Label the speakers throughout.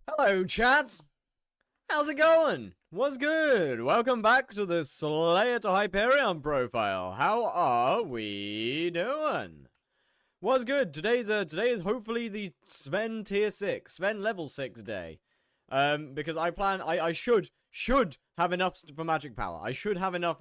Speaker 1: Hello, chats. How's it going? What's good? Welcome back to the Slayer to Hyperion profile. How are we doing? What's good? Today is hopefully the Sven tier 6, Sven level 6 day. Because I should have enough for magic power. I should have enough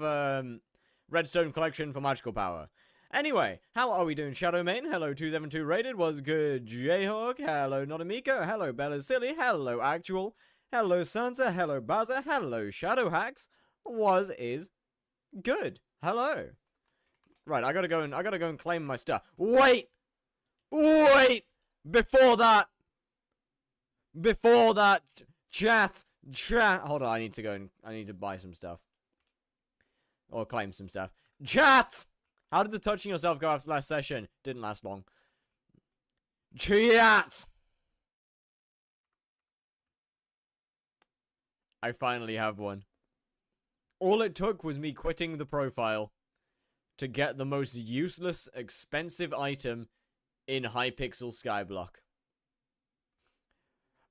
Speaker 1: redstone collection for magical power. Anyway, how are we doing, Shadowmane? Hello, 272 rated. Was good, Jayhawk? Hello, Notamiko. Hello, Bella Silly. Hello, Actual. Hello, Sansa. Hello, Baza. Hello, Shadowhacks. Is good. Hello. Right, I gotta go and claim my stuff. Wait! Before that, chat. Hold on, I need to buy some stuff. Or claim some stuff. Chat! How did the touching yourself go after last session? Didn't last long. Chat! I finally have one. All it took was me quitting the profile to get the most useless, expensive item in hypixel skyblock.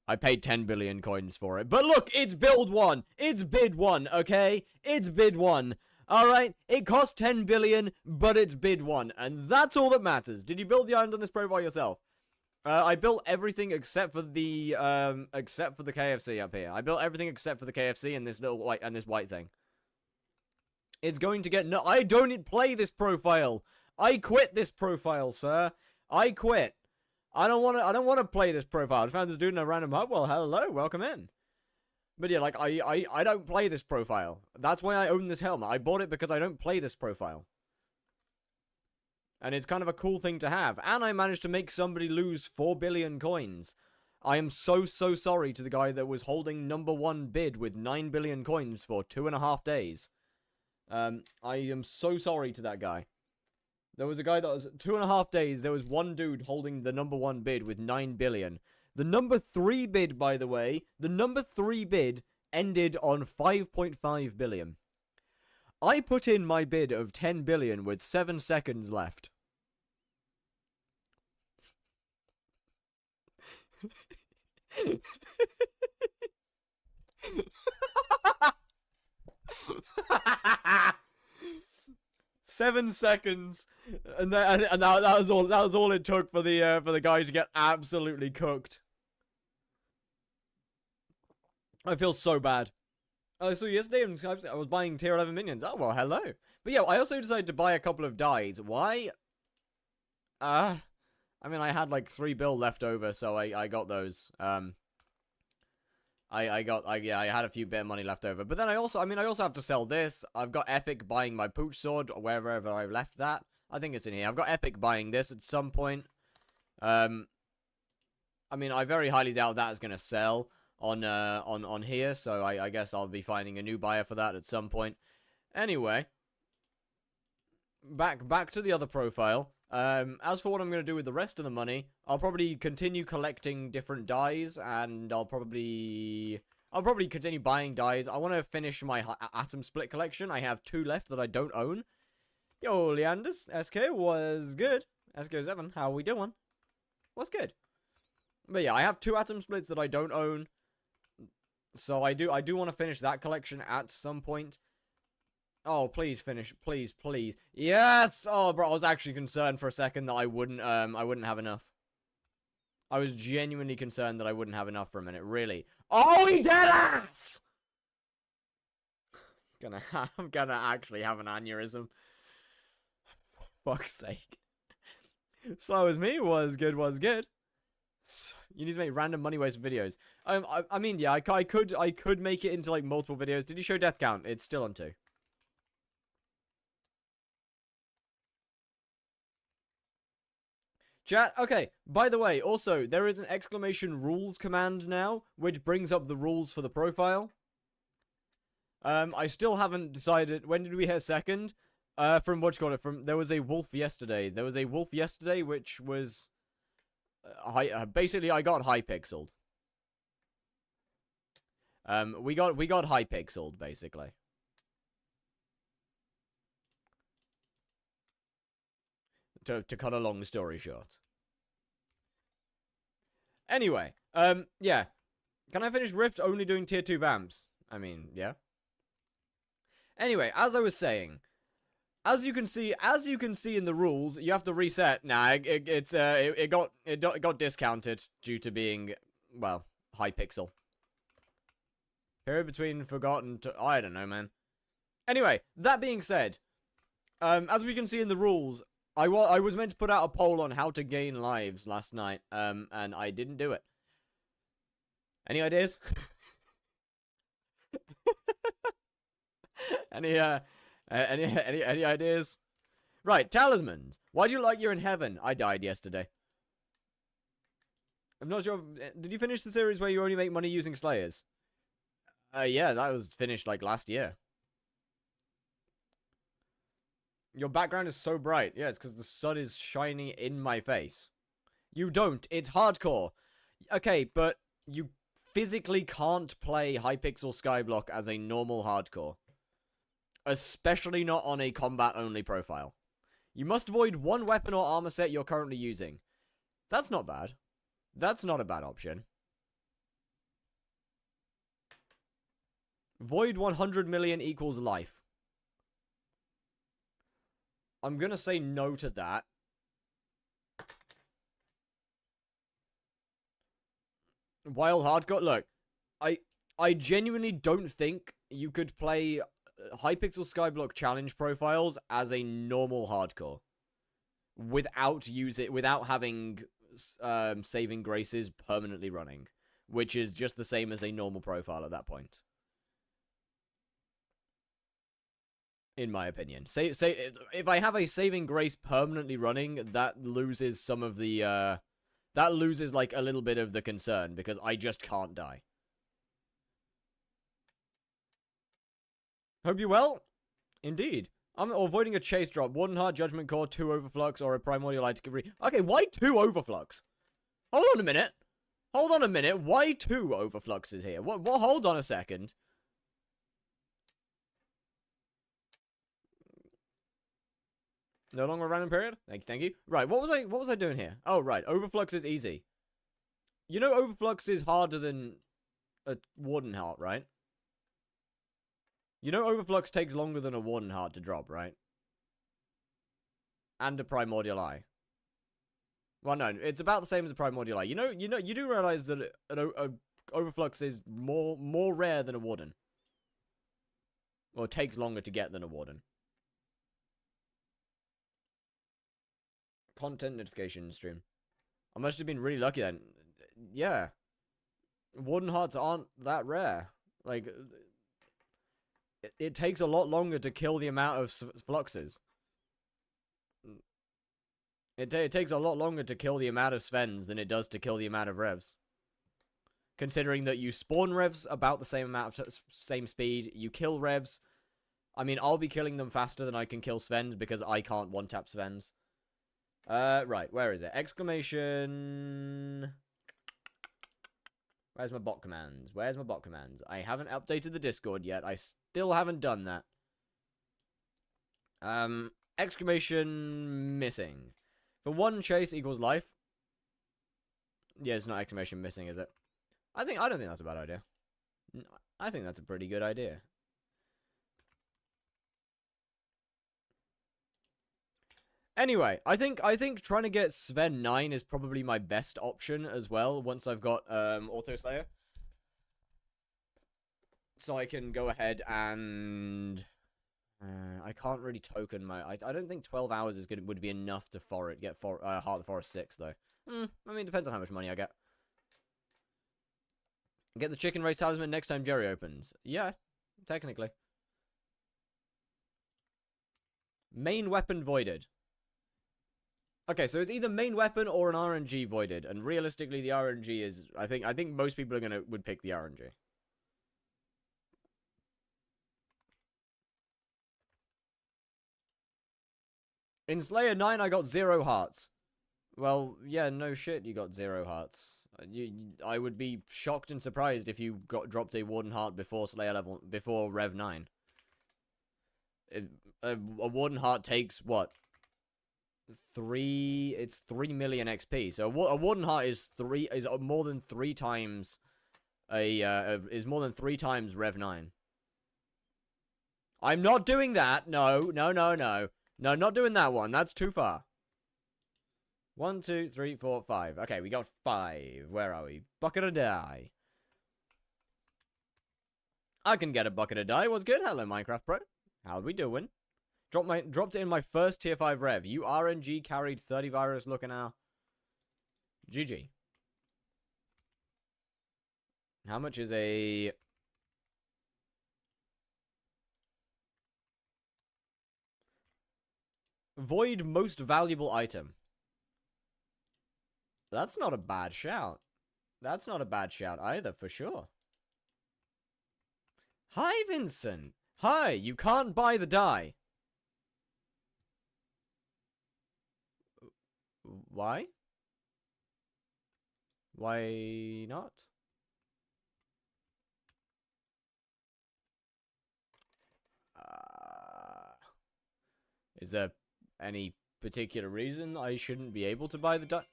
Speaker 1: I paid 10 billion coins for it. But look, it's build one. It's bid one, okay? It's bid one. Alright, it cost 10 billion, but it's bid one, and that's all that matters. Did you build the island on this profile yourself? I built everything except for the KFC up here. I built everything except for the KFC and this little white thing. It's going to get I don't play this profile. I quit this profile, sir. I quit. I don't want to play this profile. I found this dude in a random hub. Well, hello, welcome in. But yeah, like, I don't play this profile. That's why I own this helmet. I bought it because I don't play this profile. And it's kind of a cool thing to have. And I managed to make somebody lose 4 billion coins. I am so sorry to the guy that was holding #1 bid with 9 billion coins for 2.5 days. I am so sorry to that guy. There was a guy that was 2.5 days. There was one dude holding the #1 bid with 9 billion. The #3 bid, by the way, the #3 bid ended on 5.5 billion. I put in my bid of 10 billion with 7 seconds left. Seven seconds, and that was all. That was all it took for the guy to get absolutely cooked. I feel so bad. So yesterday on Skype, I was buying tier 11 minions. Oh well, hello. But yeah, I also decided to buy a couple of dyes. Why? I mean, I had like 3 bill left over, so I got those. I had a few bit of money left over. But then I also have to sell this. I've got Epic buying my pooch sword, or wherever I left that. I think it's in here. I've got Epic buying this at some point. I mean, I very highly doubt that is going to sell on here, so I guess I'll be finding a new buyer for that at some point. Anyway, back to the other profile. As for what I'm going to do with the rest of the money, I'll probably continue collecting different dyes, and I'll probably continue buying dyes. I want to finish my atom split collection. I have 2 left that I don't own. Yo, Leanders, SK, was good. SK7, how we doing? What's good? But yeah, I have 2 atom splits that I don't own. So I do want to finish that collection at some point. Oh, please finish. Please. Yes! Oh, bro, I was actually concerned for a second that I wouldn't have enough. I was genuinely concerned that I wouldn't have enough for a minute. Really. Oh, he dead ass! I'm gonna actually have an aneurysm. For fuck's sake. Slow as me was good. You need to make random money waste videos. I mean, yeah, I could make it into like multiple videos. Did you show death count? It's still on 2. Chat, okay, by the way, also, there is an exclamation rules command now, which brings up the rules for the profile. I still haven't decided, when did we hit second? From what you call it, there was a wolf yesterday. There was a wolf yesterday, which was, basically, I got hypixeled. We got hypixeled, basically. To cut a long story short. Anyway, yeah. Can I finish Rift only doing tier 2 vamps? I mean, yeah. Anyway, as I was saying, as you can see in the rules, you have to reset. Nah, it got discounted due to being, well, hypixel. Period between forgotten to, I don't know, man. Anyway, that being said, as we can see in the rules, I was meant to put out a poll on how to gain lives last night, and I didn't do it. Any ideas? Any ideas? Right, talismans. Why do you like you're in heaven? I died yesterday. I'm not sure. Did you finish the series where you only make money using slayers? Yeah, that was finished like last year. Your background is so bright. Yeah, it's because the sun is shining in my face. You don't. It's hardcore. Okay, but you physically can't play hypixel skyblock as a normal hardcore. Especially not on a combat-only profile. You must avoid one weapon or armor set you're currently using. That's not bad. That's not a bad option. Void 100 million equals life. I'm gonna say no to that. Wild hardcore? Look, I genuinely don't think you could play hypixel skyblock challenge profiles as a normal hardcore without having saving graces permanently running, which is just the same as a normal profile at that point, in my opinion. Say if I have a saving grace permanently running, that loses some of the that loses like a little bit of the concern because I just can't die. Hope you well. Indeed. I'm avoiding a chase drop. Warden Heart, Judgment Core, 2 Overflux, or a Primordial Light to give Okay, why 2 Overflux? Hold on a minute. Hold on a minute. Why 2 Overfluxes here? What? Hold on a second. No longer a random period? Thank you. Right, what was I doing here? Oh, right. Overflux is easy. You know Overflux is harder than a Warden Heart, right? You know Overflux takes longer than a Warden Heart to drop, right? And a Primordial Eye. Well, no, it's about the same as a Primordial Eye. You do realize that a Overflux is more rare than a Warden. Or takes longer to get than a Warden. Content notification stream. I must have been really lucky then. Yeah. Warden Hearts aren't that rare. Like, it takes a lot longer to kill the amount of fluxes. It takes a lot longer to kill the amount of Svens than it does to kill the amount of revs. Considering that you spawn revs about the same amount of same speed, you kill revs. I mean, I'll be killing them faster than I can kill Svens because I can't one-tap Svens. Right, where is it? Exclamation... Where's my bot commands? Where's my bot commands? I haven't updated the Discord yet. I still haven't done that. Exclamation missing. For 1 chase equals life. Yeah, it's not exclamation missing, is it? I don't think that's a bad idea. I think that's a pretty good idea. Anyway, I think trying to get Sven 9 is probably my best option as well, once I've got Auto Slayer. So I can go ahead and... I can't really token my... I don't think 12 hours would be enough to get Heart of the Forest 6, though. I mean, it depends on how much money I get. Get the Chicken Race Talisman next time Jerry opens. Yeah, technically. Main weapon voided. Okay, so it's either main weapon or an RNG voided, and realistically, the RNG is. I think most people would pick the RNG. In Slayer 9, I got 0 hearts. Well, yeah, no shit, you got 0 hearts. I would be shocked and surprised if you dropped a Warden Heart before before Rev 9. A Warden Heart takes what? It's 3 million XP. So a Warden Heart is more than 3 times is more than 3 times Rev 9. I'm not doing that. No, no, no, no. No, not doing that one. That's too far. 1, 2, 3, 4, 5. Okay, we got 5. Where are we? Bucket of dye. I can get a bucket of dye. What's good? Hello, Minecraft Pro. How we doing? Dropped it in my first tier 5 rev. You RNG carried 30 virus looking now. GG. How much is a... Void most valuable item. That's not a bad shout. That's not a bad shout either, for sure. Hi, Vincent. Hi, you can't buy the dye. Why? Why not? Is there any particular reason I shouldn't be able to buy the dye?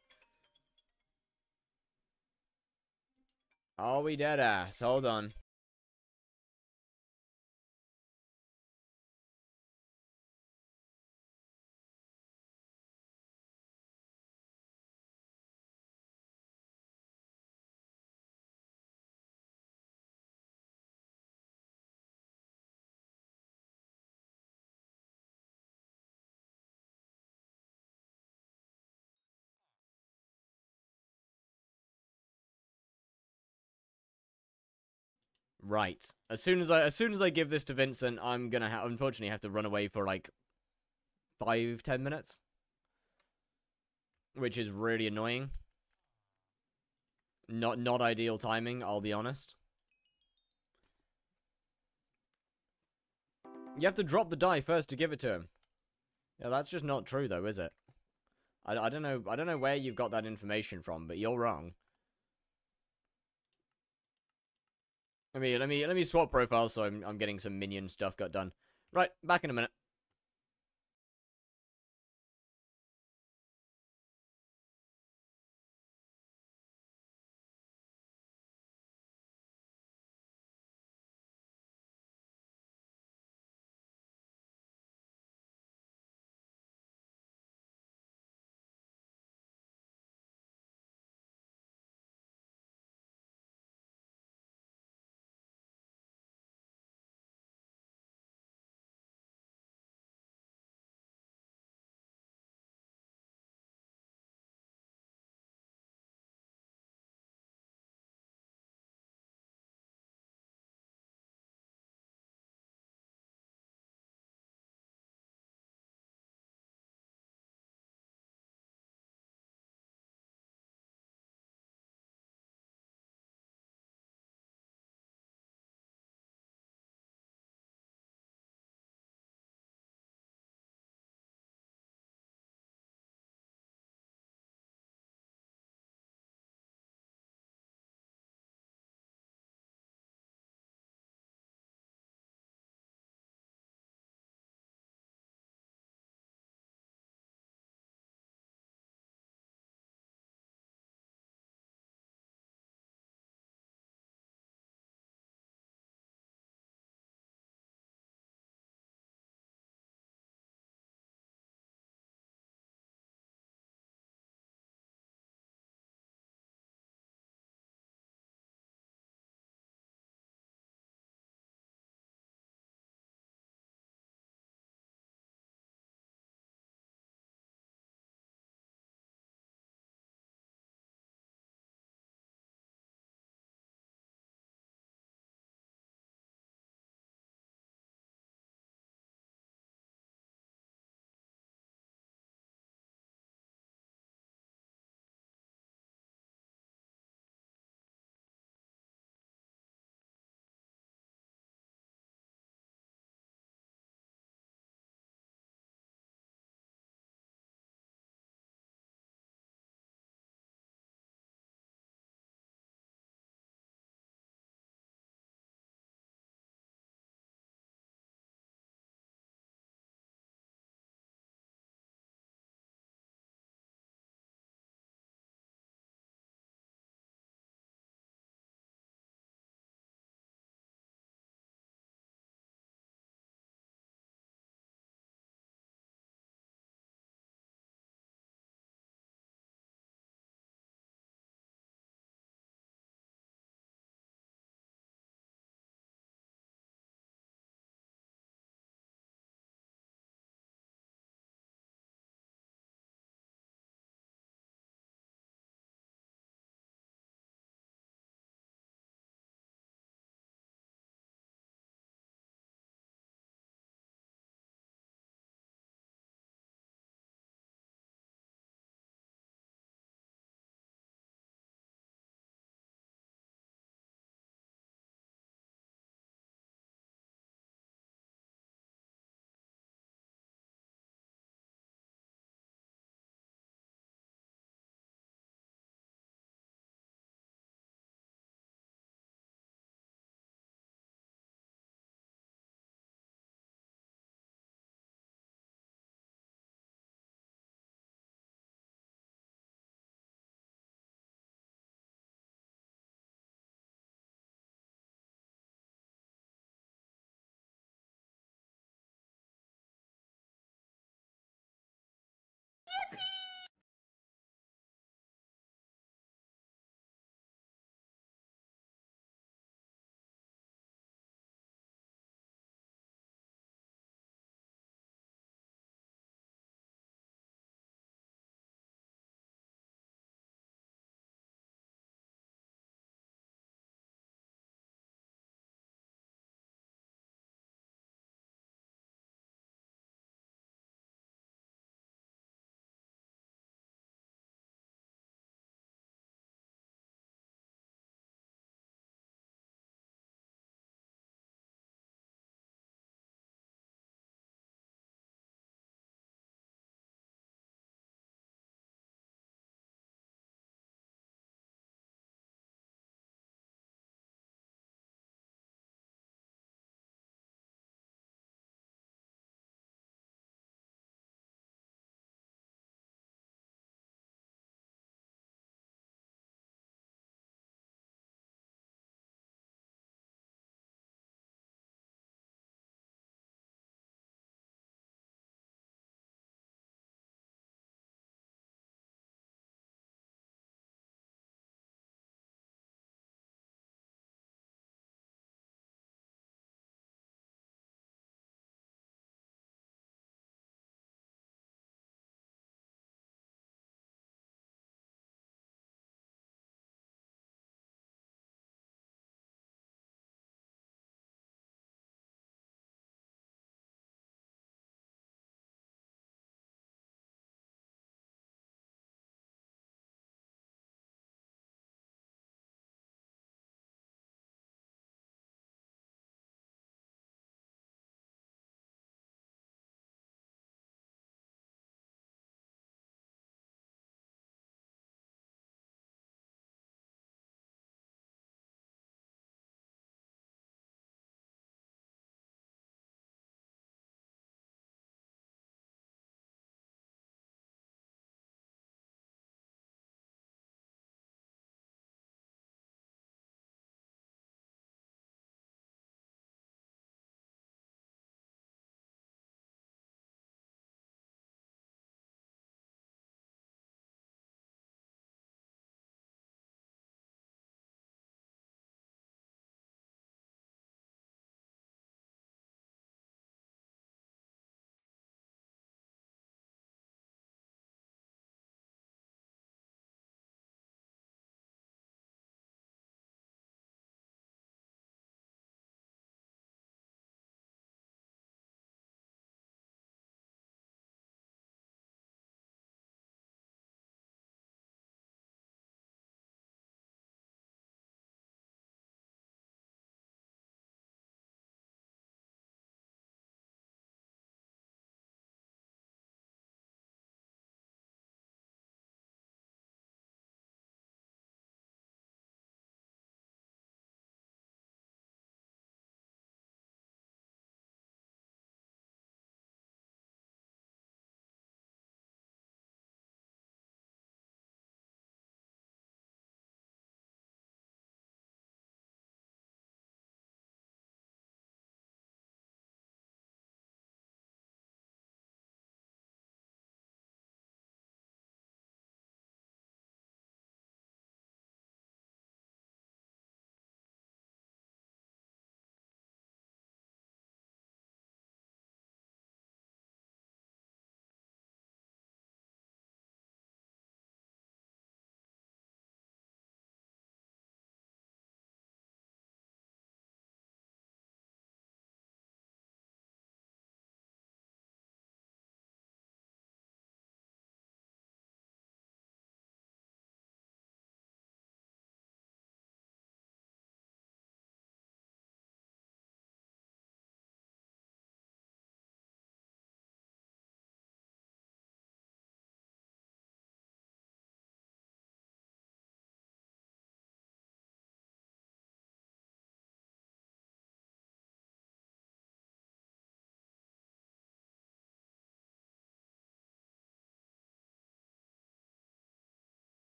Speaker 1: Are we dead ass? Hold on. Right. As soon as I give this to Vincent, I'm gonna unfortunately have to run away for like 5-10 minutes, which is really annoying. Not ideal timing, I'll be honest. You have to drop the die first to give it to him. Yeah, that's just not true though, is it? I don't know where you've got that information from, but you're wrong. Let me swap profiles so I'm getting some minion stuff got done. Right, back in a minute.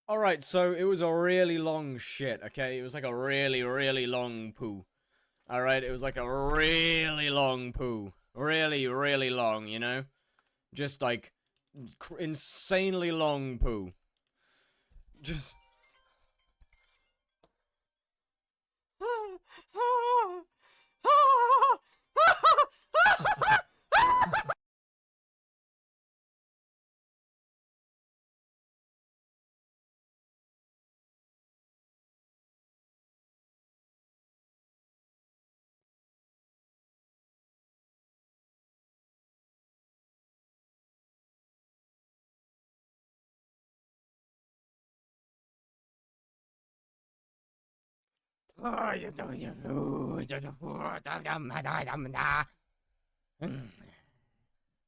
Speaker 1: Alright, so it was a really long shit, okay? It was like a really, really long poo. Alright, it was like a really long poo. Really, really long, you know? Just like insanely long poo. Just.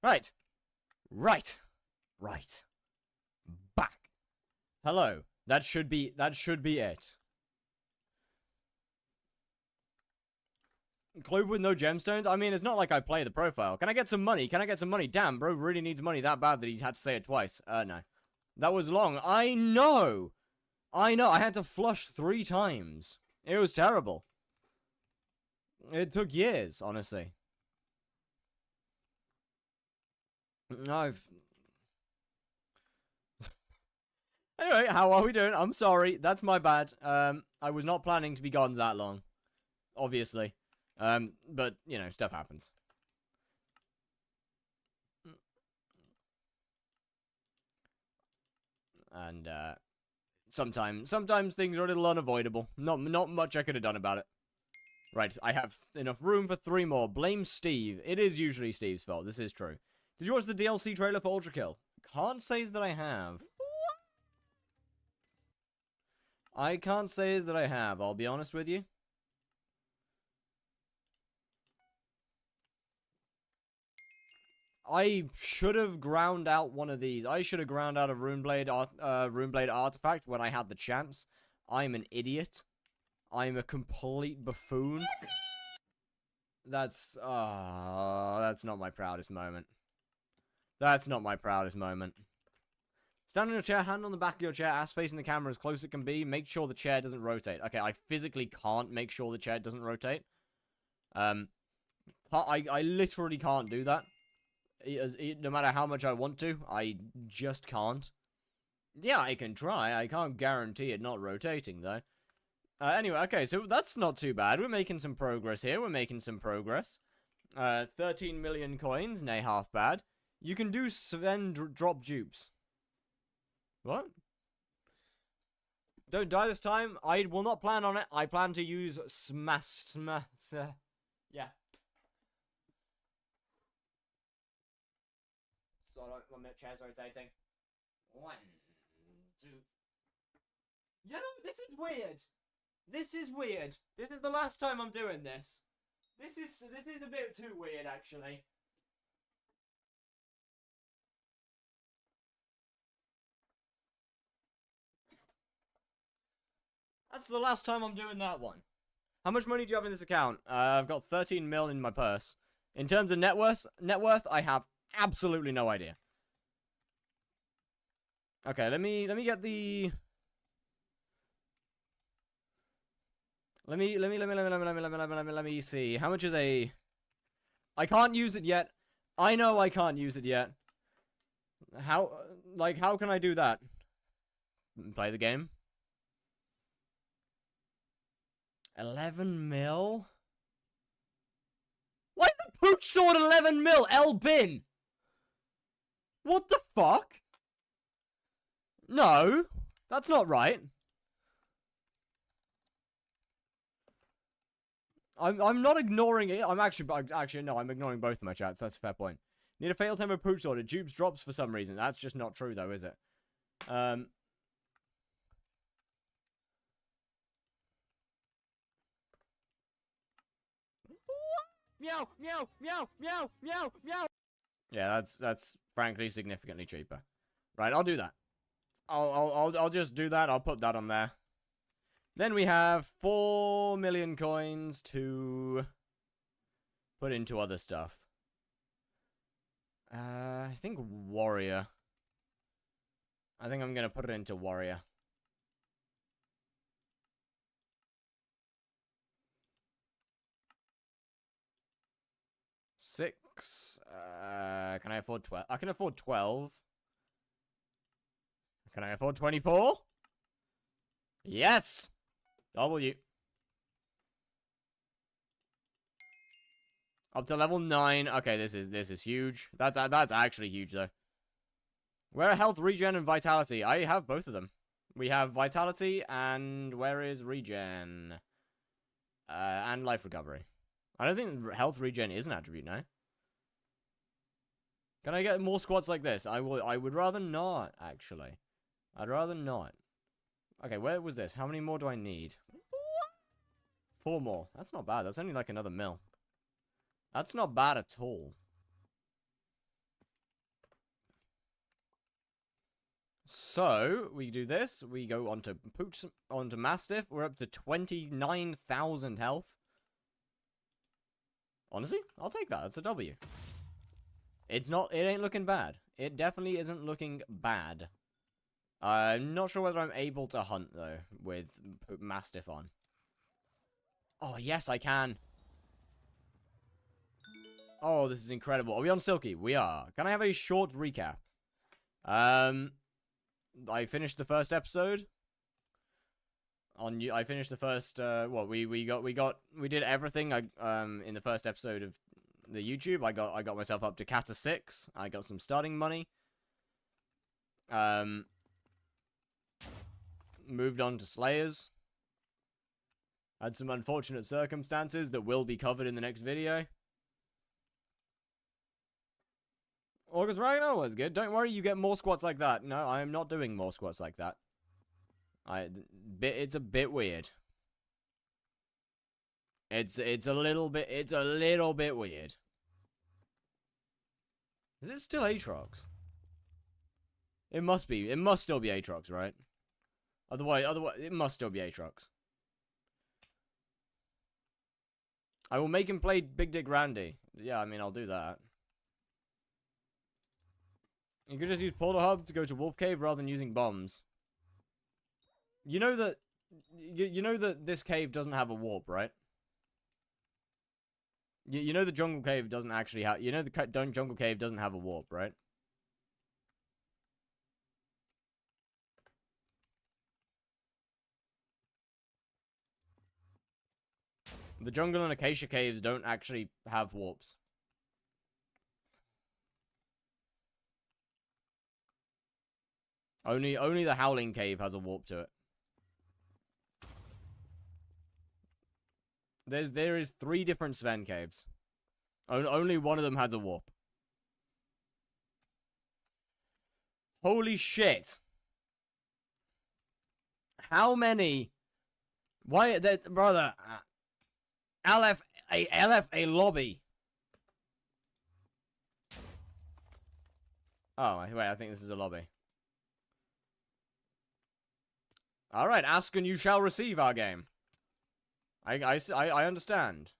Speaker 1: Right. Right. Right. Back. Hello. That should be it. Clove with no gemstones? I mean, it's not like I play the profile. Can I get some money? Can I get some money? Damn, bro really needs money that bad that he had to say it twice. No. That was long. I know. I had to flush 3 times. It was terrible. It took years, honestly. Anyway, how are we doing? I'm sorry. That's my bad. I was not planning to be gone that long. Obviously. But, you know, stuff happens. And, sometimes things are a little unavoidable. Not much I could have done about it. Right, I have enough room for 3 more. Blame Steve. It is usually Steve's fault. This is true. Did you watch the DLC trailer for Ultra Kill? Can't say that I have. I can't say that I have, I'll be honest with you. I should have ground out one of these. I should have ground out a Runeblade artifact when I had the chance. I'm an idiot. I'm a complete buffoon. That's not my proudest moment. That's not my proudest moment. Stand on your chair, hand on the back of your chair, ass facing the camera as close as it can be. Make sure the chair doesn't rotate. Okay, I physically can't make sure the chair doesn't rotate. I literally can't do that. No matter how much I want to, I just can't. Yeah, I can try. I can't guarantee it not rotating, though. Anyway, okay, so that's not too bad. We're making some progress here. We're making some progress. 13 million coins, nay, half bad. You can do Sven drop dupes. What? Don't die this time. I will not plan on it. I plan to use yeah. So, 1 minute, chair's rotating. 1, 2. You know, this is weird. This is weird. This is the last time I'm doing this. This is a bit too weird, actually. That's the last time I'm doing that one. How much money do you have in this account? I've got 13 mil in my purse. In terms of net worth, I have absolutely no idea. Okay, let me get the. Let me see. How much is a? I can't use it yet. I know I can't use it yet. How can I do that? Play the game. 11 mil? Why is the pooch sword 11 mil? L-bin! What the fuck? No, that's not right. I'm not ignoring it. I'm ignoring both of my chats. That's a fair point. Need a fail tempo pooch sword. It dupes drops for some reason. That's just not true though, is it? Meow, meow, meow, meow, meow, meow. Yeah, that's frankly significantly cheaper. Right, I'll do that. I'll just do that. I'll put that on there. Then we have 4 million coins to put into other stuff. I think warrior. I think I'm gonna put it into warrior. bucks. Can I afford 12? I can afford 12. Can I afford 24? Yes! W. Up to level 9. Okay, this is huge. That's actually huge though. Where are health, regen, and vitality? I have both of them. We have vitality and where is regen? And life recovery. I don't think health regen is an attribute, no? Can I get more squats like this? I would rather not, actually. I'd rather not. Okay, where was this? How many more do I need? 4 more. That's not bad. That's only like another mil. That's not bad at all. So, we do this. We go onto Mastiff. We're up to 29,000 health. Honestly, I'll take that. That's a W. It ain't looking bad. It definitely isn't looking bad. I'm not sure whether I'm able to hunt, though, with Mastiff on. Oh, yes, I can. Oh, this is incredible. Are we on Silky? We are. Can I have a short recap? I finished the first episode. I finished the first, we did everything, in the first episode of the YouTube. I got myself up to Kata 6. I got some starting money. Moved on to Slayers. Had some unfortunate circumstances that will be covered in the next video. August Ragnar was good. Don't worry, you get more squats like that. No, I am not doing more squats like that. It's a bit weird. It's a little bit weird. Is it still Aatrox? It must be. It must still be Aatrox, right? Otherwise, it must still be Aatrox. I will make him play Big Dick Randy. Yeah, I mean, I'll do that. You could just use Portal Hub to go to Wolf Cave rather than using bombs. You know that... You know that this cave doesn't have a warp, right? You know the Jungle Cave doesn't actually have... You know the Jungle Cave doesn't have a warp, right? The Jungle and Acacia Caves don't actually have warps. Only the Howling Cave has a warp to it. There is 3 different Sven caves. Only one of them has a warp. Holy shit. How many? Why that brother? LFA lobby. Oh wait, I think this is a lobby. All right, ask and you shall receive our game. I understand.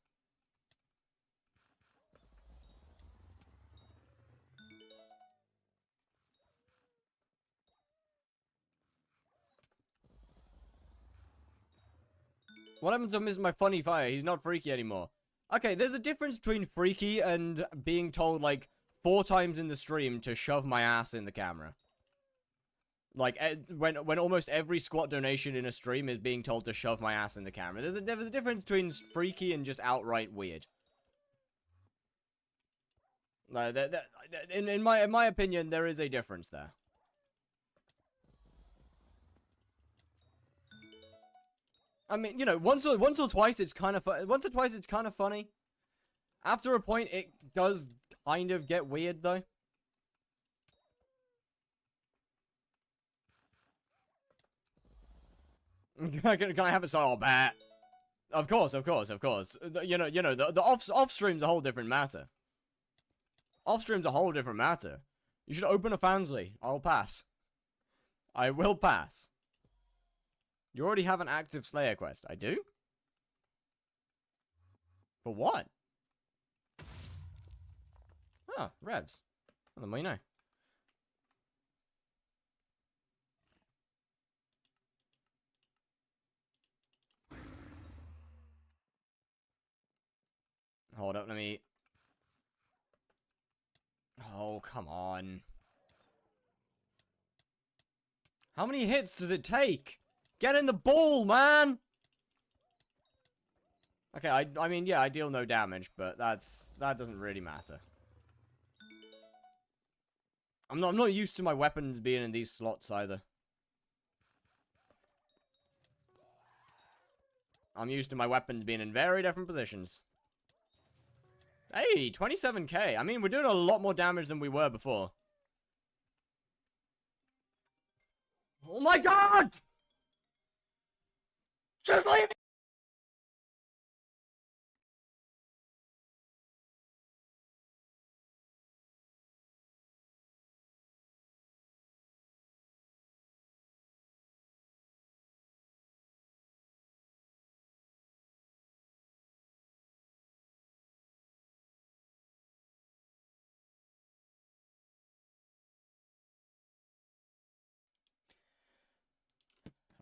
Speaker 1: What happened to Mr. My Funny Fire? He's not freaky anymore. Okay, there's a difference between freaky and being told, like, 4 times in the stream to shove my ass in the camera. Like, when almost every squat donation in a stream is being told to shove my ass in the camera. There's a difference between freaky and just outright weird. In my opinion, there is a difference there. I mean, you know, once or twice it's kind of funny. After a point, it does kind of get weird, though. Can I have a song? Oh, bat. Of course. You know, the off stream's a whole different matter. Off stream's a whole different matter. You should open a Fansly. I'll pass. I will pass. You already have an active Slayer quest. I do? For what? Ah, revs. Well, the more you know. Hold up, let me... Oh, come on. How many hits does it take? Get in the ball, man! Okay, I mean, yeah, I deal no damage, but that doesn't really matter. I'm not used to my weapons being in these slots either. I'm used to my weapons being in very different positions. Hey, 27k. I mean, we're doing a lot more damage than we were before. Oh my god! Just leave me!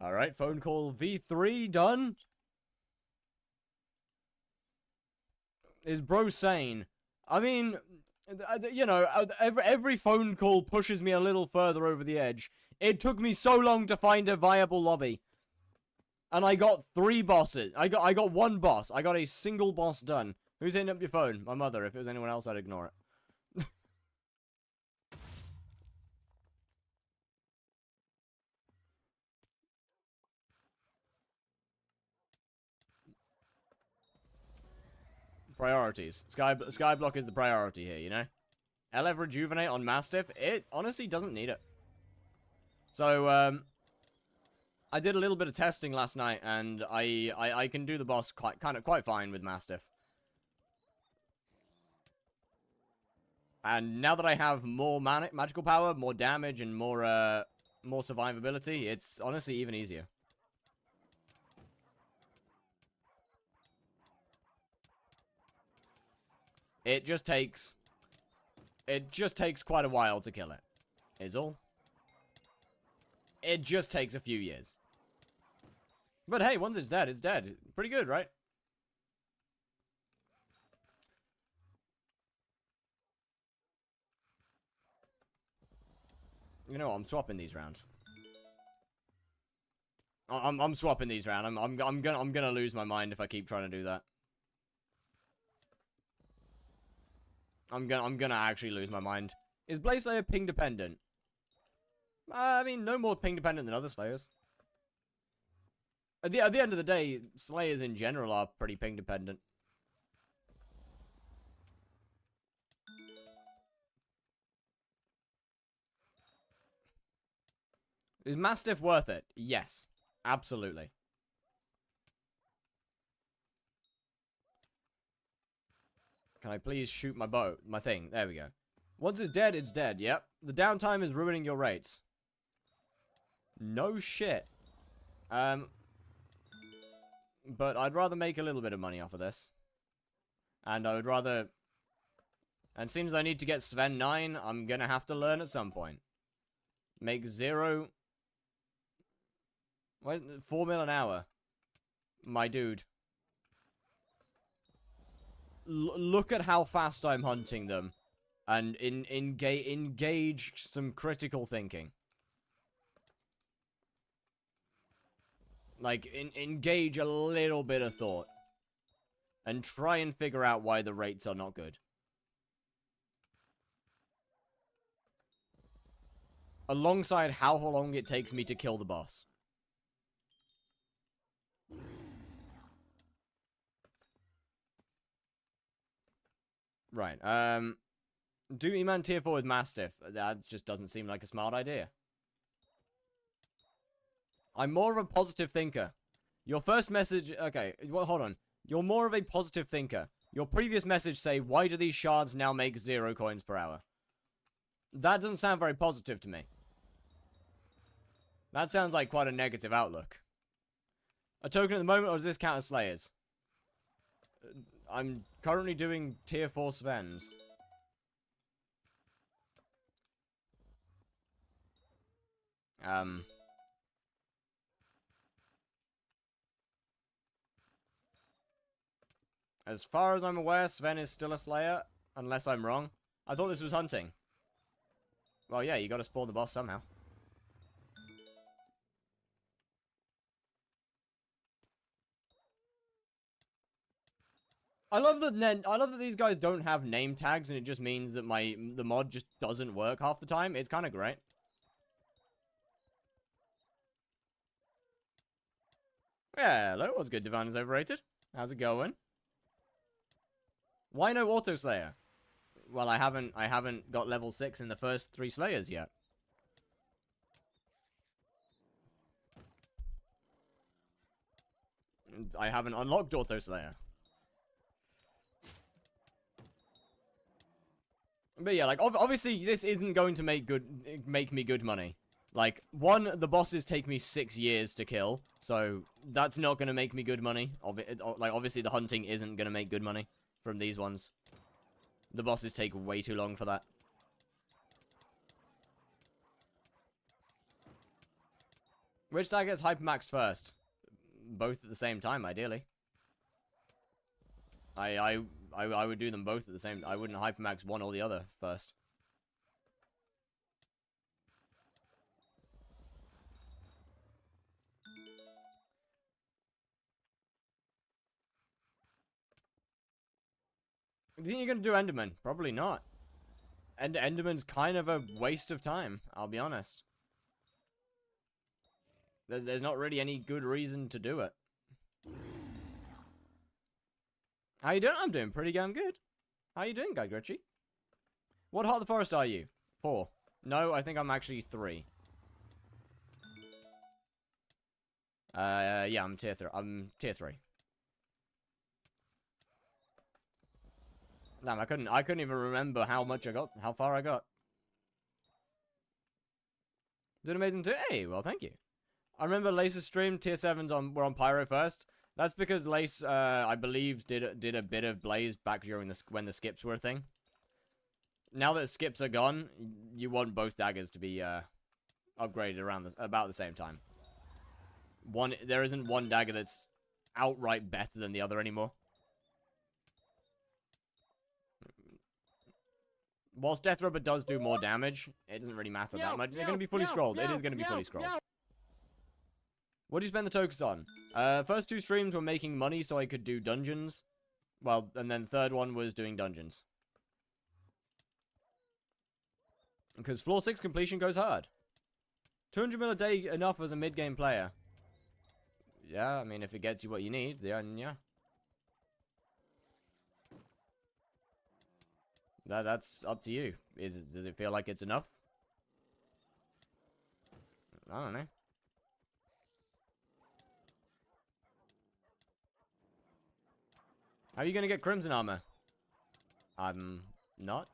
Speaker 1: Alright, phone call V3 done. Is bro sane? I mean, you know, every phone call pushes me a little further over the edge. It took me so long to find a viable lobby. And I got 3 bosses. I got 1 boss. I got a single boss done. Who's hitting up your phone? My mother. If it was anyone else, I'd ignore it. Priorities. Skyblock is the priority here, you know? LF Rejuvenate on Mastiff, it honestly doesn't need it. So, I did a little bit of testing last night, and I can do the boss quite fine with Mastiff. And now that I have more magical power, more damage, and more survivability, it's honestly even easier. It just takes quite a while to kill it, is all. It just takes a few years. But hey, once it's dead, it's dead. Pretty good, right? You know what, I'm swapping these round. I'm swapping these round. I'm gonna lose my mind if I keep trying to do that. I'm gonna actually lose my mind. Is Blaze Slayer ping dependent? I mean, no more ping dependent than other Slayers. At the end of the day, Slayers in general are pretty ping dependent. Is Mastiff worth it? Yes. Absolutely. Can I please shoot my bow? My thing. There we go. Once it's dead, it's dead. Yep. The downtime is ruining your rates. No shit. But I'd rather make a little bit of money off of this. And I would rather... And since I need to get Sven 9, I'm gonna have to learn at some point. Make 0... What? 4 mil an hour. My dude. Look at how fast I'm hunting them. And engage some critical thinking. Like, engage a little bit of thought. And try and figure out why the rates are not good. Alongside how long it takes me to kill the boss. Right, do E-Man tier 4 with Mastiff. That just doesn't seem like a smart idea. I'm more of a positive thinker. Your first message... Okay, well, hold on. You're more of a positive thinker. Your previous message say, why do these shards now make 0 coins per hour? That doesn't sound very positive to me. That sounds like quite a negative outlook. A token at the moment, or does this count as Slayers? I'm currently doing tier 4 Svens. As far as I'm aware, Sven is still a Slayer, unless I'm wrong. I thought this was hunting. Well, yeah, you gotta spawn the boss somehow. I love that these guys don't have name tags, and it just means that the mod just doesn't work half the time. It's kind of great. Yeah, hello, what's good? Divine is overrated. How's it going? Why no Auto Slayer? Well, I haven't got level 6 in the first 3 Slayers yet. I haven't unlocked Auto Slayer. But yeah, like, obviously, this isn't going to make me good money. Like, one, the bosses take me 6 years to kill, so that's not going to make me good money. Like, obviously, the hunting isn't going to make good money from these ones. The bosses take way too long for that. Which tag gets hypermaxed first? Both at the same time, ideally. I would do them both at the same. I wouldn't hypermax one or the other first. You think you're gonna do Enderman? Probably not. Enderman's kind of a waste of time, I'll be honest. There's not really any good reason to do it. How you doing? I'm doing pretty damn good. How you doing, Guy Gritchy? What Heart of the Forest are you? 4. No, I think I'm actually 3. Yeah, I'm tier 3. I'm tier 3. Damn, I couldn't even remember how much I got, how far I got. Did amazing too. Hey, well, thank you. I remember Lace's stream, tier 7s were on Pyro first. That's because Lace, I believe, did a bit of Blaze back during when the skips were a thing. Now that skips are gone, you want both daggers to be upgraded around about the same time. There isn't one dagger that's outright better than the other anymore. Whilst Death Rubber does do more damage, it doesn't really matter that much. It's going to be fully scrolled. It is going to be fully scrolled. What do you spend the tokens on? First 2 streams were making money so I could do dungeons. Well, and then third one was doing dungeons. Because floor 6 completion goes hard. 200 mil a day enough as a mid-game player. Yeah, I mean, if it gets you what you need, then yeah. That's up to you. Does it feel like it's enough? I don't know. How are you gonna get Crimson Armor? I'm not.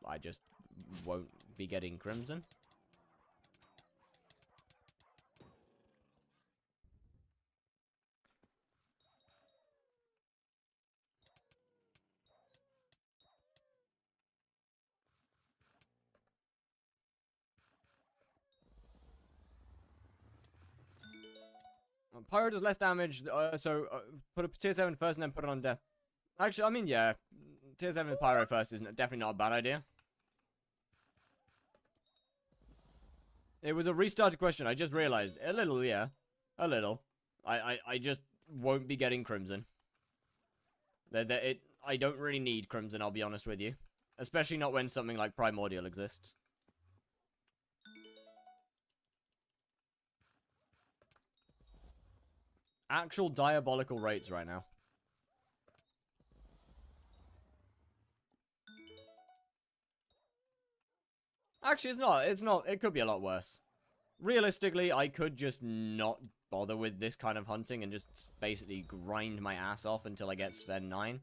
Speaker 1: I just won't be getting Crimson. Pyro does less damage, so put a tier 7 first and then put it on death. Actually, I mean, yeah. Tier 7 with Pyro first is definitely not a bad idea. It was a restarted question, I just realized. A little, yeah. A little. I just won't be getting Crimson. I don't really need Crimson, I'll be honest with you. Especially not when something like Primordial exists. Actual diabolical rates right now. Actually, it's not. It could be a lot worse. Realistically, I could just not bother with this kind of hunting and just basically grind my ass off until I get Sven 9.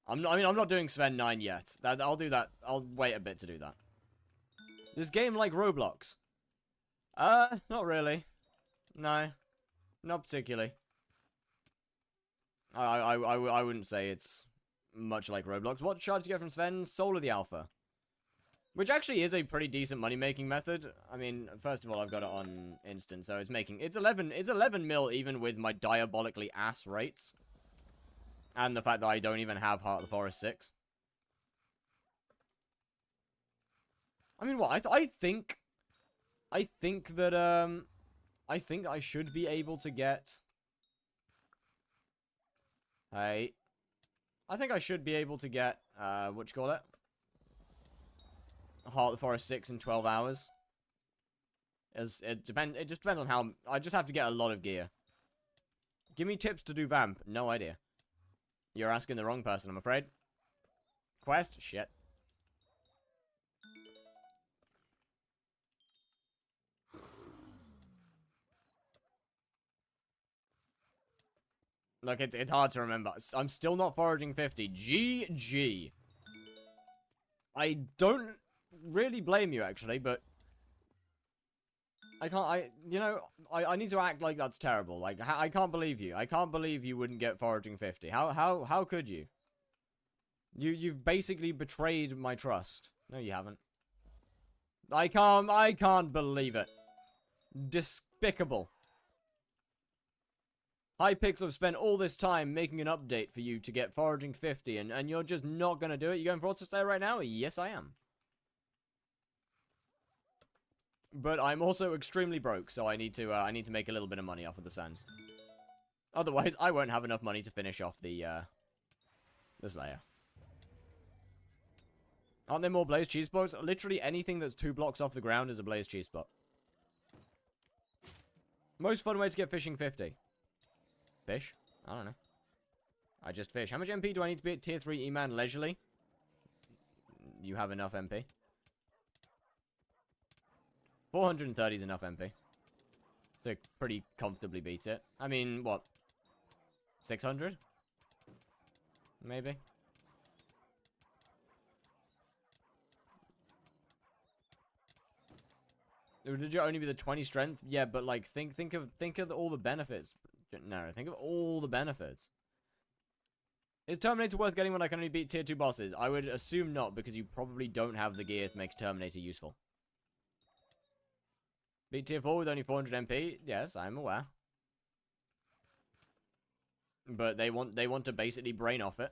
Speaker 1: I'm not doing Sven 9 yet. I'll do that. I'll wait a bit to do that. This game like Roblox? Not really. No. Not particularly. I wouldn't say it's much like Roblox. What charge do you get from Sven? Soul of the Alpha. Which actually is a pretty decent money-making method. I mean, first of all, I've got it on instant, so it's 11 mil even with my diabolically ass rates. And the fact that I don't even have Heart of the Forest 6. I mean, what? I think that, I think I should be able to get... Hey. I think I should be able to get, what you call it? Heart of the Forest 6 in 12 hours. It just depends on how... I just have to get a lot of gear. Give me tips to do Vamp. No idea. You're asking the wrong person, I'm afraid. Quest? Shit. Look, it's hard to remember. I'm still not foraging 50. GG. I don't really blame you, actually, but... I need to act like that's terrible. Like, I can't believe you. I can't believe you wouldn't get foraging 50. How could you? You've basically betrayed my trust. No, you haven't. I can't believe it. Despicable. Hypixel have spent all this time making an update for you to get foraging 50, and you're just not gonna do it? You going for Auto Slayer right now? Yes, I am. But I'm also extremely broke, so I need to make a little bit of money off of the Svens. Otherwise, I won't have enough money to finish off the Slayer. Aren't there more Blaze Cheese Spots? Literally anything that's 2 blocks off the ground is a Blaze Cheese Spot. Most fun way to get fishing 50. Fish? I don't know. I just fish. How much MP do I need to be at tier 3 E-Man leisurely? You have enough MP. 430 is enough MP. To pretty comfortably beat it. I mean, what? 600? Maybe? Did you only be the 20 strength? Yeah, but like, think of all the benefits. No, think of all the benefits. Is Terminator worth getting when I can only beat tier 2 bosses? I would assume not, because you probably don't have the gear to make Terminator useful. Beat tier 4 with only 400 MP? Yes, I'm aware. But they want to basically brain off it.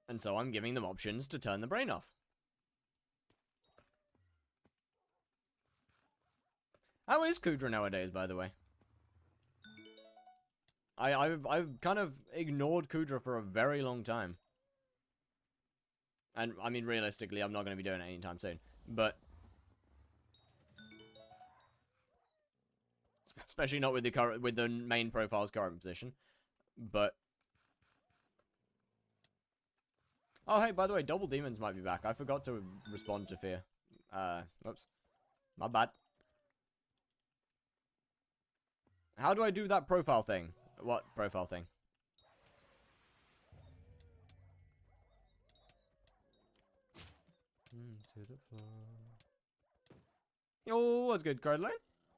Speaker 1: And so I'm giving them options to turn the brain off. How is Kudra nowadays, by the way? I've kind of ignored Kudra for a very long time. And, I mean, realistically, I'm not going to be doing it anytime soon. But... especially not with the main profile's current position. But... oh, hey, by the way, Double Demons might be back. I forgot to respond to Fear. Whoops. My bad. How do I do that profile thing? What profile thing? To the floor. Yo, what's good, Curdline?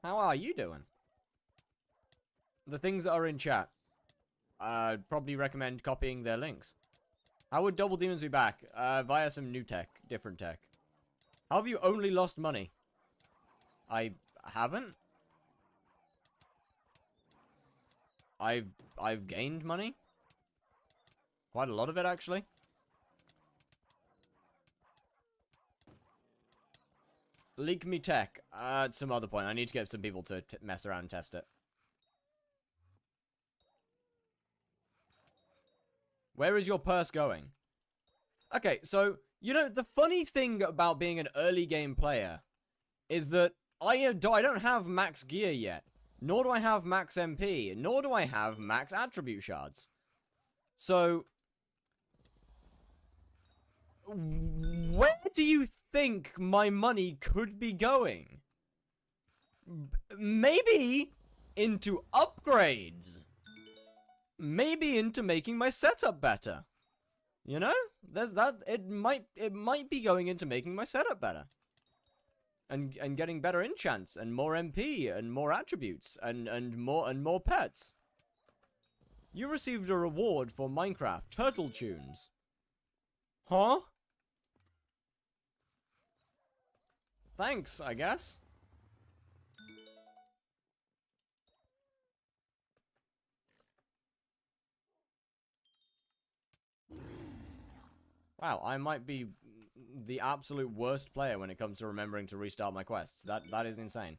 Speaker 1: How are you doing? The things that are in chat. I'd probably recommend copying their links. How would Double Demons be back? Via some new tech. Different tech. How have you only lost money? I haven't. I've gained money. Quite a lot of it, actually. Leak me tech. At some other point. I need to get some people to mess around and test it. Where is your purse going? Okay, so, you know, the funny thing about being an early game player is that I don't have max gear yet. Nor do I have max MP. Nor do I have max attribute shards. So, where do you think my money could be going? Maybe into upgrades. Maybe into making my setup better. You know? There's that. It might be going into making my setup better. And getting better enchants, and more MP, and more attributes, and more pets. You received a reward for Minecraft Turtle Tunes. Huh? Thanks, I guess. Wow, I might be the absolute worst player when it comes to remembering to restart my quests. That is insane.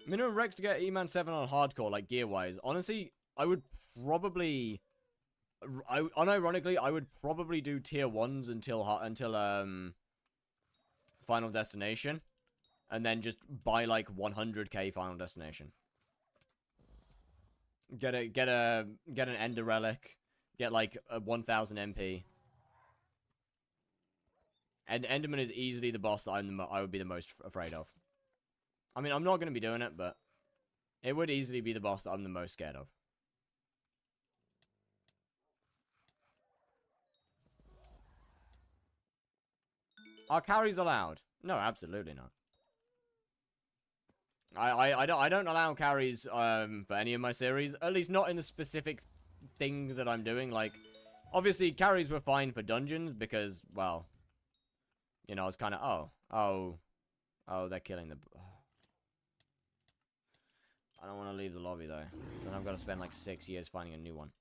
Speaker 1: Minimum Rex to get E-Man 7 on hardcore, like gear-wise. Honestly, I would probably... unironically, I would probably do tier 1s until Final Destination. And then just buy, like, 100k Final Destination. Get an Ender Relic. Get, like, a 1000 MP. And Enderman is easily the boss that I would be the most afraid of. I mean, I'm not going to be doing it, but it would easily be the boss that I'm the most scared of. Are carries allowed? No, absolutely not. I don't allow carries for any of my series, at least not in the specific thing that I'm doing. Like, obviously carries were fine for dungeons because, well, you know, it's kind of oh, they're killing the. I don't want to leave the lobby though. Then I've got to spend like 6 years finding a new one.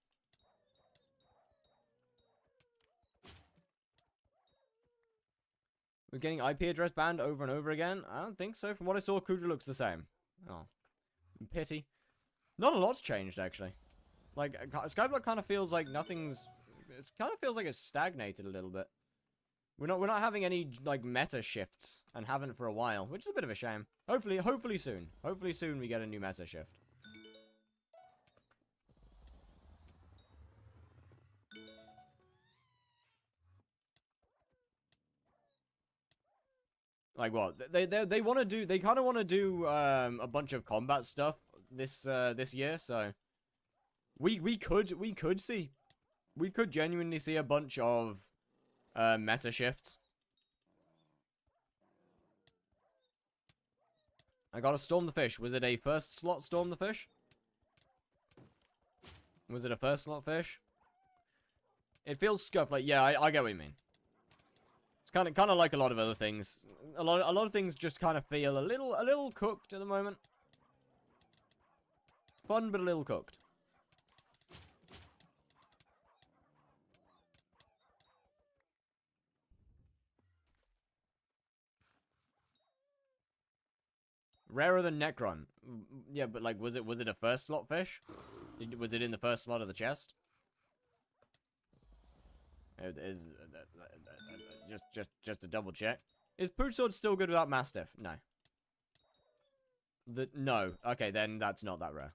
Speaker 1: We're getting IP address banned over and over again? I don't think so. From what I saw, Kudra looks the same. Oh. Pity. Not a lot's changed, actually. Like, skyblock kind of feels like nothing's... It kind of feels like it's stagnated a little bit. We're not having any, like, meta shifts, and haven't for a while, which is a bit of a shame. Hopefully soon. Hopefully soon we get a new meta shift. Like what? They want to do. They kind of want to do a bunch of combat stuff this year. So we could genuinely see a bunch of meta shifts. I gotta storm the fish. Was it a first slot storm the fish? Was it a first slot fish? It feels scuffed. Like, yeah, I get what you mean. It's kind of like a lot of other things. A lot of things just kind of feel a little cooked at the moment. Fun, but a little cooked. Rarer than Necron. Yeah, but like, was it a first slot fish? Was it in the first slot of the chest? It is just a double check. Is Pooch Sword still good without Mastiff? No. No. Okay, then that's not that rare.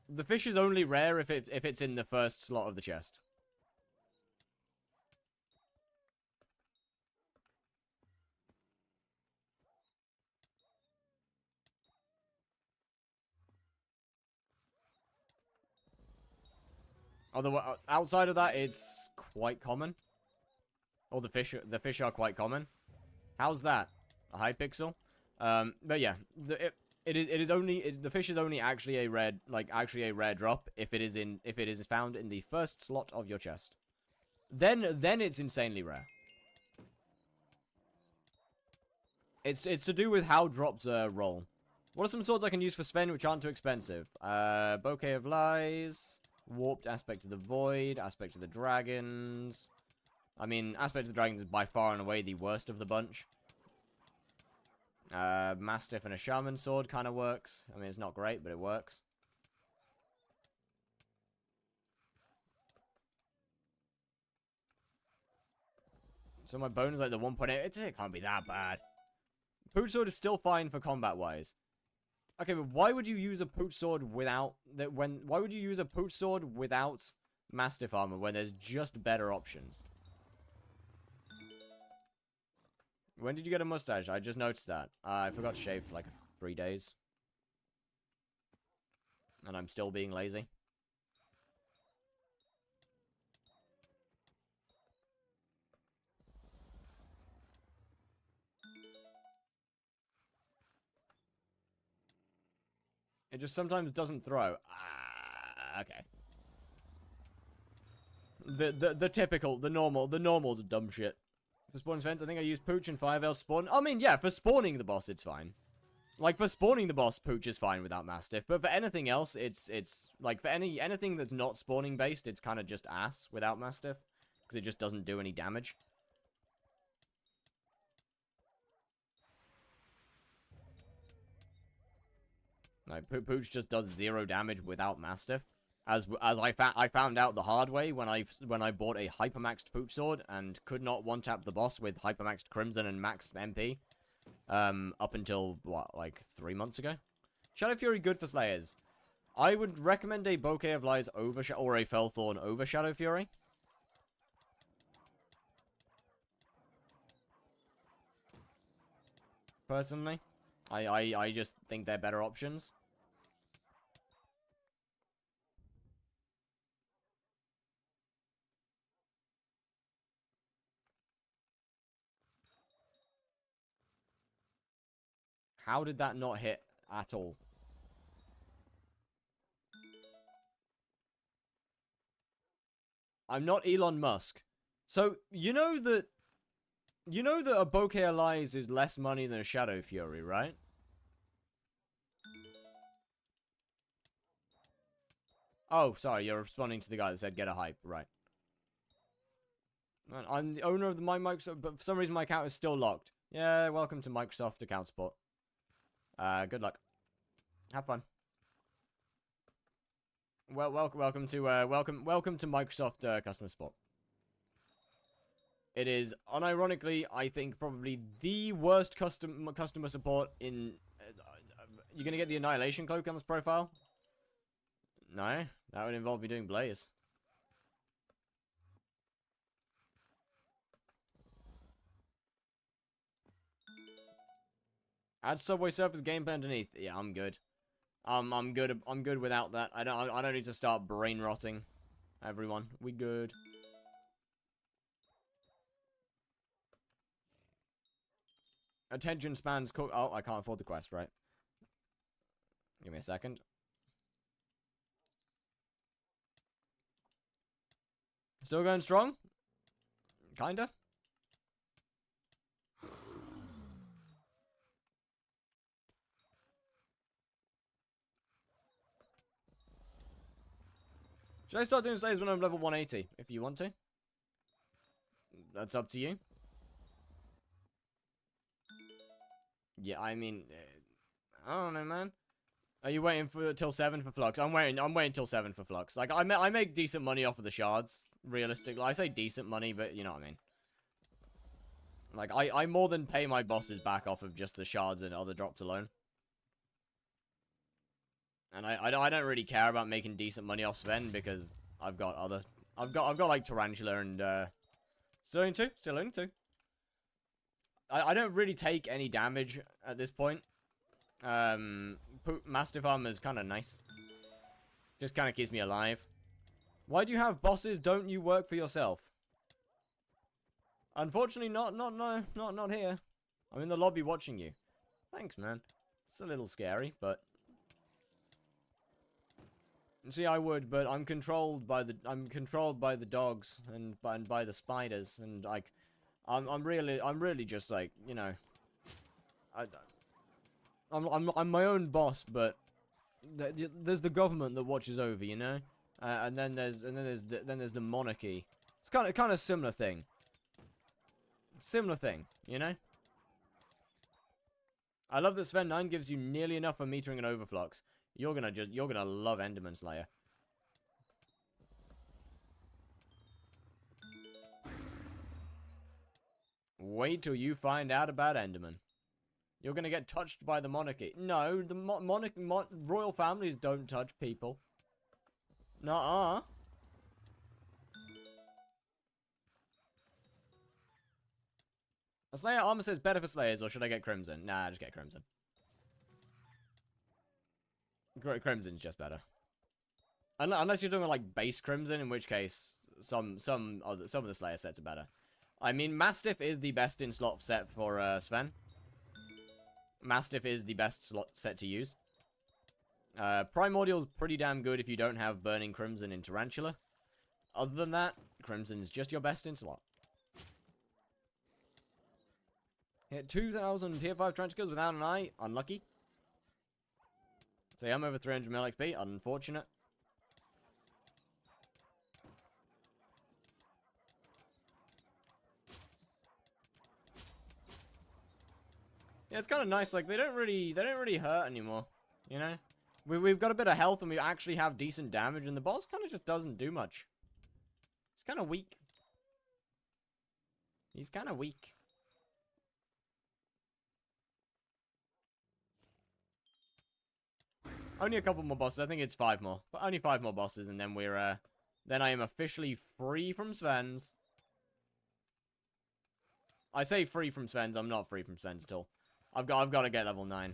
Speaker 1: The fish is only rare if it's in the first slot of the chest. Although outside of that, it's quite common. Or the fish are quite common. How's that? A hypixel? But yeah, the fish is only actually a rare drop if it is found in the first slot of your chest. Then it's insanely rare. It's to do with how drops roll. What are some swords I can use for Sven which aren't too expensive? Bouquet of Lies, Warped Aspect of the Void, Aspect of the Dragons. I mean, Aspect of the Dragons is by far and away the worst of the bunch. Mastiff and a Shaman Sword kind of works. I mean, it's not great, but it works. So my bone is like the 1.8. It can't be that bad. Pooch Sword is still fine for combat-wise. Okay, but why would you use a Pooch Sword without... Why would you use a Pooch Sword without Mastiff Armor when there's just better options? When did you get a mustache? I just noticed that. I forgot to shave for like 3 days. And I'm still being lazy. It just sometimes doesn't throw. Okay. The typical, the normal dumb shit. For spawn fence, I think I used Pooch and 5L spawn. I mean, yeah, for spawning the boss, it's fine. Like, for spawning the boss, Pooch is fine without Mastiff, but for anything else, it's like, for anything that's not spawning based, it's kind of just ass without Mastiff, because it just doesn't do any damage. Like, Pooch just does 0 damage without Mastiff. As I found out the hard way when I bought a hypermaxed Pooch sword and could not one-tap the boss with hypermaxed Crimson and maxed MP. Up until, what, like 3 months ago? Shadow Fury good for Slayers. I would recommend a Bouquet of Lies over, or a Felthorn over Shadow Fury. Personally. I just think they're better options. How did that not hit at all? I'm not Elon Musk. So, you know that a Bouquet of Lies is less money than a Shadow Fury, right? Oh, sorry, you're responding to the guy that said get a hype, right. I'm the owner of the Microsoft, but for some reason my account is still locked. Yeah, welcome to Microsoft account support. Good luck. Have fun. Well, welcome to Microsoft customer support. It is unironically, I think, probably the worst customer support in. You're gonna get the Annihilation Cloak on this profile? No, that would involve me doing Blaze. Add Subway Surfers gameplay underneath. Yeah, I'm good. I'm good. I'm good without that. I don't need to start brain rotting. Everyone, we good. Attention spans cook. Oh, I can't afford the quest, right? Give me a second. Still going strong? Kinda. Should I start doing Slayers when I'm level 180? If you want to. That's up to you. Yeah, I mean, I don't know, man. Are you waiting for till 7 for Flux? I'm waiting till 7 for Flux. Like, I make decent money off of the shards, realistically. I say decent money, but you know what I mean. Like, I more than pay my bosses back off of just the shards and other drops alone. And I don't really care about making decent money off Sven because I've got like Tarantula and still in two. I don't really take any damage at this point. Mastiff Armor is kind of nice. Just kind of keeps me alive. Why do you have bosses? Don't you work for yourself? Unfortunately, not here. I'm in the lobby watching you. Thanks, man. It's a little scary, but. See, I would, but I'm controlled by the dogs and by the spiders, and like, I'm really just like, you know, I'm my own boss, but there's the government that watches over, you know, and then there's the monarchy. It's kind of similar thing, you know. I love that Sven 9 gives you nearly enough for metering and overflux. You're gonna love Enderman Slayer. Wait till you find out about Enderman. You're gonna get touched by the monarchy. No, the royal families don't touch people. Nuh-uh. A Slayer armor says better for Slayers, or should I get Crimson? Nah, just get Crimson. Crimson's just better. Unless you're doing like base Crimson, in which case some of the Slayer sets are better. I mean, Mastiff is the best in slot set for Sven. Mastiff is the best slot set to use. Primordial's pretty damn good if you don't have Burning Crimson in Tarantula. Other than that, Crimson is just your best in slot. Hit 2,000 tier 5 trench kills without an eye. Unlucky. So yeah, I'm over 300 mil XP. Unfortunate. Yeah, it's kind of nice. Like, they don't really hurt anymore. You know? We've got a bit of health and we actually have decent damage, and the boss kind of just doesn't do much. He's kind of weak. He's kind of weak. Only a couple more bosses. I think it's 5 more. But only 5 more bosses, and then we're, then I am officially free from Sven's. I say free from Sven's. I'm not free from Sven's at all. I've got to get level 9.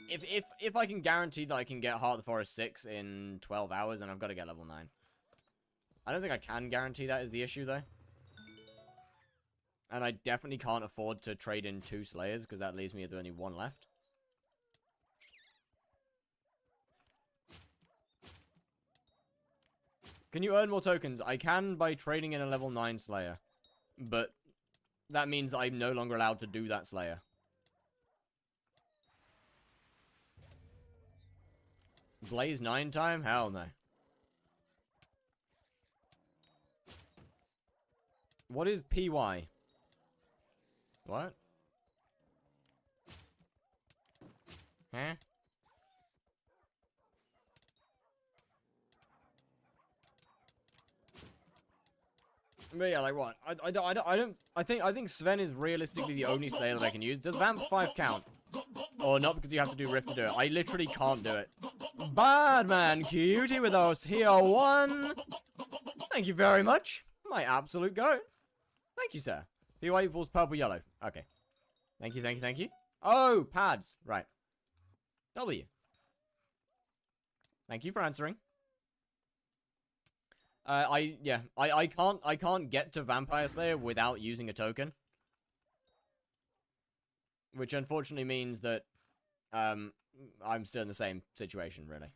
Speaker 1: If I can guarantee that I can get Heart of the Forest 6 in 12 hours, then I've got to get level 9. I don't think I can guarantee that is the issue, though. And I definitely can't afford to trade in 2 Slayers, because that leaves me with only 1 left. Can you earn more tokens? I can by trading in a level 9 Slayer. But that means that I'm no longer allowed to do that Slayer. Blaze 9 time? Hell no. What is PY? What? Huh? But yeah, like what? I think Sven is realistically the only Slayer that I can use. Does Vamp 5 count? Or not, because you have to do Rift to do it. I literally can't do it. Badman Cutie with us here 1. Thank you very much. My absolute goat. Thank you, sir. PY equals purple yellow. Okay. Thank you, thank you, thank you. Oh, pads. Right. W. Thank you for answering. I can't get to Vampire Slayer without using a token. Which unfortunately means that, I'm still in the same situation, really.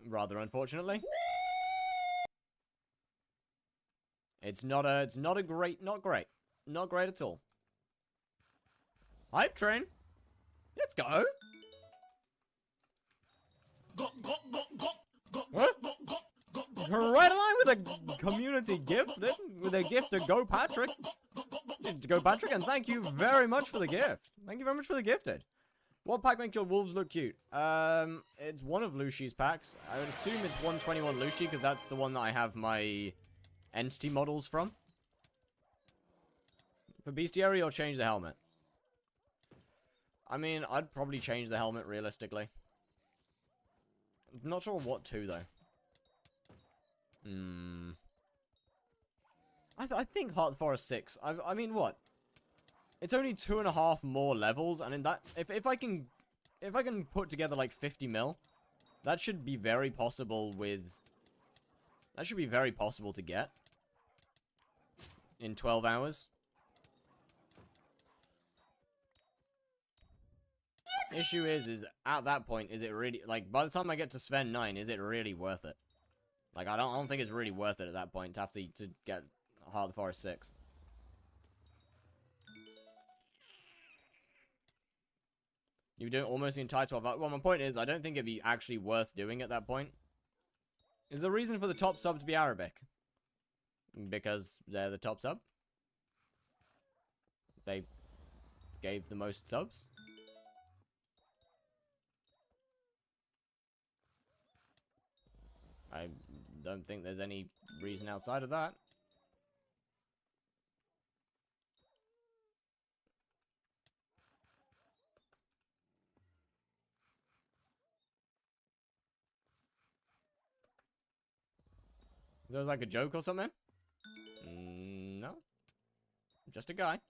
Speaker 1: Rather unfortunately. It's not great at all. Hype train. Let's go. What? Right along with a community gift, with a gift to Go Patrick. Go Patrick, and thank you very much for the gift. Thank you very much for the gifted. What pack makes your wolves look cute? It's one ofLushi's packs. I would assume it's 121 Lushi, because that's the one that I have my entity models from. For bestiary, or change the helmet? I mean, I'd probably change the helmet, realistically. I'm not sure what to, though. I think Heart of the Forest 6. I mean, what? It's only 2.5 more levels, and in that, if I can put together like 50 mil, that should be very possible with. That should be very possible to get in 12 hours. Issue is at that point, is it really, like, by the time I get to Sven 9, is it really worth it? Like, I don't think it's really worth it at that point to have to get Heart of the Forest 6. You do almost the entire 12 hours. Well, my point is, I don't think it'd be actually worth doing at that point. Is the reason for the top sub to be Arabic? Because they're the top sub? They gave the most subs? I don't think there's any reason outside of that. There was like a joke or something? No. Just a guy.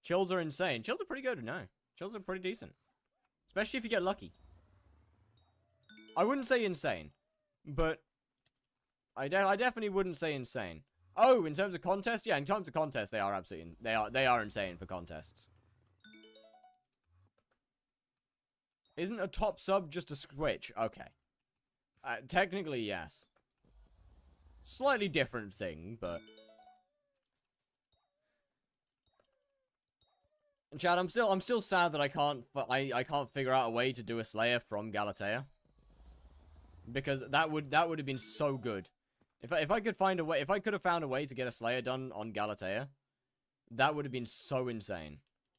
Speaker 1: Chills are insane. Chills are pretty good, no. Chills are pretty decent. Especially if you get lucky. I wouldn't say insane. But I definitely wouldn't say insane. Oh, in terms of contest? Yeah, in terms of contest, they are absolutely... They are insane for contests. Isn't a top sub just a switch? Okay. Technically, yes. Slightly different thing, but... Chad, I'm still sad that I can't figure out a way to do a Slayer from Galatea. Because that would have been so good. If I could find a way, if I could have found a way to get a Slayer done on Galatea, that would have been so insane.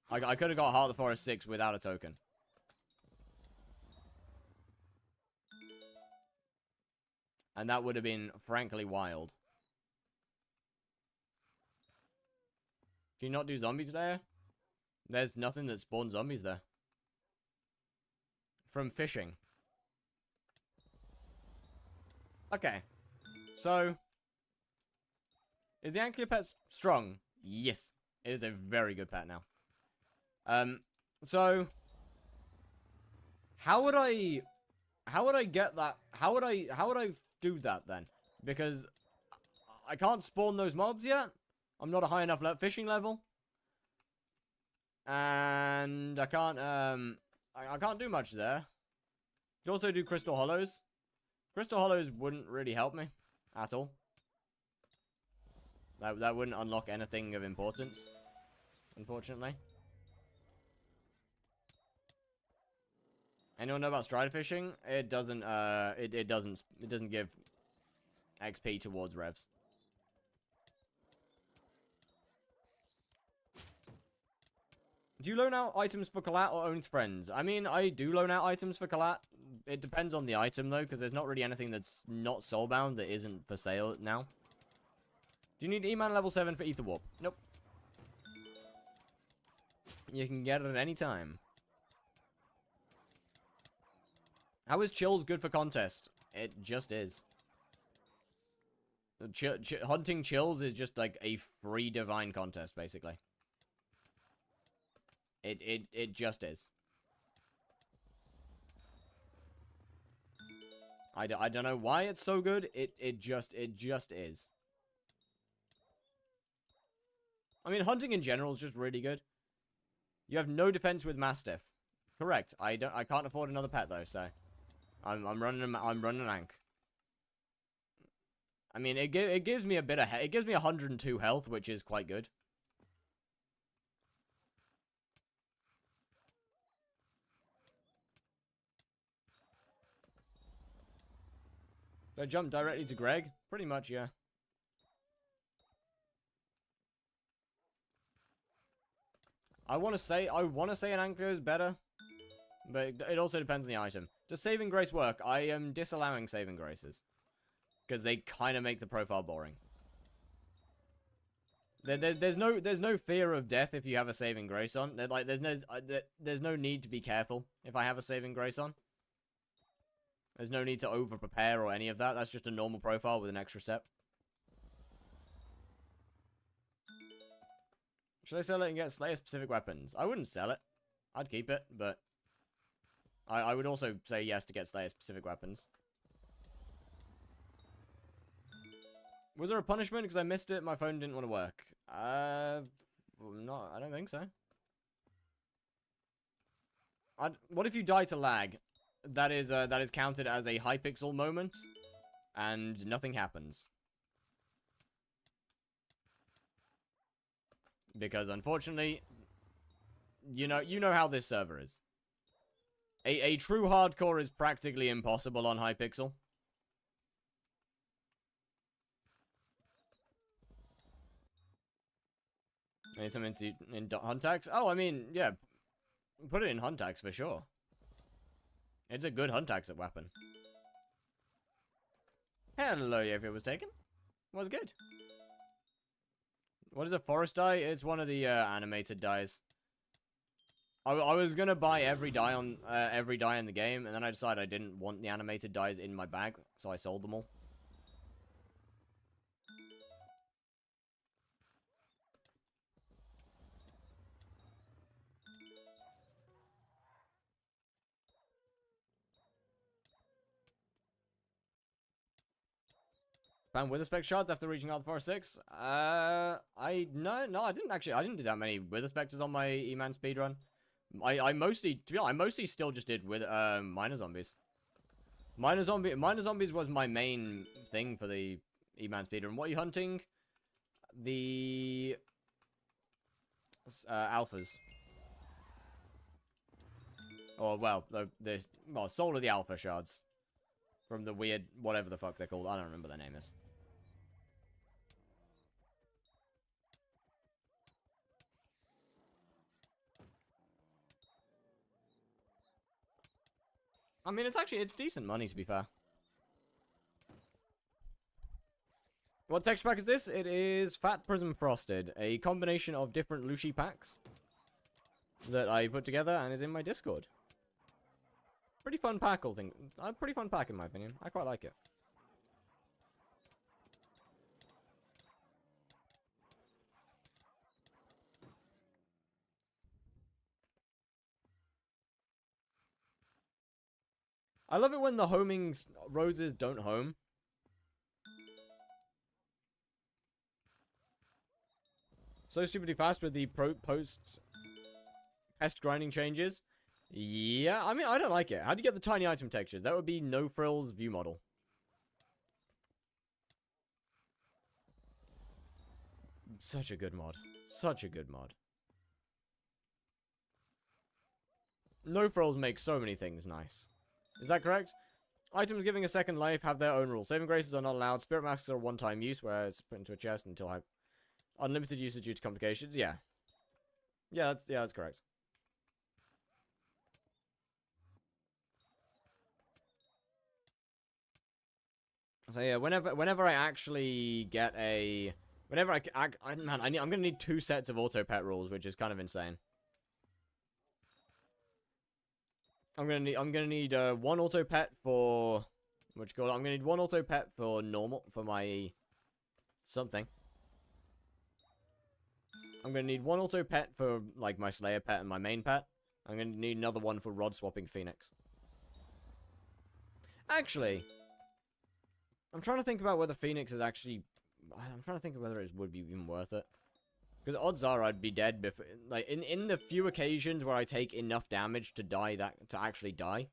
Speaker 1: I could have got Heart of the Forest 6 without a token. And that would have been, frankly, wild. Can you not do zombies there? There's nothing that spawns zombies there. From fishing. Okay. So, is the Ankylo pet strong? Yes. It is a very good pet now. So, how would I get that? How would I do that then? Because I can't spawn those mobs yet. I'm not a high enough fishing level. And I can't do much there. You could also do Crystal Hollows. Crystal Hollows wouldn't really help me at all. That wouldn't unlock anything of importance, unfortunately. Anyone know about strider fishing? It doesn't it doesn't give XP towards revs. Do you loan out items for Kalat or only to friends? I mean, I do loan out items for Kalat. It depends on the item, though, because there's not really anything that's not soulbound that isn't for sale now. Do you need E-Man level 7 for Ether Warp? Nope. You can get it at any time. How is Chills good for contest? It just is. Hunting Chills is just like a free divine contest, basically. It just is. I don't know why it's so good. It just is. I mean, hunting in general is just really good. You have no defense with Mastiff. Correct. I can't afford another pet though, so I'm running an Ank. I mean, it gives me a bit of it gives me 102 health, which is quite good. Do I jump directly to Greg? Pretty much, yeah. I want to say an Ankylo is better, but it also depends on the item. Does Saving Grace work? I am disallowing Saving Graces because they kind of make the profile boring. There's no fear of death if you have a Saving Grace on. There's no need to be careful if I have a Saving Grace on. There's no need to over-prepare or any of that. That's just a normal profile with an extra step. Should I sell it and get Slayer-specific weapons? I wouldn't sell it. I'd keep it, but I would also say yes to get Slayer-specific weapons. Was there a punishment? Because I missed it. My phone didn't want to work. No, I don't think so. What if you die to lag? That is counted as a hypixel moment, and nothing happens. Because unfortunately, you know how this server is. A true hardcore is practically impossible on hypixel. Need something in Huntax? Oh, I mean, yeah, put it in Huntax for sure. It's a good Huntax weapon. Hello, if it was taken. Was good. What is a forest dye? It's one of the animated dyes. I was gonna buy every dye in the game, and then I decided I didn't want the animated dyes in my bag, so I sold them all. Found Wither Spec shards after reaching Heart of the Forest 6? No, I didn't do that many Wither Specters on my E-Man speedrun. I mostly, to be honest, I mostly still just did with Miner Zombies. Miner Zombies was my main thing for the E-Man speedrun. What are you hunting? The alphas. Or, well, Soul of the Alpha Shards. From the weird, whatever the fuck they're called. I don't remember their name is. I mean, it's decent money, to be fair. What texture pack is this? It is Fat Prism Frosted, a combination of different Lushi packs that I put together and is in my Discord. Pretty fun pack, all thing. Pretty fun pack, in my opinion. I quite like it. I love it when the homing roses don't home. So stupidly fast with the post pest grinding changes. Yeah, I mean, I don't like it. How do you get the tiny item textures? That would be No Frills view model. Such a good mod. Such a good mod. No Frills makes so many things nice. Is that correct? Items giving a second life have their own rules. Saving graces are not allowed. Spirit masks are a one-time use, where it's put into a chest until unlimited usage due to complications. Yeah. Yeah, that's correct. So yeah, whenever I actually get a, man, I'm gonna need 2 sets of auto pet rules, which is kind of insane. I'm gonna need 1 auto pet for I'm gonna need 1 auto pet for normal for my something. I'm gonna need 1 auto pet for like my Slayer pet and my main pet. I'm gonna need another one for rod swapping Phoenix. Actually, I'm trying to think about whether Phoenix is actually. I'm trying to think of whether it would be even worth it. Because odds are I'd be dead before, like, in the few occasions where I take enough damage to die to actually die.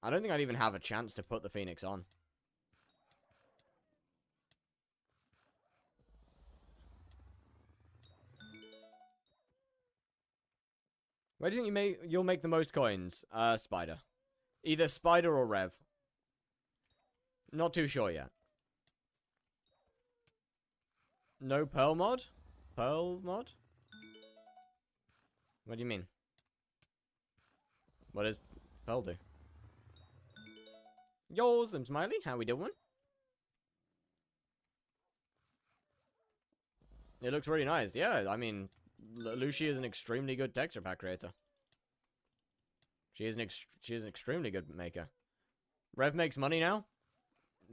Speaker 1: I don't think I'd even have a chance to put the Phoenix on. Where do you think you'll make the most coins? Spider. Either Spider or Rev. Not too sure yet. No Pearl mod? Pearl mod? What do you mean? What does Pearl do? Yo, Slim Smiley, how we doing? It looks really nice. Yeah, I mean, Lucy is an extremely good texture pack creator. She is an extremely good maker. Rev makes money now.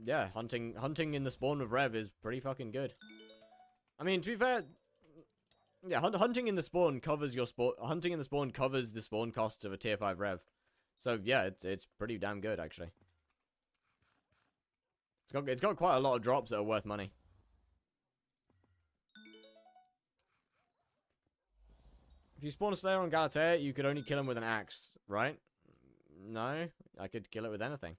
Speaker 1: Yeah, hunting in the spawn with Rev is pretty fucking good. I mean, to be fair, yeah, hunting in the spawn covers your spawn. Hunting in the spawn covers the spawn costs of a tier 5 Rev. So yeah, it's pretty damn good actually. It's got quite a lot of drops that are worth money. If you spawn a Slayer on Galatea, you could only kill him with an axe, right? No, I could kill it with anything.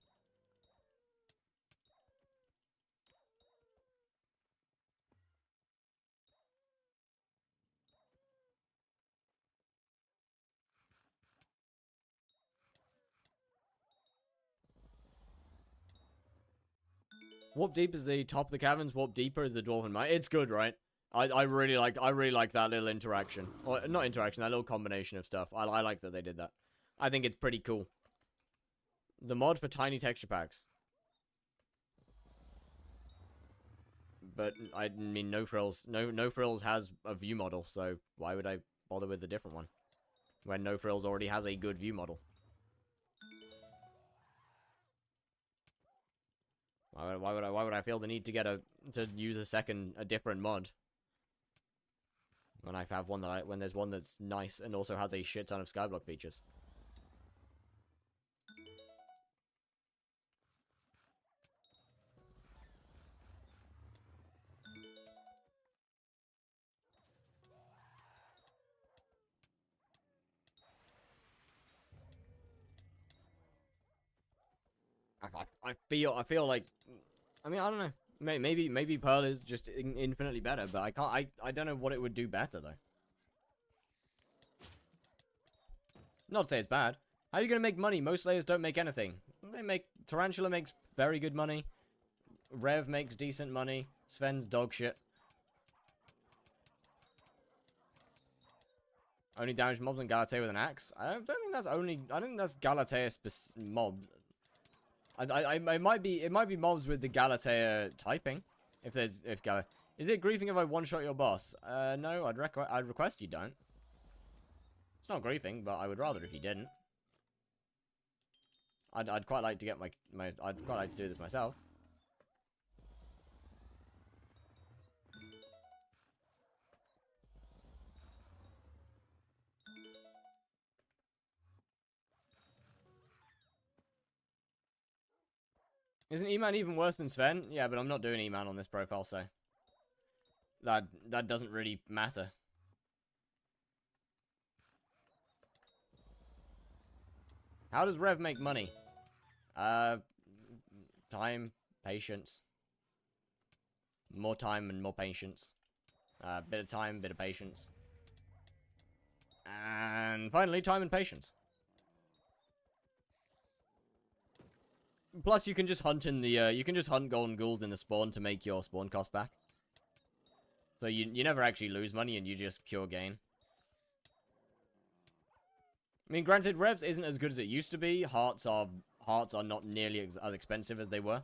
Speaker 1: Warp Deep is the top of the caverns. Warp Deeper is the Dwarven Mine. It's good, right? I really like that little interaction. Or not interaction, that little combination of stuff. I like that they did that. I think it's pretty cool. The mod for tiny texture packs. But I mean, No Frills. No Frills has a view model, so why would I bother with a different one when No Frills already has a good view model? Why would I feel the need to use a different mod when I have one when there's one that's nice and also has a shit ton of skyblock features? I feel like, I mean, I don't know. Maybe Pearl is just infinitely better, but I don't know what it would do better though. Not to say it's bad. How are you going to make money? Most Slayers don't make anything. Tarantula makes very good money. Rev makes decent money. Sven's dog shit. Only damage mobs on Galatea with an axe? I don't think that's only... I don't think that's Galatea mob. It might be mobs with the Galatea typing. If Galatea... Is it griefing if I one-shot your boss? No, I'd request you don't. It's not griefing, but I would rather if you didn't. I'd quite like to get I'd quite like to do this myself. Isn't E-Man even worse than Sven? Yeah, but I'm not doing E-Man on this profile, so... That doesn't really matter. How does Rev make money? Time, patience. More time and more patience. Bit of time, bit of patience. And finally, time and patience. Plus, you can just hunt in the, you can just hunt golden ghouls in the spawn to make your spawn cost back. So you never actually lose money and you just pure gain. I mean, granted, Revs isn't as good as it used to be. Hearts are not nearly as expensive as they were.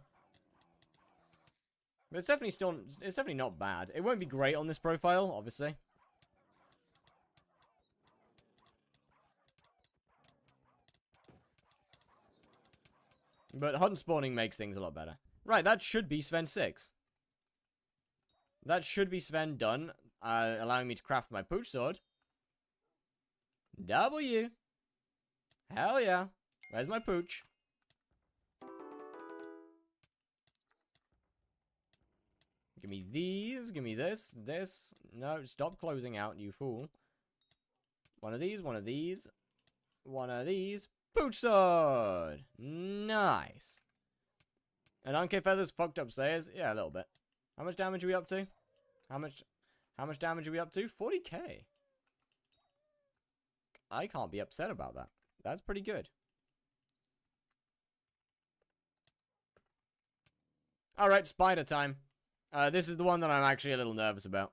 Speaker 1: But it's definitely not bad. It won't be great on this profile, obviously. But hunt spawning makes things a lot better. Right, that should be Sven 6. That should be Sven done, allowing me to craft my pooch sword. W. Hell yeah. Where's my pooch? Give me these, give me this, this. No, stop closing out, you fool. One of these, one of these. One of these. Pooch sword! Nice. And Uncanny Feathers fucked up Slayers? Yeah, a little bit. How much damage are we up to? How much damage are we up to? 40k. I can't be upset about that. That's pretty good. Alright, spider time. This is the one that I'm actually a little nervous about.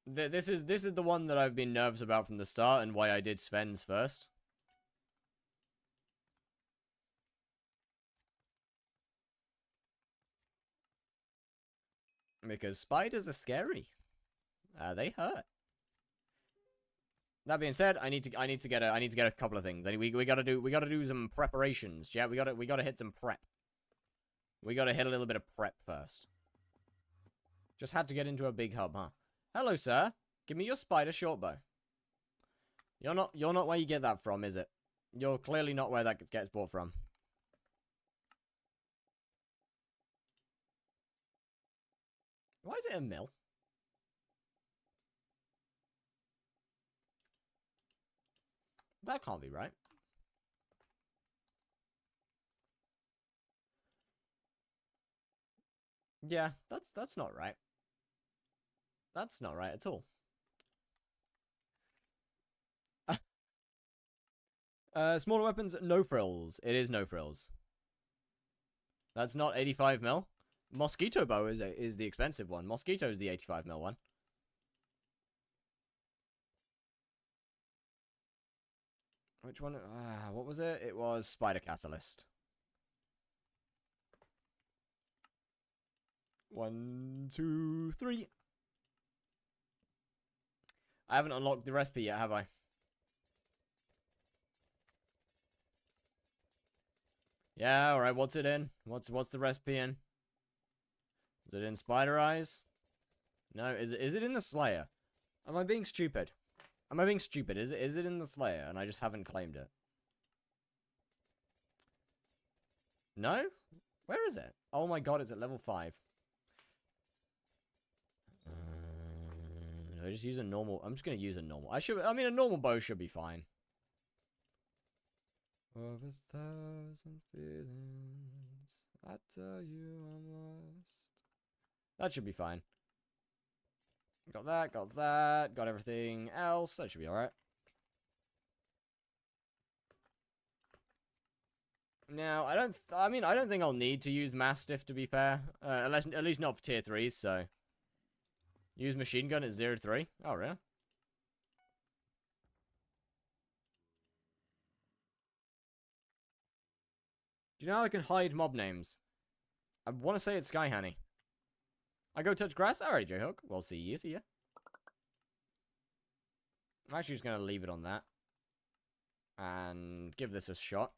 Speaker 1: This is the one that I've been nervous about from the start and why I did Sven's first. Because spiders are scary. They hurt. That being said, I need to get a couple of things. We gotta do some preparations. Yeah, we gotta hit some prep. We gotta hit a little bit of prep first. Just had to get into a big hub, huh? Hello, sir. Give me your spider shortbow. You're not where you get that from, is it? You're clearly not where that gets bought from. Why is it a mill? That can't be right. Yeah, that's not right. That's not right at all. Smaller weapons, no frills. It is no frills. That's not 85 mil. Mosquito bow is the expensive one. Mosquito is the 85 mil one. Which one? What was it? It was Spider Catalyst. 1, 2, 3. I haven't unlocked the recipe yet, have I? Yeah, alright, what's it in? What's the recipe in? Is it in Spider Eyes? No, is it in the Slayer? Am I being stupid? Am I being stupid? Is it in the Slayer and I just haven't claimed it? No? Where is it? Oh my god, it's at level 5. I just use a normal. I'm just gonna use a normal. I mean, a normal bow should be fine. Of 1,000 feelings, I tell you I'm lost. That should be fine. Got that, got everything else. That should be alright. Now, I mean, I don't think I'll need to use Mastiff, to be fair. Unless, at least not for tier 3s, so. Use machine gun at 0-3. Oh, really? Do you know how I can hide mob names? I want to say it's Sky Honey. I go touch grass? Alright, J-Hook. We'll see you. See ya. I'm actually just going to leave it on that. And give this a shot.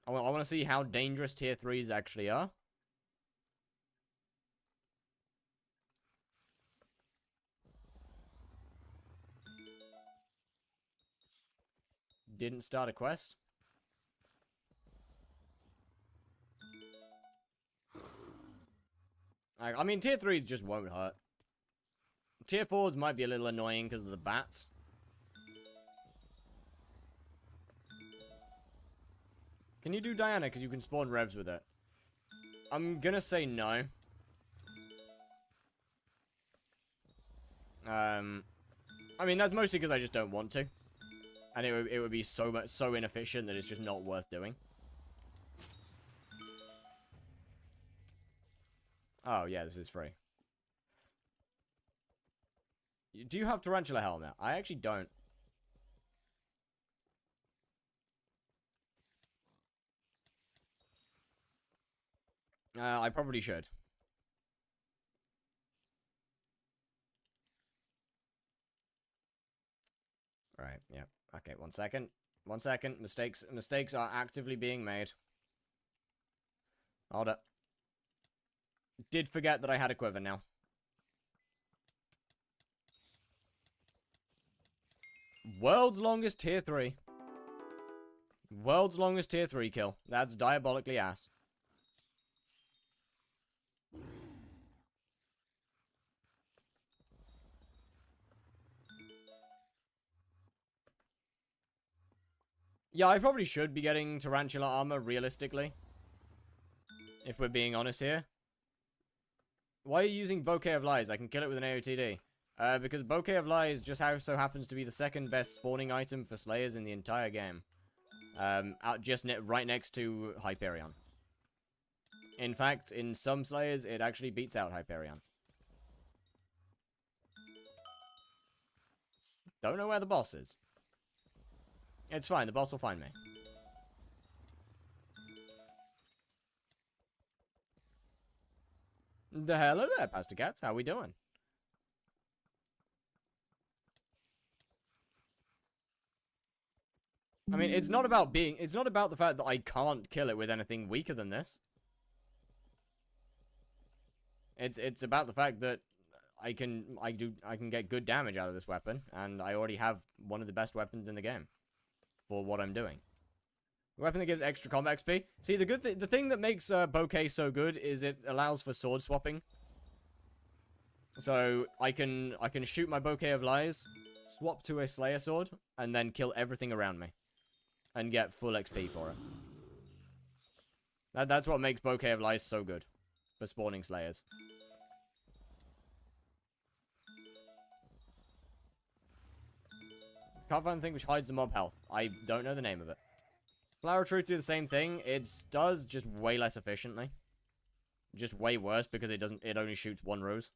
Speaker 1: I want to see how dangerous tier 3s actually are. Didn't start a quest. I mean, tier 3s just won't hurt. Tier 4s might be a little annoying because of the bats. Can you do Diana? Because you can spawn revs with it. I'm gonna say no. I mean, that's mostly because I just don't want to. And it would be so inefficient that it's just not worth doing. Oh, yeah, this is free. Do you have Tarantula Helmet? I actually don't. I probably should. Right, yeah. Okay, 1 second. 1 second. Mistakes are actively being made. Hold up. Did forget that I had a quiver now. World's longest tier 3. World's longest tier 3 kill. That's diabolically ass. Yeah, I probably should be getting Tarantula armor, realistically. If we're being honest here. Why are you using Bouquet of Lies? I can kill it with an AOTD. Because Bouquet of Lies just so happens to be the second best spawning item for Slayers in the entire game. Right next to Hyperion. In fact, in some Slayers, it actually beats out Hyperion. Don't know where the boss is. It's fine, the boss will find me. The hello there, Pastor Cats. How we doing? I mean, it's not about the fact that I can't kill it with anything weaker than this. It's about the fact that I can get good damage out of this weapon, and I already have one of the best weapons in the game for what I'm doing. A weapon that gives extra combat XP. See, the thing that makes Bouquet so good is it allows for sword swapping. So I can shoot my Bouquet of Lies, swap to a Slayer sword, and then kill everything around me, and get full XP for it. That's what makes Bouquet of Lies so good for spawning Slayers. Can't find the thing which hides the mob health. I don't know the name of it. Flower of Truth do the same thing. It does, just way less efficiently. Just way worse because it only shoots one rose.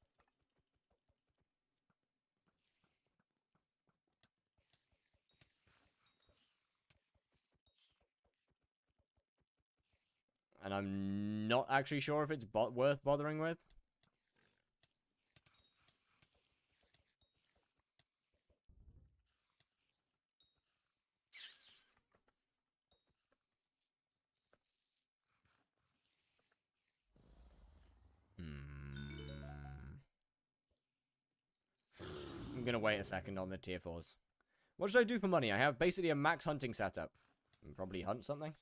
Speaker 1: And I'm not actually sure if it's worth bothering with. I'm gonna wait a second on the tier 4s. What should I do for money? I have basically a max hunting setup. Probably hunt something.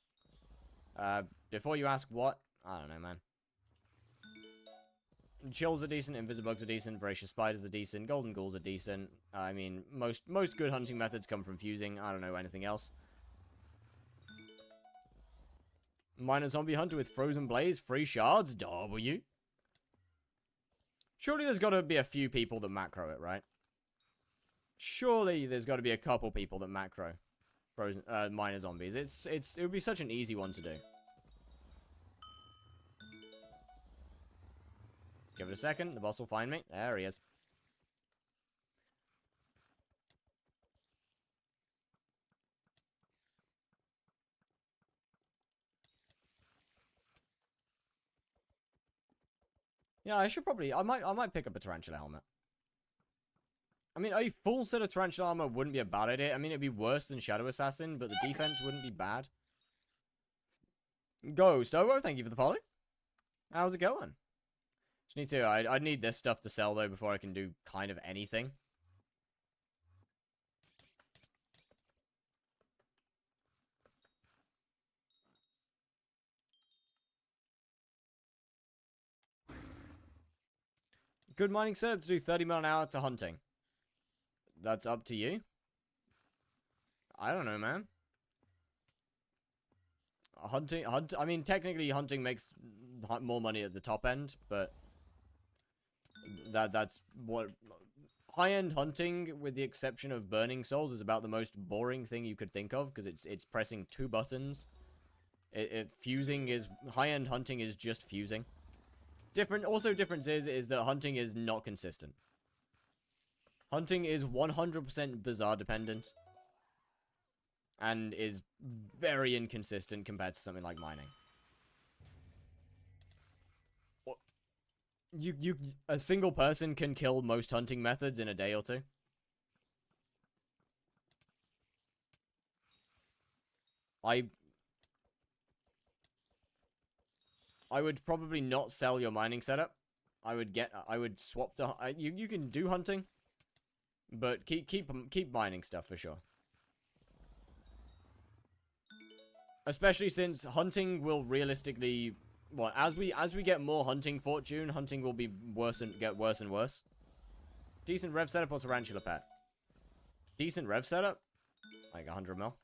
Speaker 1: Before you ask what, I don't know, man. Chills are decent, Invisibugs are decent, Voracious Spiders are decent, Golden Ghouls are decent. I mean, most good hunting methods come from fusing. I don't know anything else. Minor Zombie Hunter with Frozen Blaze, free shards, W. Surely there's got to be a few people that macro it, right? Surely there's got to be a couple people that macro frozen miner zombies. It would be such an easy one to do. Give it a second. The boss will find me. There he is. Yeah, I should probably... I might pick up a tarantula helmet. I mean, a full set of tarantula armor wouldn't be a bad idea. I mean, it'd be worse than Shadow Assassin, but the defense wouldn't be bad. Ghost, oh, thank you for the follow. How's it going? Just need to... I'd need this stuff to sell, though, before I can do kind of anything. Good mining setup to do 30 mile an hour to hunting. That's up to you. I don't know, man. I mean, technically hunting makes more money at the top end, but that's what high-end hunting, with the exception of burning souls, is about the most boring thing you could think of, because it's pressing 2 buttons. Fusing is high-end hunting is just fusing. Difference is that hunting is not consistent. Hunting is 100% bizarre dependent. And is very inconsistent compared to something like mining. A single person can kill most hunting methods in a day or two. I would probably not sell your mining setup. I would swap to... You can do hunting, but keep mining stuff for sure. Especially since hunting will realistically... Well, as we get more hunting fortune, hunting will be get worse and worse. Decent rev setup or tarantula pet? Decent rev setup? Like 100 mil.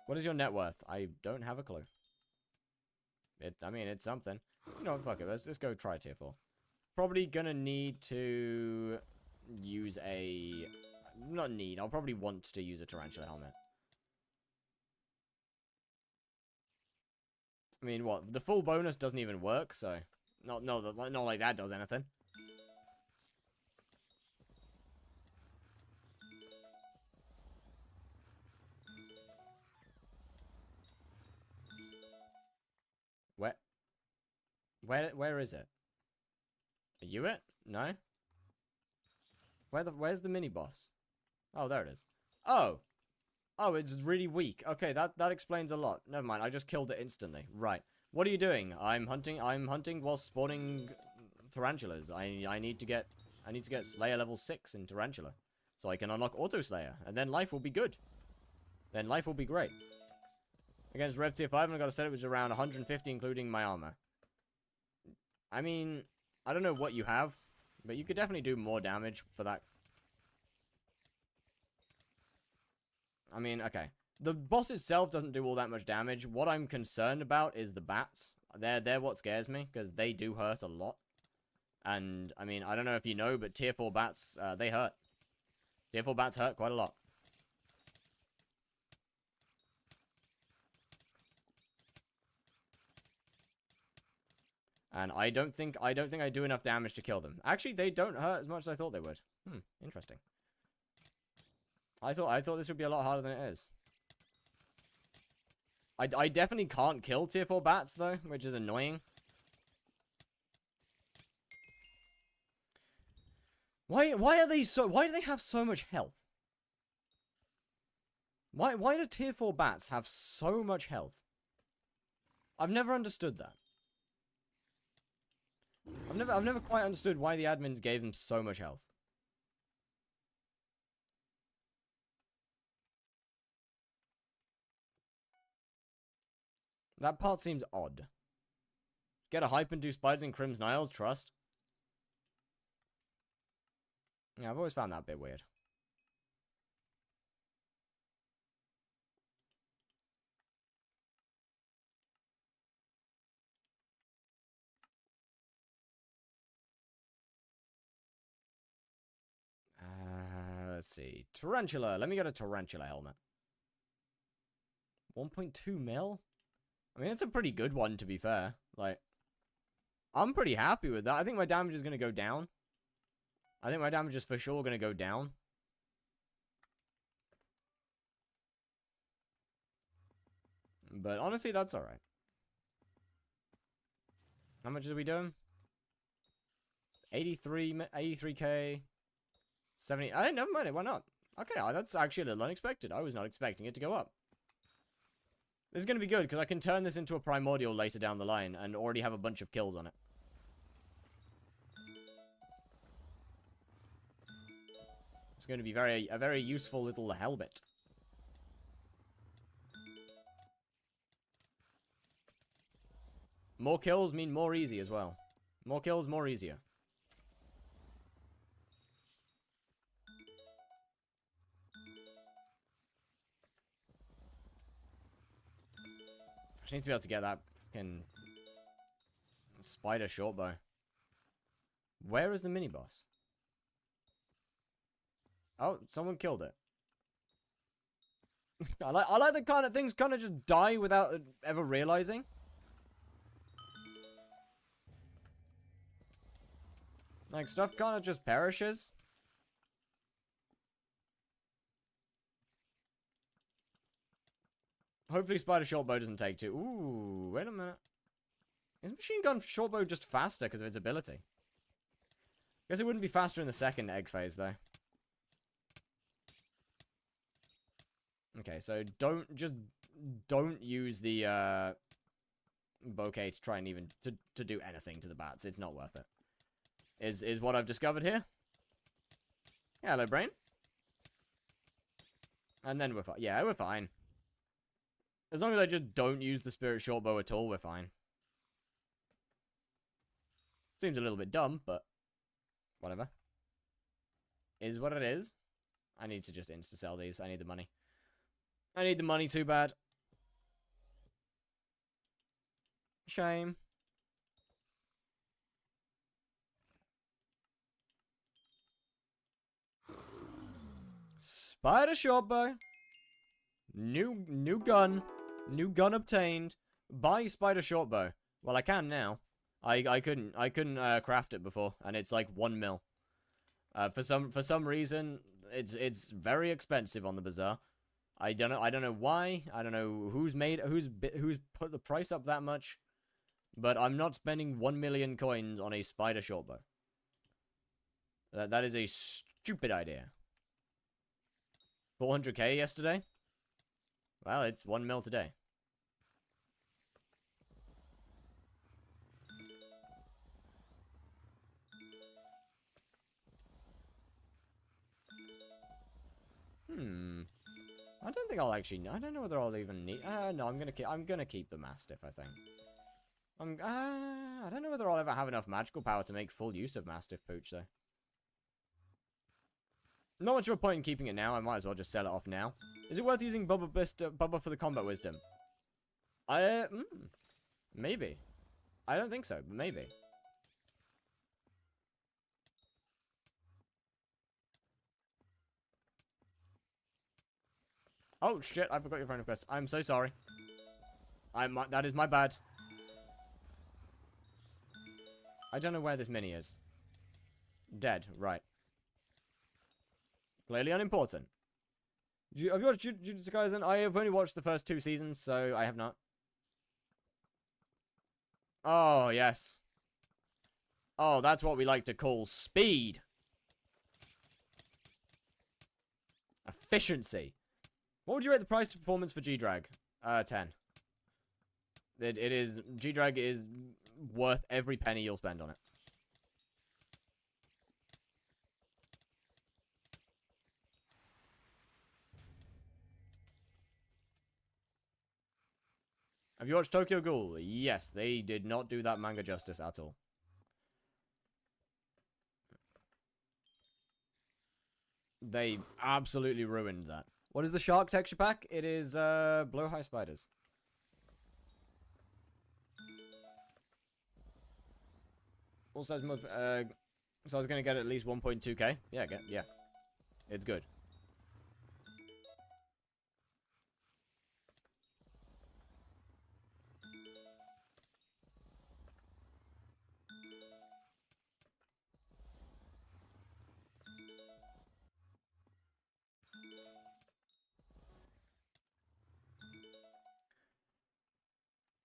Speaker 1: What is your net worth? I don't have a clue. I mean, it's something. You know what, fuck it. Let's go try tier 4. Probably gonna need to use a... Not need. I'll probably want to use a tarantula helmet. I mean, what? The full bonus doesn't even work, so... Not like that does anything. Where is it? Are you it? No? Where's the mini boss? Oh, there it is. Oh! Oh, it's really weak. Okay, that explains a lot. Never mind, I just killed it instantly. Right. What are you doing? I'm hunting while spawning tarantulas. I need to get Slayer level 6 in Tarantula. So I can unlock Auto Slayer. And then life will be good. Then life will be great. Against Rev Tier 5, and I've got a setup which is around 150, including my armor. I mean, I don't know what you have, but you could definitely do more damage for that. I mean, okay. The boss itself doesn't do all that much damage. What I'm concerned about is the bats. They're what scares me, because they do hurt a lot. And, I mean, I don't know if you know, but Tier 4 bats, they hurt. Tier 4 bats hurt quite a lot. And I don't think I do enough damage to kill them. Actually, they don't hurt as much as I thought they would. Interesting. I thought this would be a lot harder than it is. I definitely can't kill Tier 4 bats, though, which is annoying. Why do they have so much health? Why do Tier 4 bats have so much health? I've never understood that. I've never quite understood why the admins gave them so much health. That part seems odd. Get a hype and do spiders in Crimson Isles, trust. Yeah, I've always found that a bit weird. let's see. Tarantula. Let me get a tarantula helmet. 1.2 mil? I mean, it's a pretty good one, to be fair. Like, I'm pretty happy with that. I think my damage is going to go down. I think my damage is for sure going to go down. But honestly, that's alright. How much are we doing? 83k. 70. Never mind it. Why not? Okay, that's actually a little unexpected. I was not expecting it to go up. This is going to be good, because I can turn this into a primordial later down the line, and already have a bunch of kills on it. It's going to be a very useful little helmet. More kills mean more easy as well. More kills, more easier. I need to be able to get that fucking spider shortbow. Where is the mini boss? Oh, someone killed it. I like the kind of things kind of just die without ever realizing. Like, stuff kind of just perishes. Hopefully spider shortbow doesn't take two. Ooh, wait a minute. Is machine gun shortbow just faster because of its ability? Guess it wouldn't be faster in the second egg phase, though. Okay, so don't use the bouquet to try and even to do anything to the bats. It's not worth it. Is what I've discovered here. Yeah, hello, brain. And then we're fine. Yeah, we're fine. As long as I just don't use the spirit shortbow at all, we're fine. Seems a little bit dumb, but whatever. Is what it is. I need to just insta-sell these. I need the money. I need the money too bad. Shame. Spider shortbow. New gun. New gun obtained. Buy spider shortbow. Well, I can now. I couldn't craft it before, and it's like 1 mil. For some reason, it's very expensive on the bazaar. I don't know why. I don't know who's put the price up that much. But I'm not spending 1 million coins on a spider shortbow. That is a stupid idea. 400k yesterday? Well, it's 1 mil today. I don't think I'll actually. I don't know whether I'll even need. No, I'm gonna keep the Mastiff. I think. I don't know whether I'll ever have enough magical power to make full use of Mastiff Pooch though. Not much of a point in keeping it now. I might as well just sell it off now. Is it worth using Bubba for the combat wisdom? Maybe. I don't think so, but maybe. Oh shit! I forgot your friend request. I'm so sorry. That is my bad. I don't know where this mini is. Dead. Right. Clearly unimportant. Have you watched Jujutsu Kaisen? I have only watched the first 2 seasons, so I have not. Oh, yes. Oh, that's what we like to call speed. Efficiency. What would you rate the price to performance for G-Drag? 10. It is... G-Drag is worth every penny you'll spend on it. Have you watched Tokyo Ghoul? Yes, they did not do that manga justice at all. They absolutely ruined that. What is the shark texture pack? It is, blow-high spiders. Also, so I was gonna get at least 1.2k. Yeah, it's good.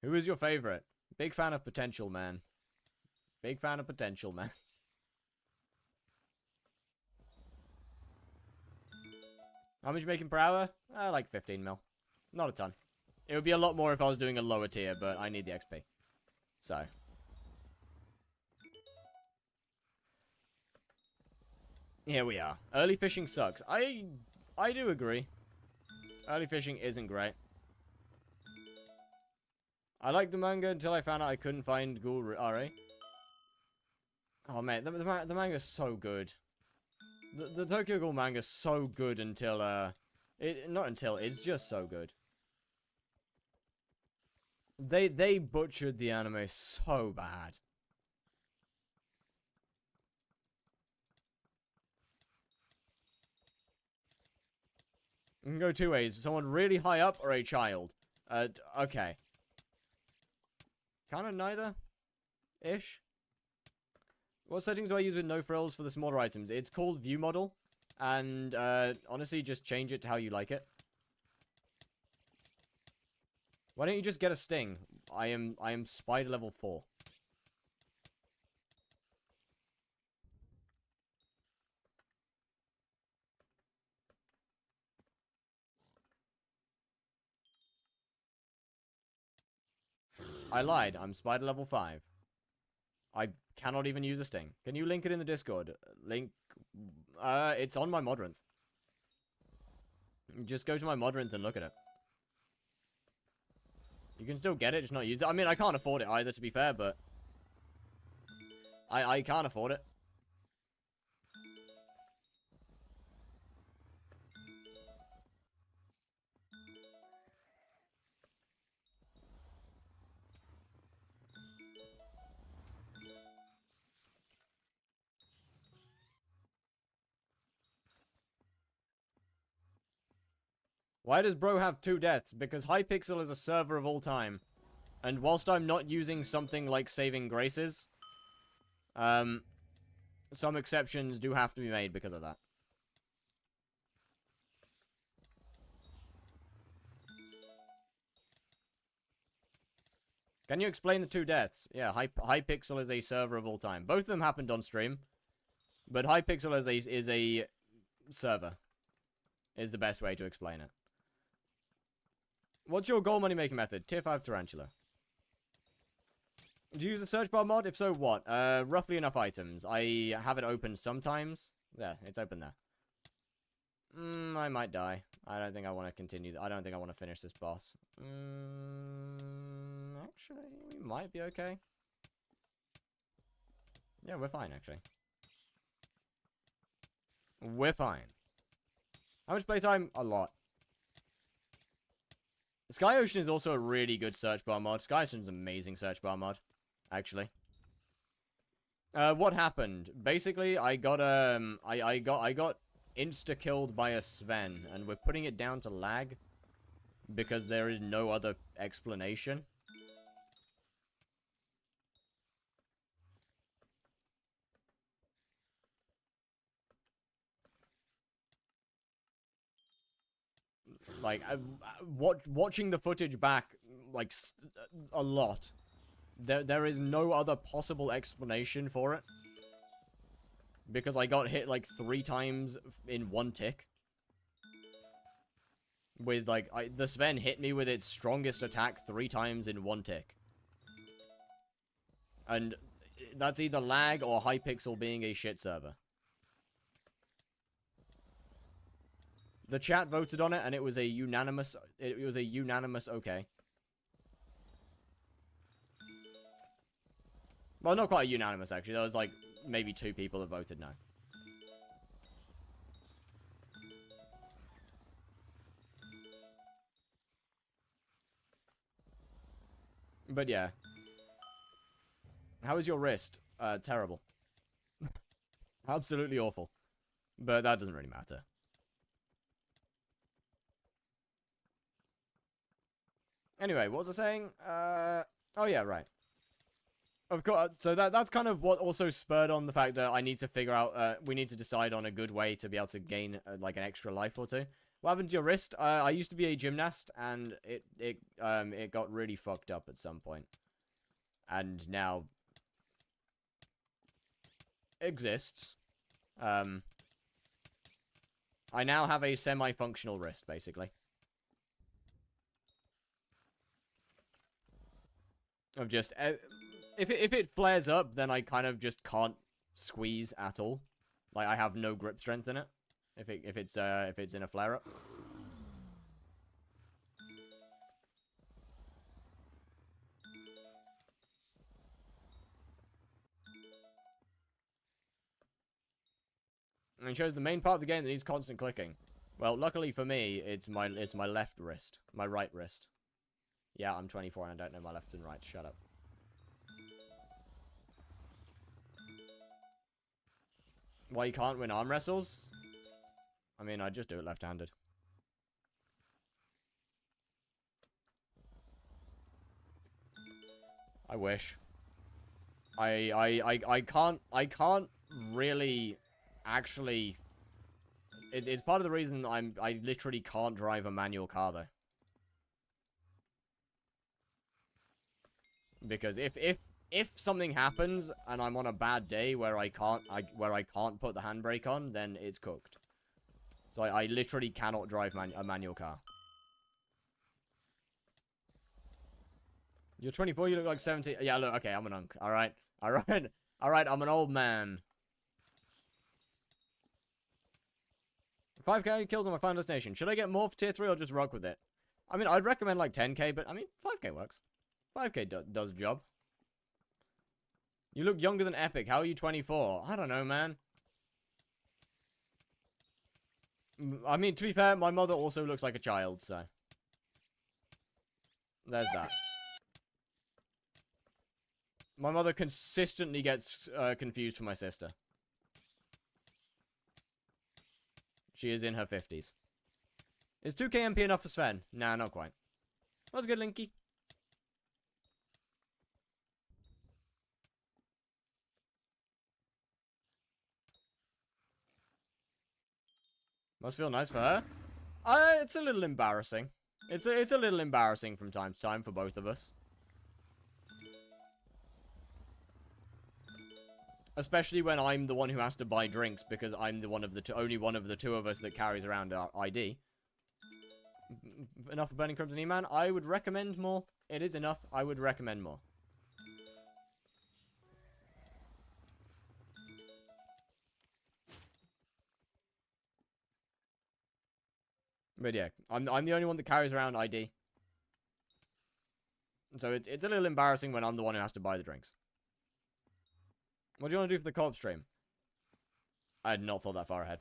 Speaker 1: Who is your favorite? Big fan of Potential Man. Big fan of Potential Man. How much you making per hour? Like 15 mil. Not a ton. It would be a lot more if I was doing a lower tier, but I need the XP. So. Here we are. Early fishing sucks. I do agree. Early fishing isn't great. I liked the manga until I found out I couldn't find Ghoul RA. Oh, man. The manga's so good. The Tokyo Ghoul manga's so good until, not until, it's just so good. They butchered the anime so bad. You can go two ways. Someone really high up or a child. Okay. Kind of neither-ish. What settings do I use with no frills for the smaller items? It's called view model. And, honestly, just change it to how you like it. Why don't you just get a sting? I am spider level 4. I lied. I'm spider level 5. I cannot even use a sting. Can you link it in the Discord? Link... it's on my Modrinth. Just go to my Modrinth and look at it. You can still get it, just not use it. I mean, I can't afford it either, to be fair, but... I can't afford it. Why does bro have 2 deaths? Because Hypixel is a server of all time. And whilst I'm not using something like Saving Graces, some exceptions do have to be made because of that. Can you explain the 2 deaths? Yeah, Hypixel is a server of all time. Both of them happened on stream. But Hypixel is a server. Is the best way to explain it. What's your goal money making method? Tier 5 Tarantula. Do you use the search bar mod? If so, what? Roughly enough items. I have it open sometimes. There, it's open there. I might die. I don't think I want to continue. I don't think I want to finish this boss. Actually, we might be okay. Yeah, we're fine, actually. We're fine. How much playtime? A lot. Sky Ocean is also a really good search bar mod. Sky Ocean is an amazing search bar mod, actually. What happened? Basically, I got insta-killed by a Sven, and we're putting it down to lag because there is no other explanation. Like, watching the footage back, like, a lot. There is no other possible explanation for it. Because I got hit, like, 3 times in 1 tick. With, like, the Sven hit me with its strongest attack 3 times in 1 tick. And that's either lag or Hypixel being a shit server. The chat voted on it, and it was a unanimous... It was a unanimous okay. Well, not quite a unanimous, actually. There was, like, maybe 2 people that voted no. But, yeah. How is your wrist? Terrible. Absolutely awful. But that doesn't really matter. Anyway, what was I saying? Oh yeah, right. Of course, so that's kind of what also spurred on the fact that I need to figure out, we need to decide on a good way to be able to gain, like, an extra life or 2. What happened to your wrist? I used to be a gymnast, and it got really fucked up at some point. And now exists. I now have a semi-functional wrist, basically. Of just if it flares up, then I kind of just can't squeeze at all. Like, I have no grip strength in it. If it's in a flare up. And it shows the main part of the game that needs constant clicking. Well, luckily for me, it's my left wrist, my right wrist. Yeah, I'm 24 and I don't know my left and right. Shut up. Why you can't win arm wrestles? I mean, I just do it left-handed. I wish. I can't really actually. It's part of the reason I literally can't drive a manual car though. Because if something happens and I'm on a bad day where I can't put the handbrake on, then it's cooked. So I literally cannot drive a manual car. You're 24, you look like 17. Yeah, look, okay, I'm an unk. Alright. Alright. Alright, I'm an old man. 5k kills on my final destination. Should I get more for tier 3 or just rock with it? I mean, I'd recommend like 10k, but I mean, 5k works. 5k does the job. You look younger than Epic. How are you 24? I don't know, man. I mean, to be fair, my mother also looks like a child, so. There's that. My mother consistently gets confused for my sister. She is in her 50s. Is 2k MP enough for Sven? Nah, not quite. That's good, Linky. Must feel nice for her. It's a little embarrassing. It's a little embarrassing from time to time for both of us. Especially when I'm the one who has to buy drinks because I'm the only one of the two of us that carries around our ID. Enough for Burning Crimson E-Man? I would recommend more. It is enough. I would recommend more. But yeah, I'm the only one that carries around ID. So it's a little embarrassing when I'm the one who has to buy the drinks. What do you want to do for the co-op stream? I had not thought that far ahead.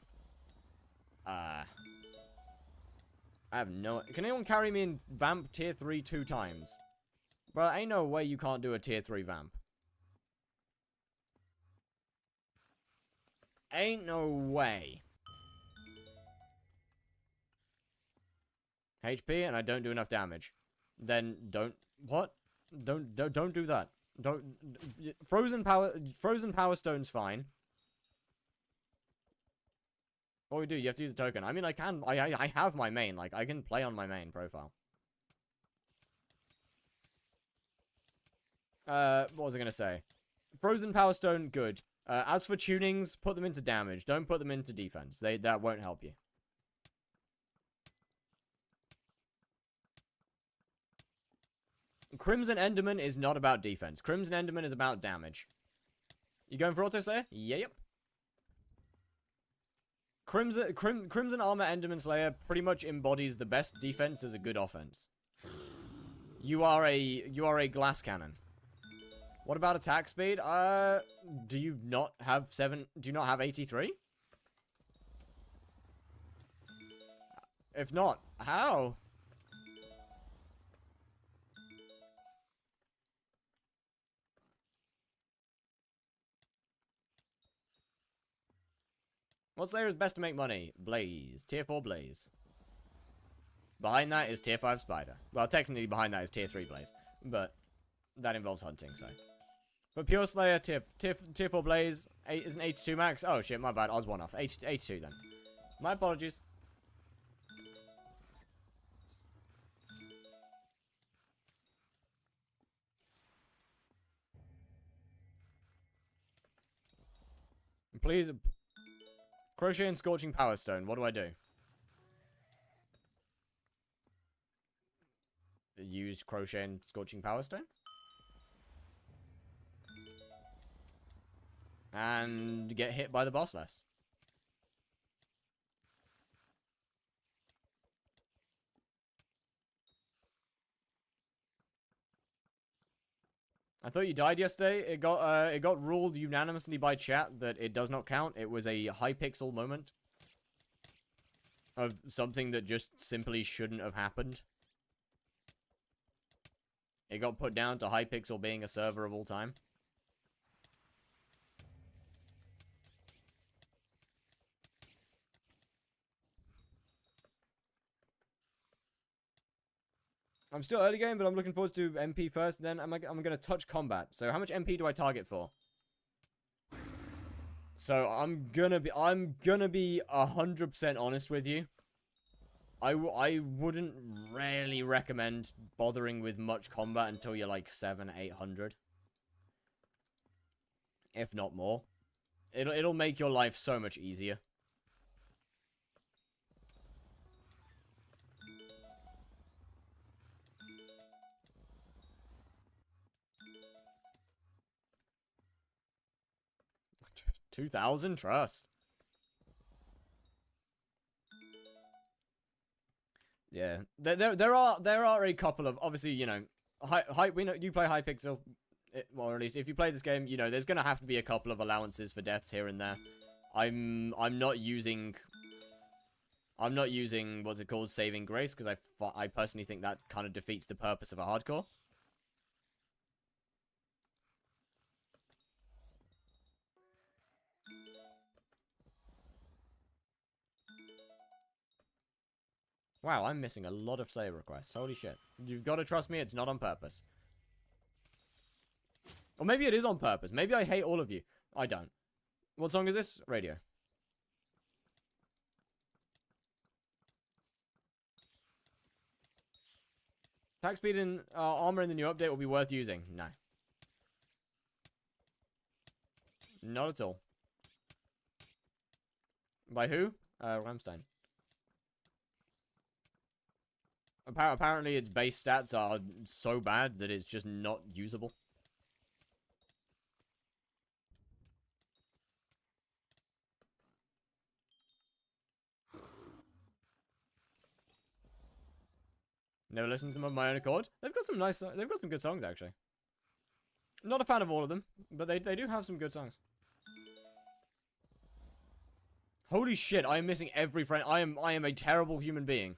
Speaker 1: I have no... Can anyone carry me in Vamp tier 3 2 times? Bro, ain't no way you can't do a tier 3 Vamp. Ain't no way. HP and I don't do enough damage. Then don't... What? Don't do that. Don't... Frozen Power Stone's fine. What we do, you have to use a token. I mean, I have my main. Like, I can play on my main profile. What was I gonna say? Frozen Power Stone, good. As for tunings, put them into damage. Don't put them into defense. That won't help you. Crimson Enderman is not about defense. Crimson Enderman is about damage. You going for Auto Slayer? Yep. Crimson Armor Enderman Slayer pretty much embodies the best defense as a good offense. You are a glass cannon. What about attack speed? Do you not have 83? If not, how? What Slayer is best to make money? Blaze. Tier 4 Blaze. Behind that is Tier 5 Spider. Well, technically behind that is Tier 3 Blaze. But that involves hunting, so. For Pure Slayer, Tier 4 Blaze is an 82 max. Oh shit, my bad. I was one off. 82 then. My apologies. Please. Crochet and Scorching Power Stone. What do I do? Use Crochet and Scorching Power Stone? And get hit by the boss less. I thought you died yesterday. It got ruled unanimously by chat that it does not count. It was a hypixel moment of something that just simply shouldn't have happened. It got put down to hypixel being a server of all time. I'm still early game, but I'm looking forward to MP first. Then I'm gonna touch combat. So how much MP do I target for? So I'm gonna be 100% honest with you. I wouldn't really recommend bothering with much combat until you're like 700-800, if not more. It'll make your life so much easier. $2,000 trust. Yeah, there are a couple of, obviously, you know, we know you play hypixel, or at least if you play this game, you know there's gonna have to be a couple of allowances for deaths here and there. I'm not using what's it called, saving grace, because I personally think that kind of defeats the purpose of a hardcore. Wow, I'm missing a lot of save requests. Holy shit. You've got to trust me, it's not on purpose. Or maybe it is on purpose. Maybe I hate all of you. I don't. What song is this? Radio. Attack speed and armor in the new update will be worth using. No. Not at all. By who? Ramstein. Apparently its base stats are so bad that it's just not usable. Never listened to them of my own accord. They've got some nice, they've got some good songs actually. Not a fan of all of them, but they do have some good songs. Holy shit, I am missing every friend. I am a terrible human being.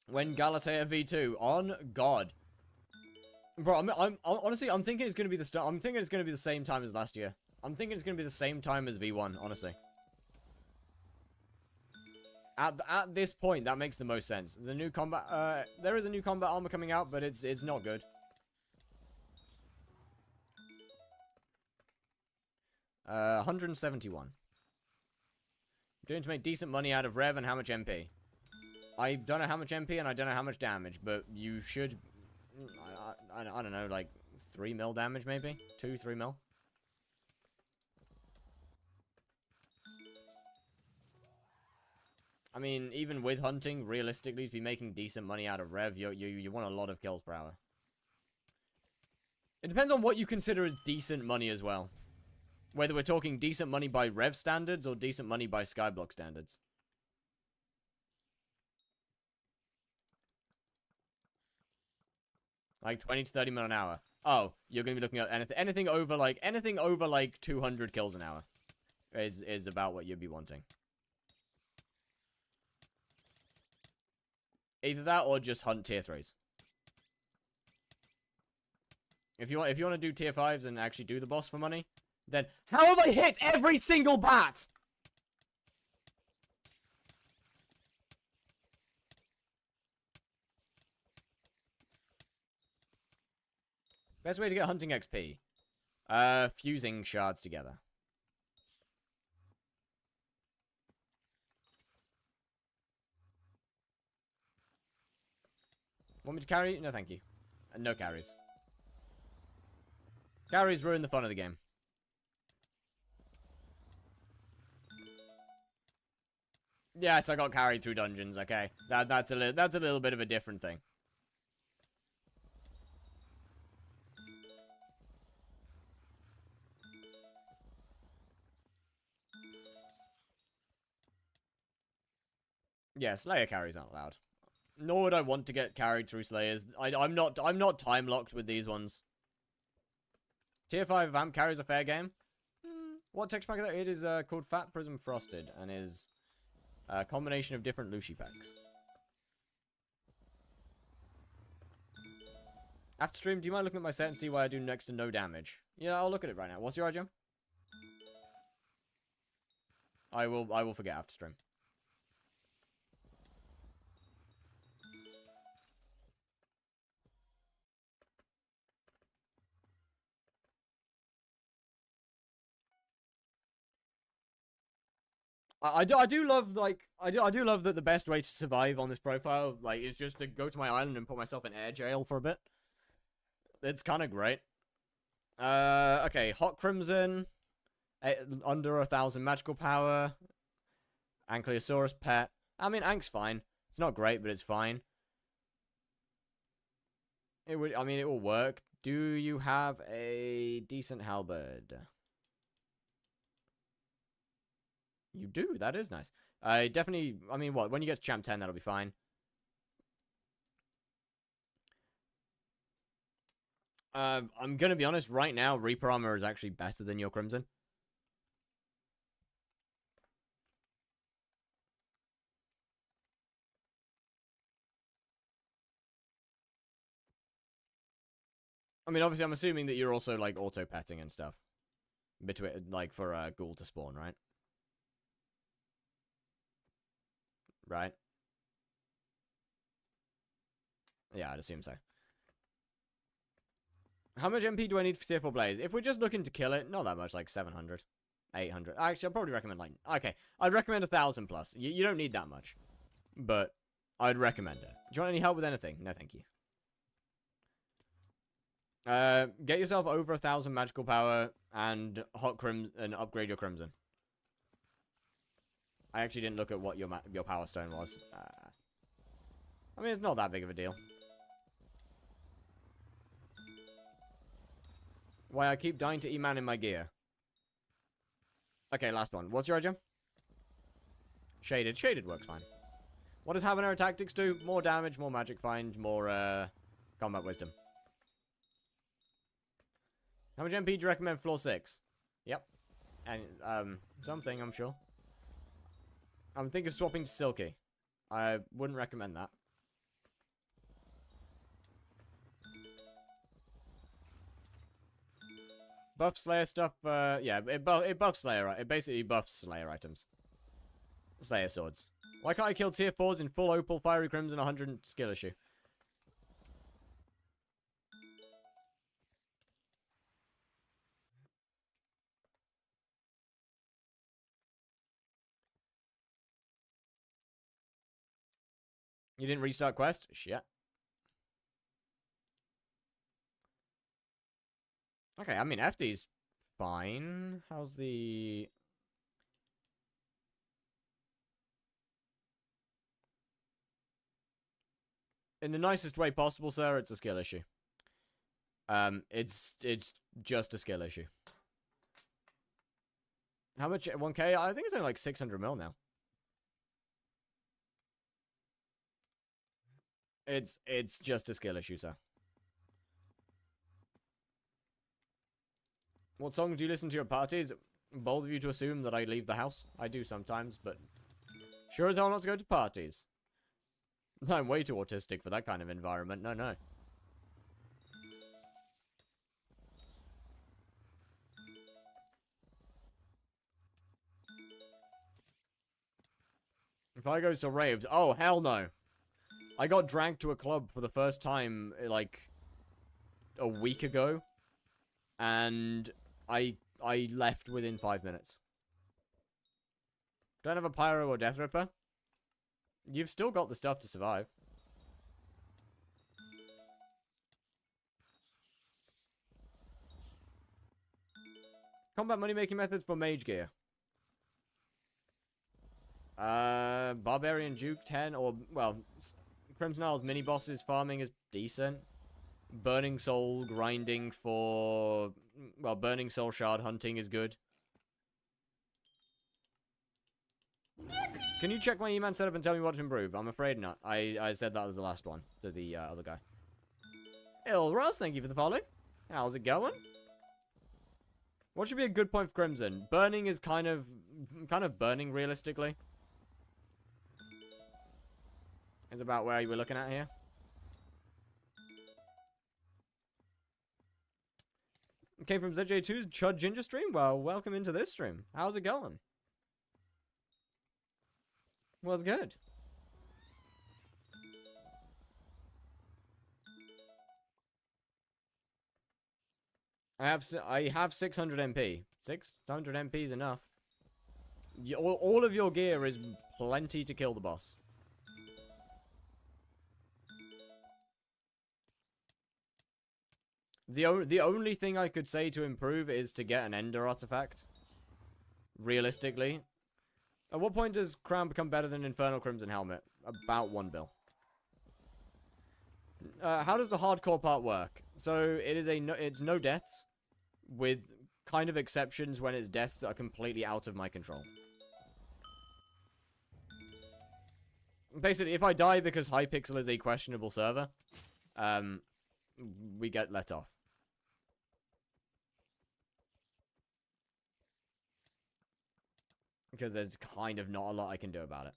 Speaker 1: When Galatea V2 on God, bro. I'm honestly, I'm thinking it's gonna be the start. I'm thinking it's gonna be the same time as last year. I'm thinking it's gonna be the same time as V1. Honestly, at this point, that makes the most sense. There's a new combat. There is a new combat armor coming out, but it's not good. Uh, 171. Doing to make decent money out of Rev and how much MP. I don't know how much MP and I don't know how much damage, but you should, I don't know, like 3 mil damage maybe? 2-3 mil? I mean, even with hunting, realistically, to be making decent money out of Rev, you want a lot of kills per hour. It depends on what you consider as decent money as well. Whether we're talking decent money by Rev standards or decent money by skyblock standards. Like 20 to 30 mil an hour. Oh, you're going to be looking at anything over like 200 kills an hour is about what you'd be wanting. Either that or just hunt tier 3s. If you want to do tier 5s and actually do the boss for money, then how have I hit every single bat? Best way to get hunting XP. Fusing shards together. Want me to carry? No, thank you. No carries. Carries ruin the fun of the game. Yes, I got carried through dungeons, okay. That's a little bit of a different thing. Yeah, Slayer carries aren't allowed. Nor would I want to get carried through Slayers. I'm not time locked with these ones. Tier 5 Vamp carries a fair game. What texture pack is that? It is called Fat Prism Frosted and is a combination of different Lucy packs. After stream, do you mind looking at my set and see why I do next to no damage? Yeah, I'll look at it right now. What's your IGM? I will forget after stream. I do love, like, I do love that the best way to survive on this profile, like, is just to go to my island and put myself in air jail for a bit. It's kind of great. Okay, Hot Crimson, under 1,000 magical power, Ankylosaurus pet. I mean, Ank's fine. It's not great, but it's fine. It will work. Do you have a decent halberd? You do. That is nice. I mean, what? When you get to champ 10, that'll be fine. I'm gonna be honest. Right now, Reaper armor is actually better than your Crimson. I mean, obviously, I'm assuming that you're also, like, auto-petting and stuff. Between, like, for Ghoul to spawn, right? Right? Yeah, I'd assume so. How much MP do I need for tier 4 Blaze? If we're just looking to kill it, not that much, like 700. 800. Actually, I'd probably recommend, like... Okay, I'd recommend 1,000 plus. You don't need that much. But, I'd recommend it. Do you want any help with anything? No, thank you. Get yourself over 1,000 magical power and and upgrade your Crimson. I actually didn't look at what your power stone was. I mean, it's not that big of a deal. Why I keep dying to E-Man in my gear. Okay, last one. What's your item? Shaded. Shaded works fine. What does Habanero Tactics do? More damage, more magic find, more combat wisdom. How much MP do you recommend floor 6? Yep. And, something, I'm sure. I'm thinking of swapping to Silky. I wouldn't recommend that. Buff Slayer stuff, yeah, it buffs Slayer, it basically buffs Slayer items. Slayer swords. Why can't I kill tier 4s in full Opal, Fiery Crimson, 100 skill issue? You didn't restart quest? Shit. Okay, I mean, FD's fine. How's the... In the nicest way possible, sir, it's a skill issue. It's just a skill issue. How much? 1k? I think it's only like 600 mil now. It's just a skill issue, sir. What song do you listen to at parties? Bold of you to assume that I leave the house. I do sometimes, but sure as hell not to go to parties. I'm way too autistic for that kind of environment. No, no. If I go to raves, oh, hell no. I got dragged to a club for the first time, like, a week ago. And I left within 5 minutes. Don't have a pyro or death ripper? You've still got the stuff to survive. Combat money making methods for mage gear. Barbarian Duke 10, or, well, Crimson Isle's mini-bosses farming is decent. Burning Soul grinding for, well, Burning Soul shard hunting is good. Can you check my E-Man setup and tell me what to improve? I'm afraid not. I said that was the last one to the other guy. Ross, thank you for the follow. How's it going? What should be a good point for Crimson? Burning is kind of burning realistically. Is about where you were looking at here. Came from ZJ2's Chud Ginger stream? Well, welcome into this stream. How's it going? Was good. I have 600 MP. 600 MP is enough. All of your gear is plenty to kill the boss. The only thing I could say to improve is to get an Ender artifact. Realistically. At what point does Crown become better than Infernal Crimson Helmet? About 1 bill. How does the hardcore part work? So it's no deaths, with kind of exceptions when it's deaths that are completely out of my control. Basically, if I die because Hypixel is a questionable server, we get let off. Because there's kind of not a lot I can do about it.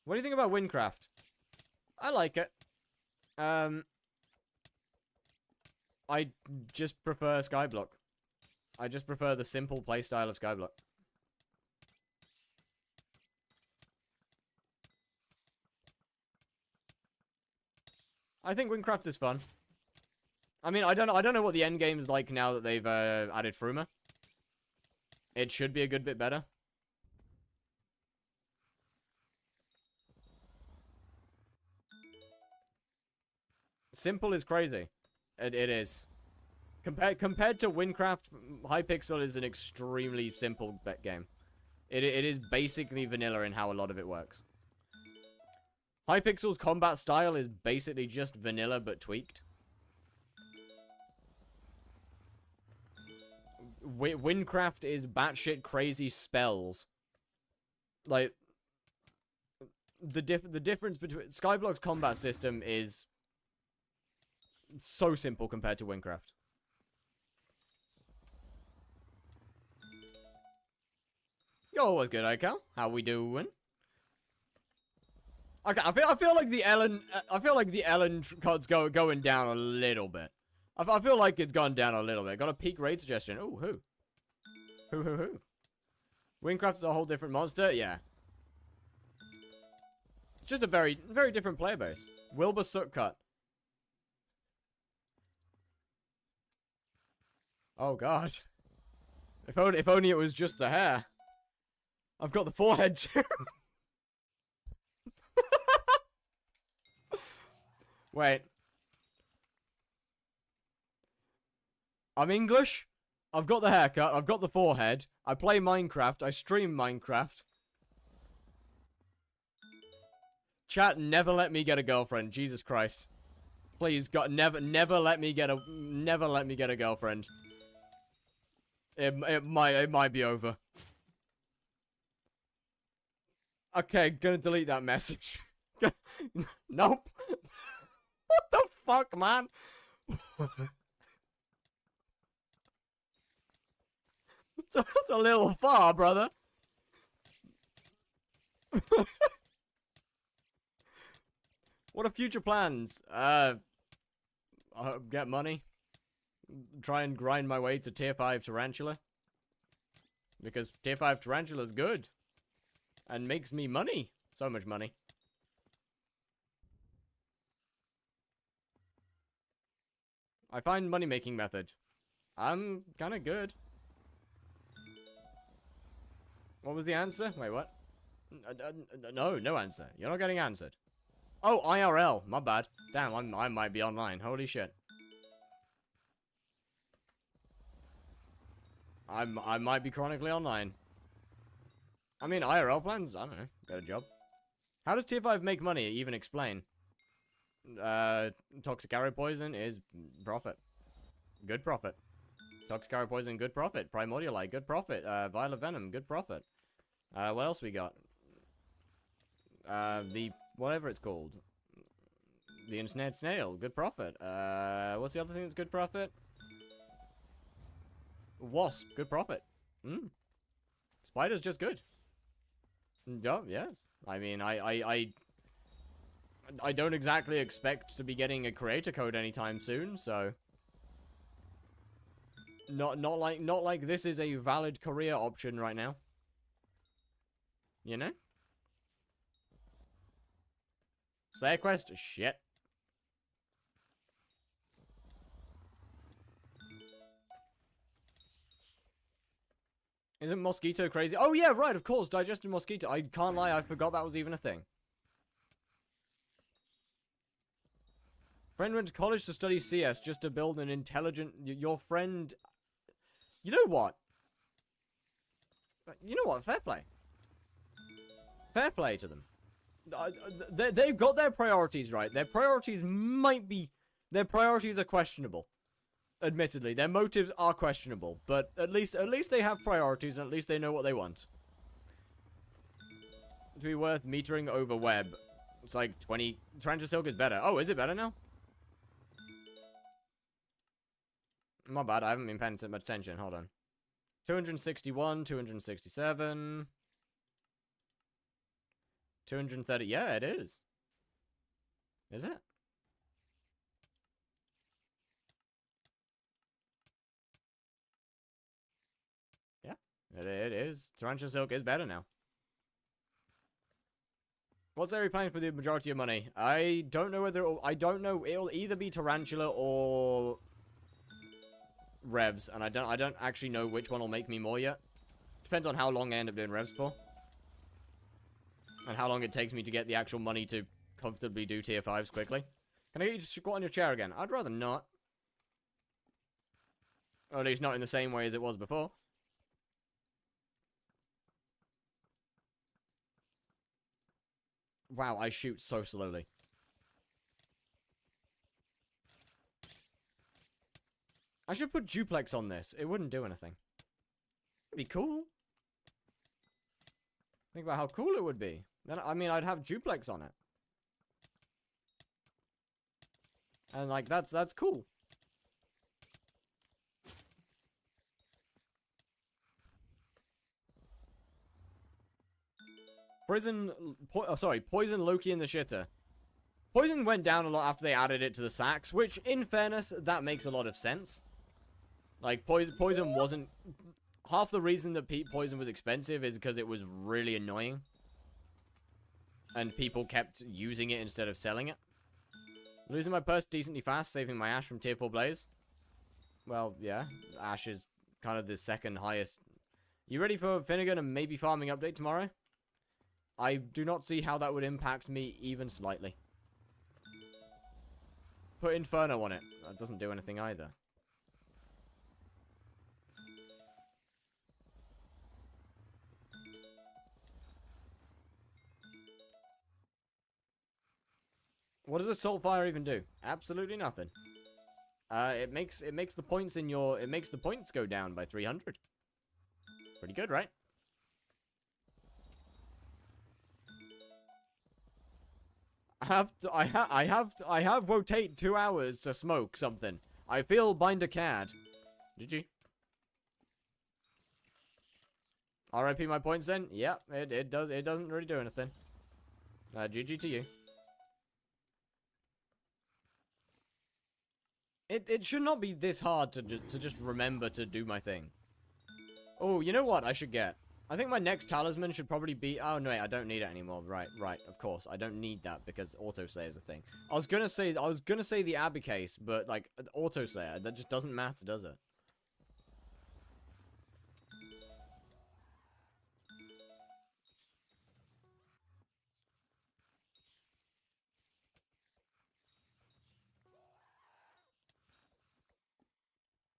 Speaker 1: What do you think about Windcraft? I like it. I just prefer skyblock. I just prefer the simple playstyle of skyblock. I think Windcraft is fun. I mean, I don't know what the end game is like now that they've added Fruma. It should be a good bit better. Simple is crazy. It is. Compared to Windcraft, Hypixel is an extremely simple game. It is basically vanilla in how a lot of it works. Hypixel's combat style is basically just vanilla but tweaked. Windcraft is batshit crazy spells. Like, the difference between Skyblock's combat system is so simple compared to Windcraft. Yo, what's good, Ical? How we doing? Okay, I feel like the Ellen cut's going down a little bit. I feel like it's gone down a little bit. Got a peak raid suggestion. Ooh, who? Who? Windcraft's a whole different monster? Yeah. It's just a very different player base. Wilbur Sootcut. Oh, God. If only it was just the hair. I've got the forehead, too. Wait. I'm English. I've got the haircut. I've got the forehead. I play Minecraft. I stream Minecraft. Chat, never let me get a girlfriend. Jesus Christ. Please, God, never let me get a girlfriend. It might be over. Okay, gonna delete that message. Nope. What the fuck, man? It's a little far, brother. What are future plans? Get money. Try and grind my way to tier 5 Tarantula. Because tier 5 Tarantula is good. And makes me money. So much money. I find money-making method. I'm kinda good. What was the answer? Wait, what? No answer. You're not getting answered. Oh, IRL. My bad. Damn, I might be online. Holy shit. I might be chronically online. I mean, IRL plans, I don't know, get a job. How does tier 5 make money? Even explain. Toxic arrow poison is profit. Good profit. Toxic arrow poison, good profit. Primordial light, good profit. Violet venom, good profit. What else we got? The, whatever it's called. The ensnared snail, good profit. What's the other thing that's good profit? Wasp, good profit. Spider's just good. Yeah, yes. I mean, I don't exactly expect to be getting a creator code anytime soon, so not like this is a valid career option right now. You know? Slayer quest, shit. Isn't mosquito crazy? Oh yeah, right, of course, digested mosquito. I can't lie, I forgot that was even a thing. Friend went to college to study CS just to build an intelligent... Your friend... You know what? You know what? Fair play. Fair play to them. They've got their priorities right. Their priorities might be... Their priorities are questionable. Admittedly, their motives are questionable, but at least they have priorities, and at least they know what they want. To be worth metering over web. It's like 20... Tarantula Silk is better. Oh, is it better now? My bad, I haven't been paying so much attention. Hold on. 261, 267... 230. Yeah, it is. Is it? Yeah, it is. Tarantula Silk is better now. What's Area playing for the majority of money? I don't know whether I don't know. It'll either be Tarantula or Revs, and I don't actually know which one will make me more yet. Depends on how long I end up doing Revs for. And how long it takes me to get the actual money to comfortably do tier 5s quickly. Can I get you to squat on your chair again? I'd rather not. Or at least not in the same way as it was before. Wow, I shoot so slowly. I should put duplex on this. It wouldn't do anything. It'd be cool. Think about how cool it would be. Then, I mean, I'd have duplex on it. And, like, that's cool. Poison Loki in the shitter. Poison went down a lot after they added it to the sacks, which, in fairness, that makes a lot of sense. Like, poison wasn't... Half the reason that poison was expensive is because it was really annoying. And people kept using it instead of selling it. Losing my purse decently fast, saving my Ash from tier 4 Blaze. Well, yeah. Ash is kind of the second highest. You ready for Finnegan and maybe farming update tomorrow? I do not see how that would impact me even slightly. Put Inferno on it. That doesn't do anything either. What does Assault Fire even do? Absolutely nothing. It makes the points in your... It makes the points go down by 300. Pretty good, right? I have rotate 2 hours to smoke something. I feel binder cad. GG. RIP my points then? Yep, it doesn't really do anything. GG to you. It should not be this hard to just remember to do my thing. Oh, you know what I should get? I think my next talisman should probably be... Oh, no, wait, I don't need it anymore. Right, of course. I don't need that because Auto Slayer is a thing. I was gonna say the Abbey case, but, like, Auto Slayer, that just doesn't matter, does it?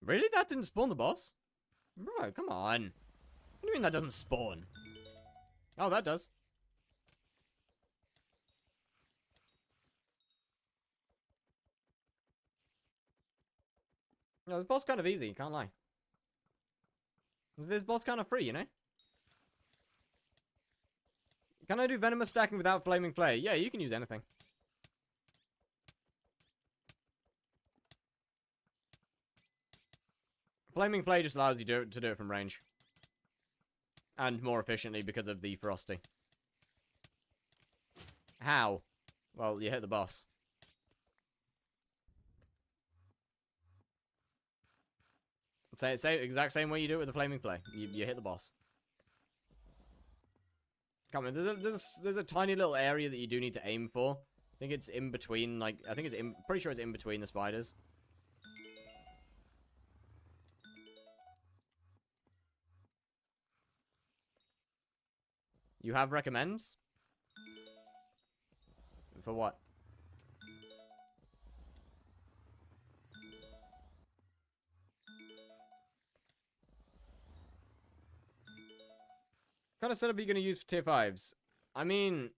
Speaker 1: Really? That didn't spawn the boss? Bro, come on. What do you mean that doesn't spawn? Oh, that does. No, this boss kind of easy, can't lie. This boss kind of free, you know? Can I do venomous stacking without flaming flare? Yeah, you can use anything. Flaming flare just allows you to do it from range. And more efficiently because of the frosty. How? Well, you hit the boss. Exact same way you do it with the flaming flare. You hit the boss. Come on, there's a tiny little area that you do need to aim for. I think it's in between, like, pretty sure it's in between the spiders. You have recommends? For what? What kind of setup are you going to use for tier 5s? I mean,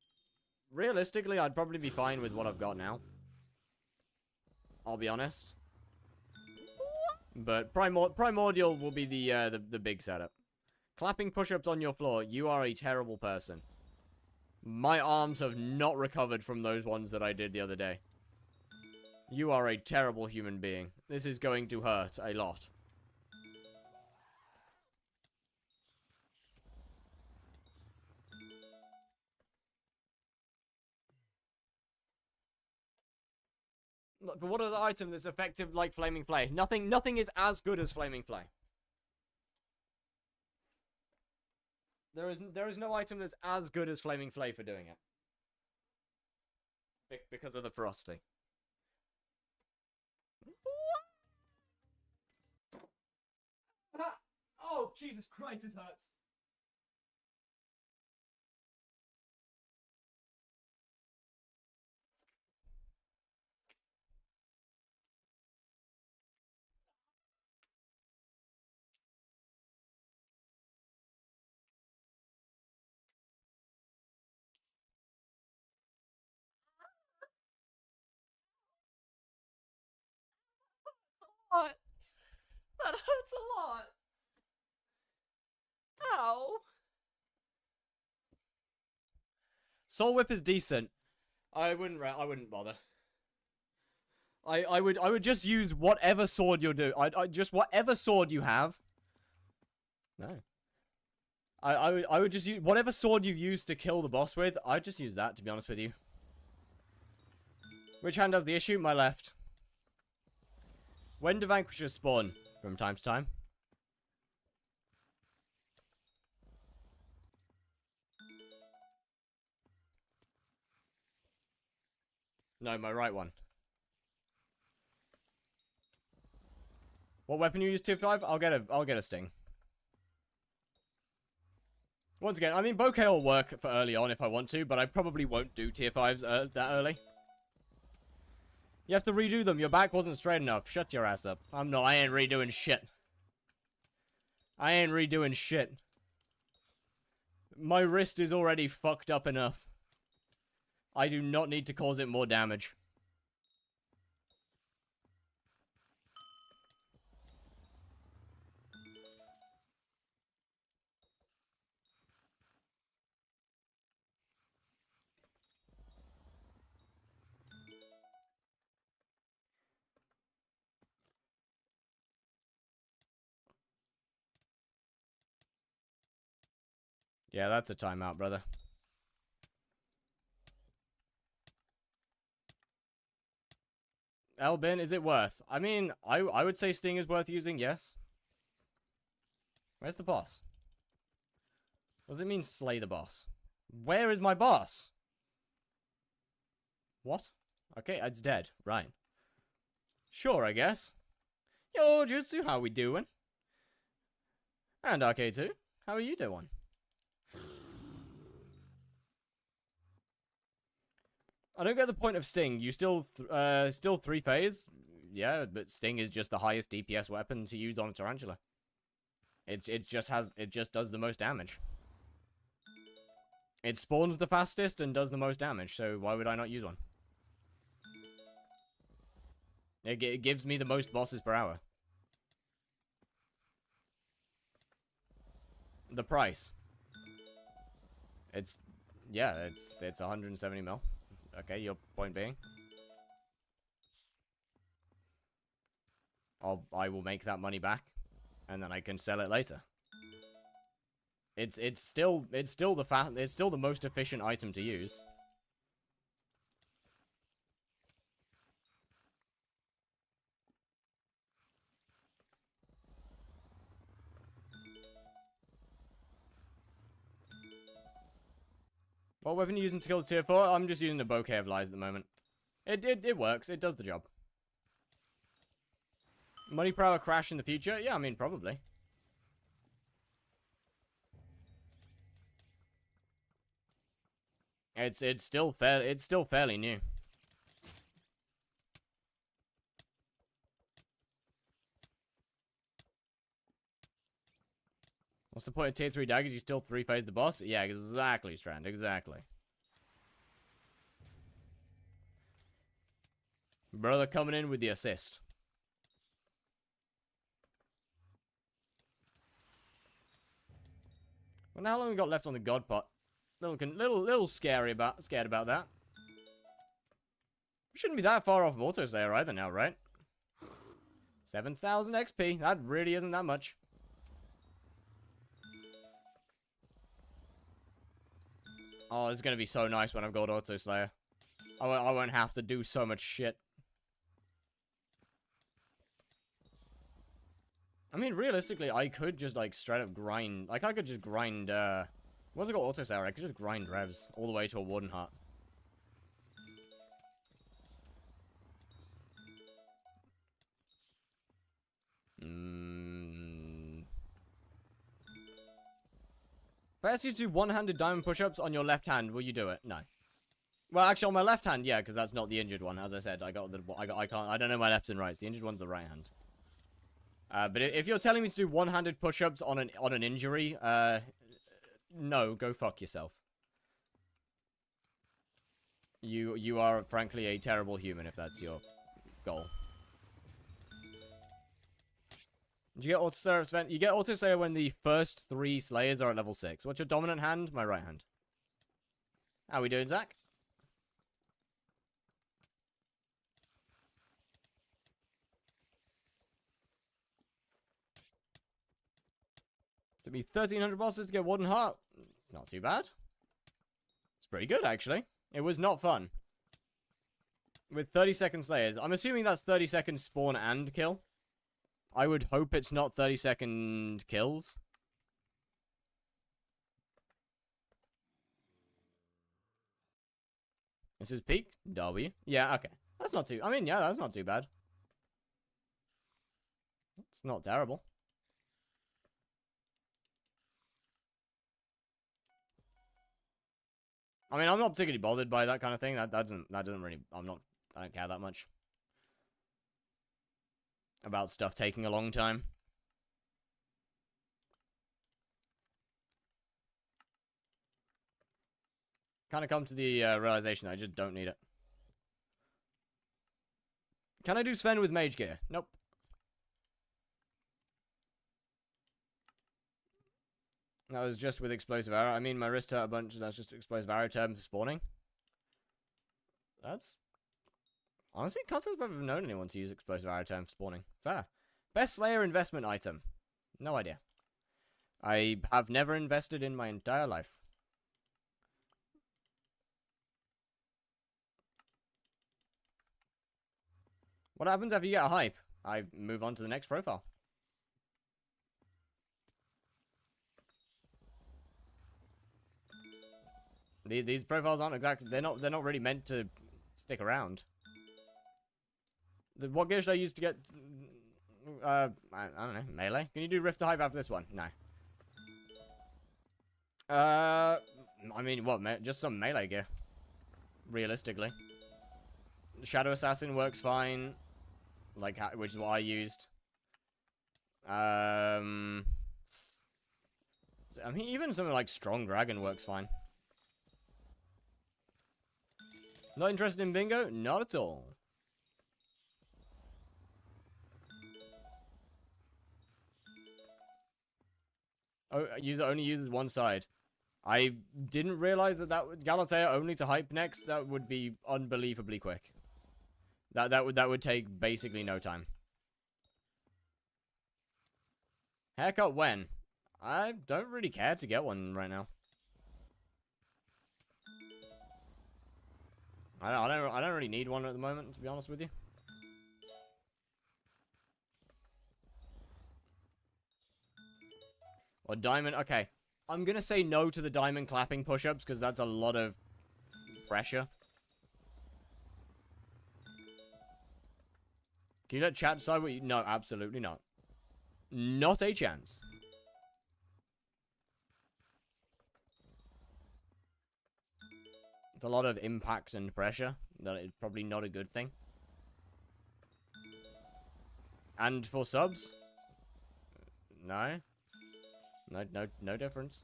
Speaker 1: realistically, I'd probably be fine with what I've got now. I'll be honest. But primordial will be the big setup. Clapping push-ups on your floor. You are a terrible person. My arms have not recovered from those ones that I did the other day. You are a terrible human being. This is going to hurt a lot. But what are the items that's effective like Flaming Flame? Nothing is as good as Flaming Flame. There is no item that's as good as Flaming Flame for doing it. Because of the Frosty. Oh, Jesus Christ, this hurts. That hurts a lot. Ow. Soul Whip is decent. I wouldn't bother. I would just use whatever sword you're doing. I just whatever sword you have. No. I would just use whatever sword you use to kill the boss with. I'd just use that, to be honest with you. Which hand does the issue? My left. When do vanquishers spawn? From time to time. No, my right one. What weapon you use tier 5? I'll get a sting. Once again, I mean, bouquet will work for early on if I want to, but I probably won't do tier 5s that early. You have to redo them. Your back wasn't straight enough. Shut your ass up. I ain't redoing shit. I ain't redoing shit. My wrist is already fucked up enough. I do not need to cause it more damage. Yeah, that's a timeout, brother. Elbin, is it worth? I mean, I would say Sting is worth using, yes. Where's the boss? What does it mean, slay the boss? Where is my boss? What? Okay, it's dead. Right. Sure, I guess. Yo, Jutsu, how we doing? And RK2, how are you doing? I don't get the point of Sting. You still 3-phase? Yeah, but Sting is just the highest DPS weapon to use on a Tarantula. It just does the most damage. It spawns the fastest and does the most damage, so why would I not use one? It gives me the most bosses per hour. The price. It's 170 mil. Okay, your point being. I will make that money back, and then I can sell it later. It's still the most efficient item to use. What weapon are you using to kill the tier 4? I'm just using the bouquet of lies at the moment. It works. It does the job. Money per hour crash in the future? Yeah, I mean, probably. It's still fairly new. What's the point of tier 3 daggers? You still 3-phase the boss? Yeah, exactly, Strand. Exactly. Brother coming in with the assist. Wonder how long we got left on the god pot. Little scared about that. We shouldn't be that far off of autosave either now, right? 7,000 XP. That really isn't that much. Oh, it's gonna be so nice when I've got Auto Slayer. I won't have to do so much shit. I mean, realistically, I could just, like, straight up grind. Like, I could just grind, once I got Auto Slayer, I could just grind revs all the way to a Warden Heart. If I ask you to do one-handed diamond push-ups on your left hand, will you do it? No. Well, actually, on my left hand, yeah, because that's not the injured one. As I said, I don't know my left and right. The injured one's the right hand. But if you're telling me to do one-handed push-ups on an injury, no, go fuck yourself. You are frankly a terrible human if that's your goal. Did you get Auto Slayer, Sven? You get Auto Slayer when the first 3 Slayers are at level 6. What's your dominant hand? My right hand. How we doing, Zach? To be 1,300 bosses to get Warden Heart. It's not too bad. It's pretty good, actually. It was not fun. With 30-second Slayers. I'm assuming that's 30 seconds spawn and kill. I would hope it's not 30-second kills. This is peak? W? Yeah, okay. That's not too... I mean, yeah, that's not too bad. It's not terrible. I mean, I'm not particularly bothered by that kind of thing. That doesn't really... I don't care that much about stuff taking a long time. Kind of come to the realization that I just don't need it. Can I do Sven with mage gear? Nope. That was just with explosive arrow. I mean, my wrist hurt a bunch. That's just explosive arrow term for spawning. That's... Honestly, can't say I've ever known anyone to use explosive arrow term for spawning. Fair. Best Slayer investment item. No idea. I have never invested in my entire life. What happens after you get a hype? I move on to the next profile. These profiles aren't exactly... They're not really meant to stick around. What gear should I use to get... I don't know. Melee? Can you do Rift to Hype after this one? No. I mean, what? Just some melee gear. Realistically. Shadow Assassin works fine. Like, which is what I used. I mean, even something like Strong Dragon works fine. Not interested in bingo? Not at all. Oh, user only uses one side. I didn't realize that Galatea only to hype next. That would be unbelievably quick. That would take basically no time. Haircut when? I don't really care to get one right now. I don't really need one at the moment, to be honest with you. Or diamond. Okay, I'm gonna say no to the diamond clapping push-ups because that's a lot of pressure. Can you let chat decide what you... No, absolutely not. Not a chance. It's a lot of impacts and pressure. That is probably not a good thing. And for subs? No. No difference.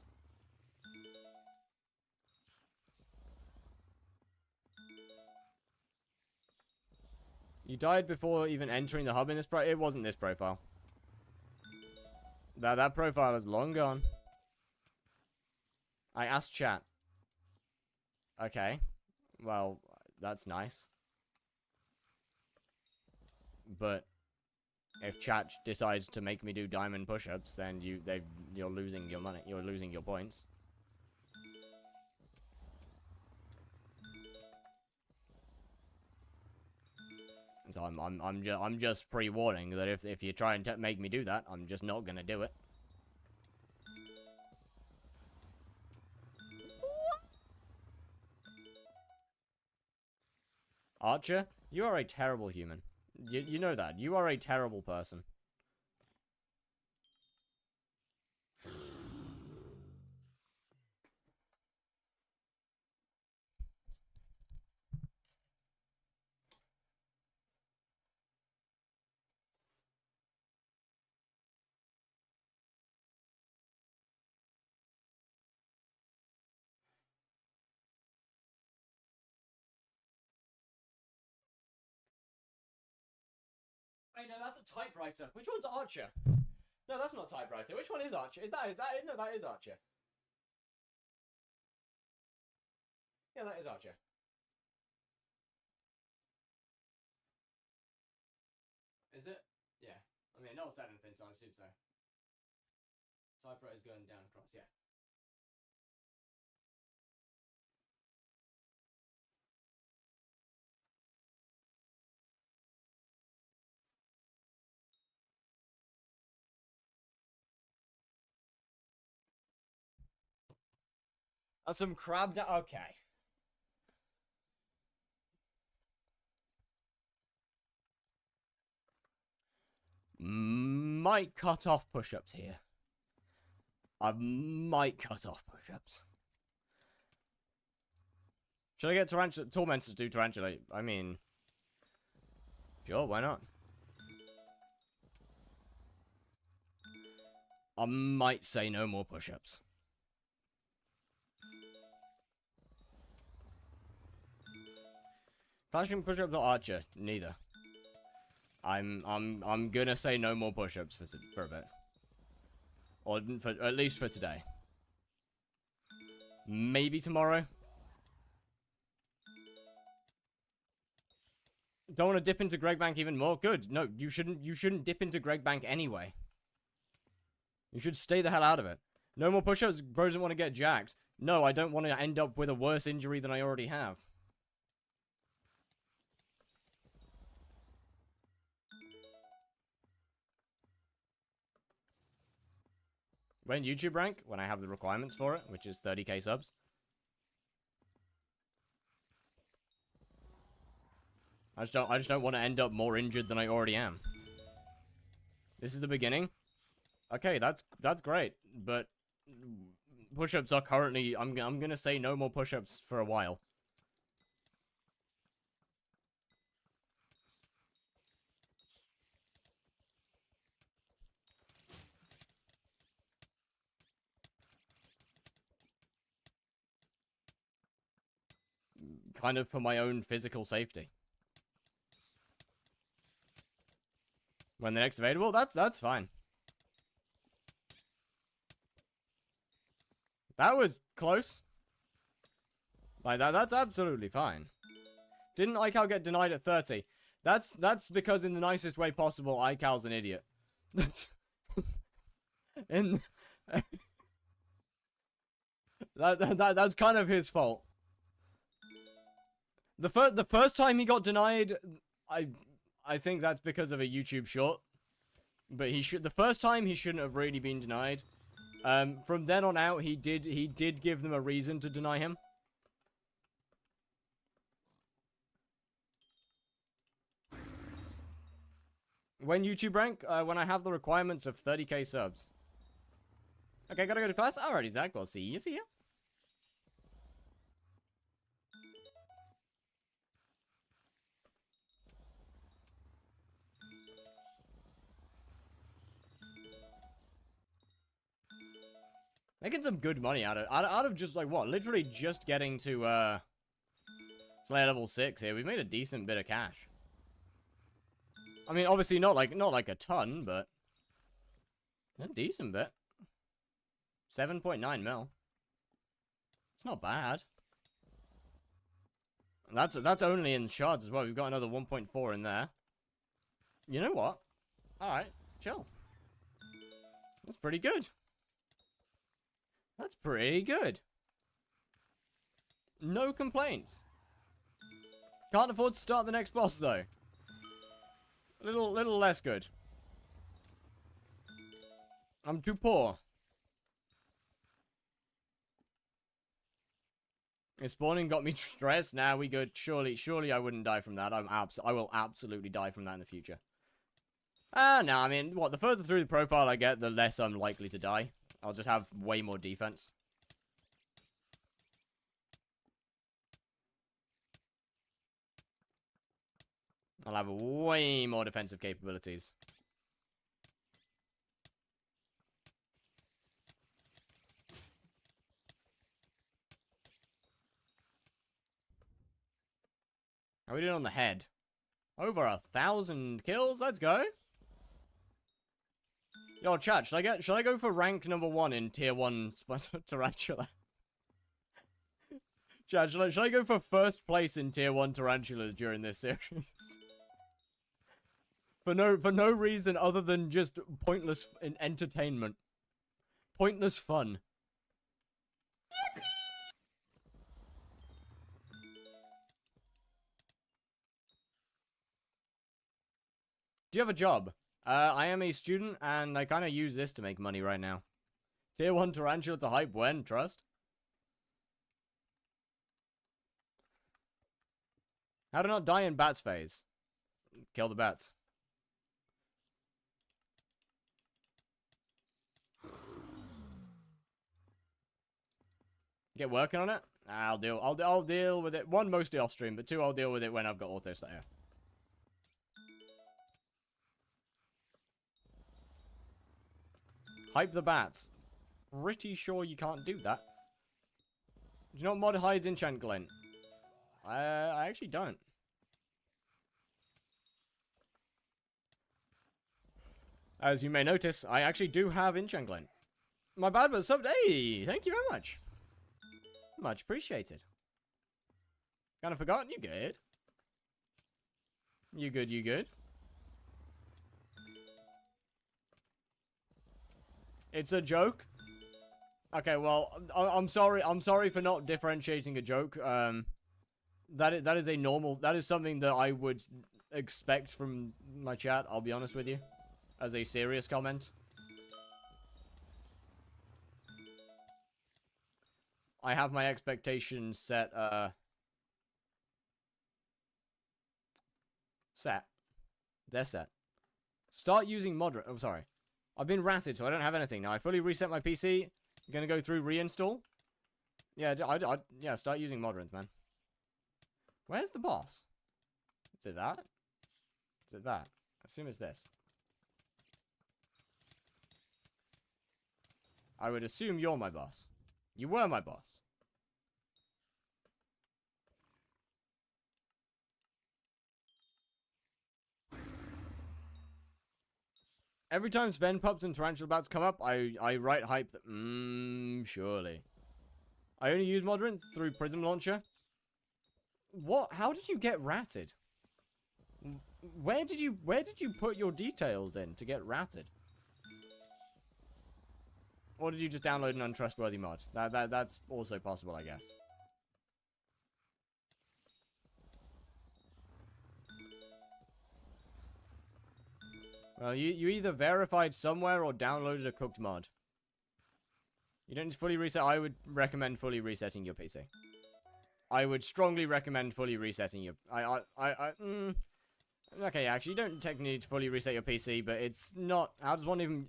Speaker 1: You died before even entering the hub in this it wasn't this profile. That profile is long gone. I asked chat. Okay. Well, that's nice. But if chat decides to make me do diamond push-ups, then you're losing your money. You're losing your points. So I'm just pre-warning that if you try and make me do that, I'm just not gonna do it. Archer, you are a terrible human. You know that. You are a terrible person. Hey, no, that's a typewriter. Which one's Archer? No, that's not typewriter. Which one is Archer? Is that it? No, that is Archer. Yeah, that is Archer. Is it? Yeah. I mean, no one said anything, so I assume so. Typewriter's going down across, yeah. That's some crab. Okay. Might cut off push-ups here. I might cut off push-ups. Should I get Tormentor to do Tarantula? I mean... Sure, why not? I might say no more push-ups. Flashing push-ups or Archer? Neither. I'm gonna say no more push-ups for a bit. Or at least for today. Maybe tomorrow. Don't want to dip into Greg Bank even more? Good. No, you shouldn't dip into Greg Bank anyway. You should stay the hell out of it. No more push-ups, bro doesn't want to get jacked. No, I don't want to end up with a worse injury than I already have. When YouTube rank? When I have the requirements for it, which is 30k subs. I just don't want to end up more injured than I already am. This is the beginning. Okay, that's great, but push-ups are currently I'm gonna say no more push-ups for a while. kind of for my own physical safety. When the next available, that's fine. That was close. Like that's absolutely fine. Didn't iCal get denied at 30? That's because in the nicest way possible, iCal's an idiot. That's that's kind of his fault. The first time he got denied, I think that's because of a YouTube short. But the first time he shouldn't have really been denied. From then on out, he did give them a reason to deny him. When YouTube rank, when I have the requirements of 30k subs. Okay, gotta go to class. Alrighty, Zach. Well, see you. Making some good money out of just like what, literally just getting to Slayer level 6 here. We've made a decent bit of cash. I mean, obviously not like a ton, but a decent bit. 7.9 mil. It's not bad. That's only in shards as well. We've got another 1.4 in there. You know what? Alright, chill. That's pretty good. That's pretty good. No complaints. Can't afford to start the next boss though. Little less good. I'm too poor. His spawning got me stressed. Now we good. Surely I wouldn't die from that. I will absolutely die from that in the future. No, I mean, what, the further through the profile I get, the less I'm likely to die. I'll just have way more defense. I'll have way more defensive capabilities. How are we doing on the head? Over 1,000 kills? Let's go. Yo, chat, should I go for rank number 1 in tier 1 tarantula? Chat, should I go for first place in tier 1 tarantula during this series? for no reason other than just pointless entertainment. Pointless fun. Do you have a job? I am a student, and I kind of use this to make money right now. Tier 1 tarantula to hype when? Trust? How to not die in bats phase? Kill the bats. Get working on it? I'll deal with it. 1, mostly off stream, but 2, I'll deal with it when I've got auto slayer. Hype the bats. Pretty sure you can't do that. Do you know what mod hides enchant glint? I actually don't. As you may notice, I actually do have enchant glint. My bad, but subbed. Hey, thank you very much. Much appreciated. Kind of forgotten. You good? You good? You good? It's a joke. Okay, well, I'm sorry. I'm sorry for not differentiating a joke. That is a normal. That is something that I would expect from my chat. I'll be honest with you, as a serious comment. I have my expectations set. Set. They're set. Start using moderate. Oh, sorry. I've been ratted, so I don't have anything. Now, I fully reset my PC. I'm gonna go through reinstall. Yeah, yeah, start using moderate, man. Where's the boss? Is it that? Is it that? I assume it's this. I would assume you're my boss. You were my boss. Every time Sven pups and tarantula bats come up, I write hype that, surely. I only use Modern through Prism Launcher. What? How did you get ratted? Where did you put your details in to get ratted? Or did you just download an untrustworthy mod? That's also possible, I guess. Well, you either verified somewhere or downloaded a cooked mod. You don't need to fully reset. I would recommend fully resetting your PC. I would strongly recommend fully resetting your... Okay, actually, you don't technically need to fully reset your PC, but it's not... How does one even...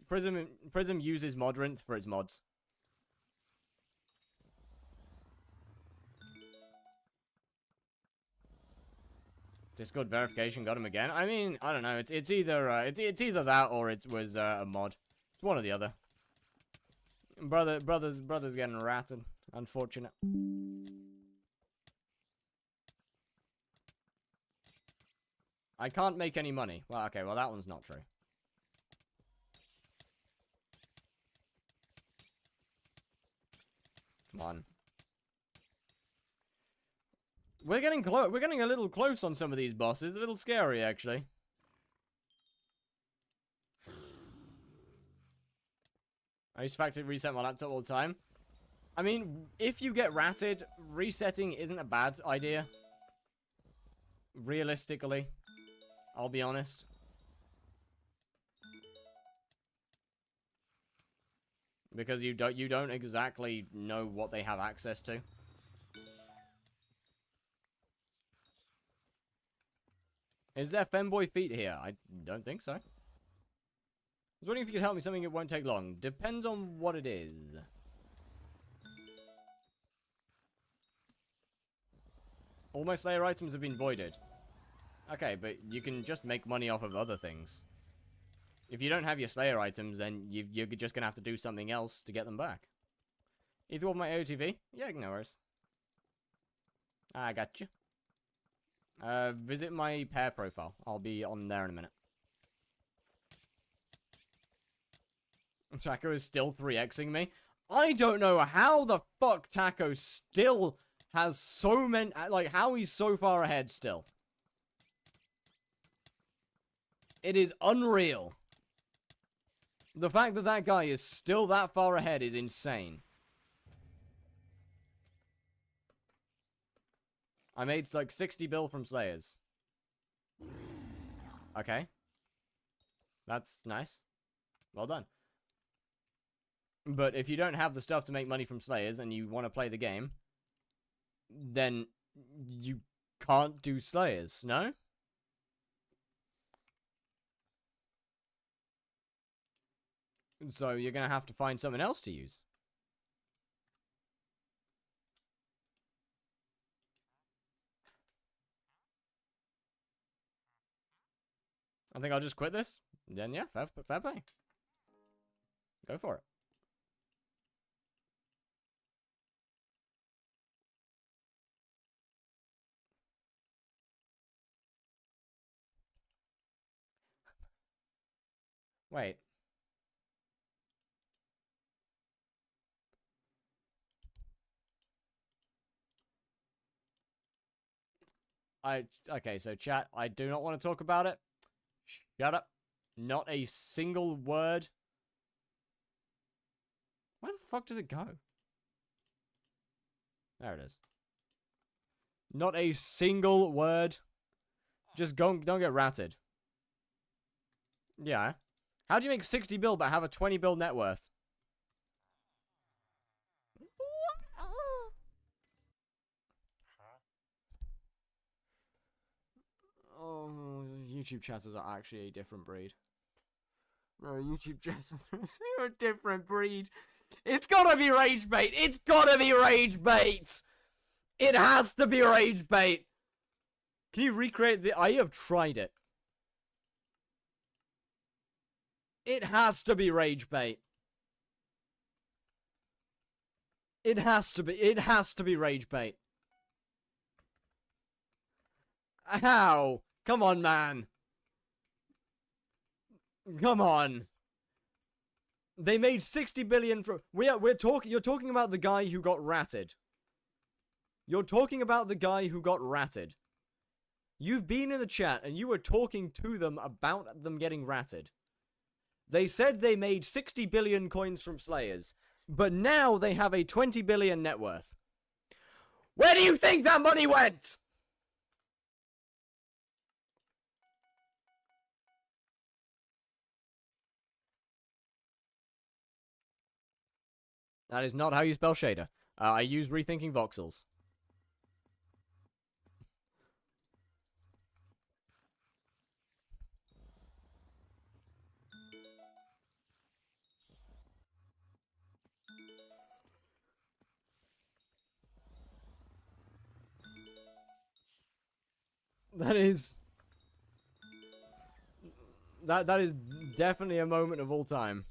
Speaker 1: Prism uses Modrinth for its mods. Discord verification got him again. I mean, I don't know. It's either it's either that or it was a mod. It's one or the other. Brother's getting ratted. Unfortunate. I can't make any money. Well, okay. Well, that one's not true. Come on. We're getting close. We're getting a little close on some of these bosses. A little scary, actually. I used to factory reset my laptop all the time. I mean, if you get ratted, resetting isn't a bad idea. Realistically, I'll be honest. Because you don't exactly know what they have access to. Is there femboy feet here? I don't think so. I was wondering if you could help me something it won't take long. Depends on what it is. All my Slayer items have been voided. Okay, but you can just make money off of other things. If you don't have your Slayer items, then you're just going to have to do something else to get them back. Either one my AOTV? Yeah, no worries. I got you. Visit my pair profile. I'll be on there in a minute. Taco is still 3xing me. I don't know how the fuck Taco still has so many... Like, how he's so far ahead still. It is unreal. The fact that that guy is still that far ahead is insane. I made like 60 bill from Slayers. Okay. That's nice. Well done. But if you don't have the stuff to make money from Slayers and you want to play the game, then you can't do Slayers, no? So you're going to have to find something else to use. I think I'll just quit this. Then yeah, fair play. Go for it. Wait. Okay, so chat, I do not want to talk about it. Shut up. Not a single word. Where the fuck does it go? There it is. Not a single word. Just don't get ratted. Yeah. How do you make 60 bill but have a 20 bill net worth? Oh, YouTube chatters are actually a different breed. No, YouTube chatters are a different breed. It's gotta be rage bait. It's gotta be rage bait. It has to be rage bait. Can you recreate the... I have tried it. It has to be rage bait. It has to be. It has to be rage bait. How? Come on, man. Come on. They made 60 billion from... You're talking about the guy who got ratted. You're talking about the guy who got ratted. You've been in the chat and you were talking to them about them getting ratted. They said they made 60 billion coins from Slayers, but now they have a 20 billion net worth. Where do you think that money went? That is not how you spell shader. I use rethinking voxels. That is definitely a moment of all time.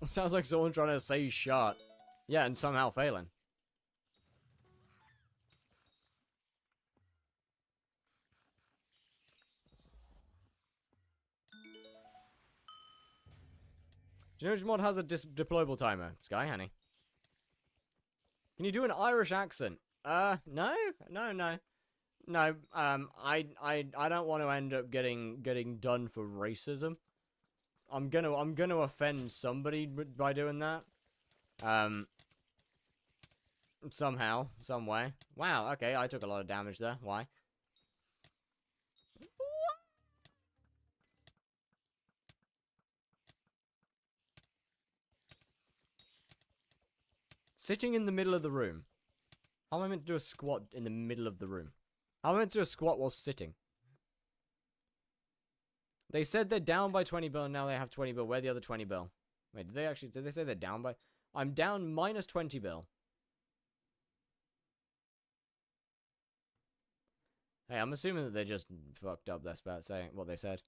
Speaker 1: It sounds like someone trying to say shot. Yeah, and somehow failing. Do you know which mod has a deployable timer? Sky Honey. Can you do an Irish accent? No. No, I don't want to end up getting done for racism. I'm gonna offend somebody by doing that. Somehow, some way. Wow, okay, I took a lot of damage there. Why? Sitting in the middle of the room. How am I meant to do a squat in the middle of the room? How am I meant to do a squat while sitting? They said they're down by 20 bill, and now they have 20 bill. Where the other 20 bill? Wait, did they say they're down by... I'm down minus 20 bill. Hey, I'm assuming that they just fucked up this about saying what they said.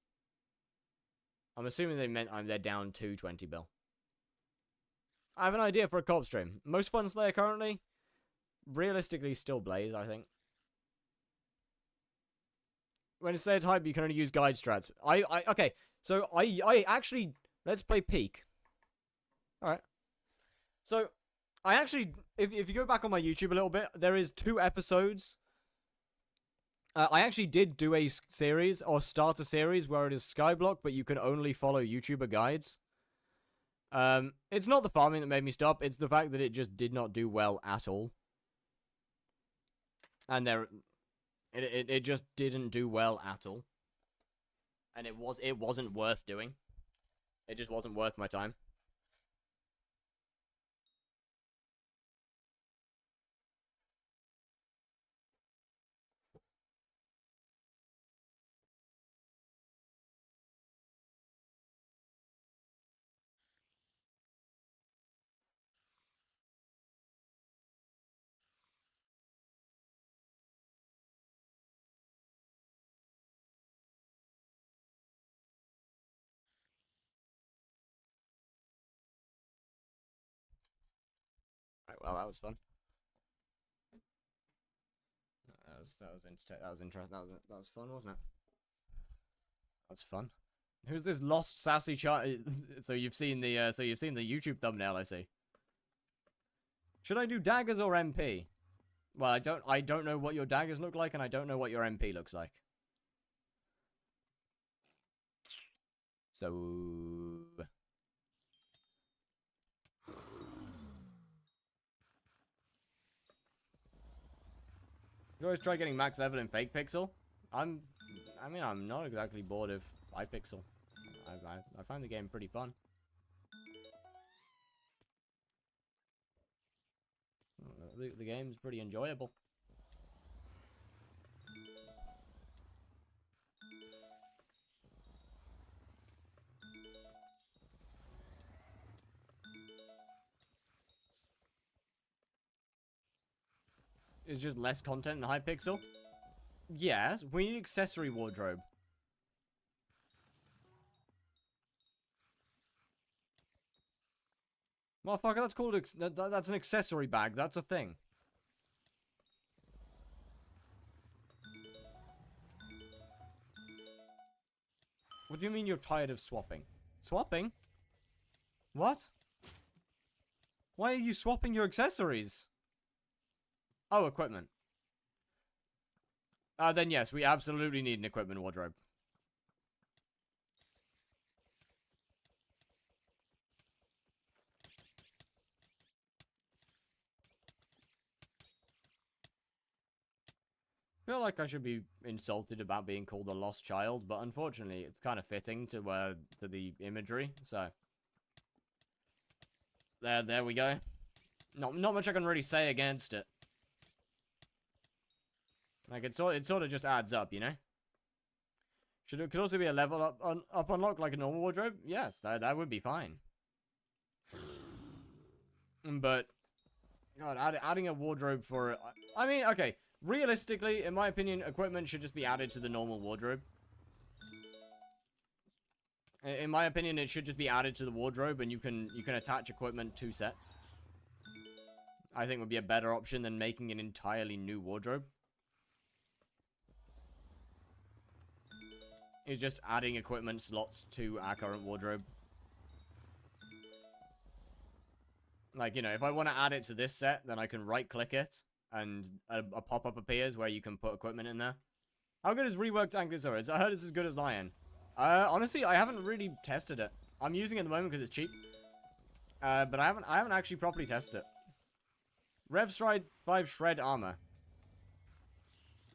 Speaker 1: I'm assuming they meant they're down to 20 bill. I have an idea for a co-op stream. Most fun Slayer currently, realistically, still Blaze, I think. When it's Slayer type, you can only use guide strats. Okay, so I actually, let's play Peak. Alright. So, I actually, if you go back on my YouTube a little bit, there is 2 episodes. I actually did do a series, or start a series, where it is skyblock, but you can only follow YouTuber guides. It's not the farming that made me stop, it's the fact that it just did not do well at all. And it just didn't do well at all. And it wasn't worth doing. It just wasn't worth my time. Right, well, that was fun. That was interesting. That was fun, wasn't it? That's fun. Who's this lost sassy child? So you've seen the YouTube thumbnail, I see. Should I do daggers or MP? Well, I don't know what your daggers look like, and I don't know what your MP looks like. So you always try getting max level in fake pixel. I mean, I'm not exactly bored of hypixel. I find the game pretty fun. The game's pretty enjoyable. It's just less content in hypixel? Yes, we need accessory wardrobe. Motherfucker, that's called that's an accessory bag. That's a thing. What do you mean you're tired of swapping? Swapping? What? Why are you swapping your accessories? Oh, equipment. Then yes, we absolutely need an equipment wardrobe. I feel like I should be insulted about being called a lost child, but unfortunately, it's kind of fitting to the imagery. So there we go. Not much I can really say against it. Like it sort of just adds up, you know. Could also be a level up unlock like a normal wardrobe. Yes, that would be fine. But God, adding a wardrobe for I mean, okay. Realistically, in my opinion, equipment should just be added to the normal wardrobe. In my opinion, it should just be added to the wardrobe, and you can attach equipment to sets. I think would be a better option than making an entirely new wardrobe. Is just adding equipment slots to our current wardrobe. Like, you know, if I want to add it to this set, then I can right-click it. And a pop-up appears where you can put equipment in there. How good is reworked Ankylosaurus? I heard it's as good as Lion. Honestly, I haven't really tested it. I'm using it at the moment because it's cheap. But I haven't actually properly tested it. Rev Stride 5 Shred Armor.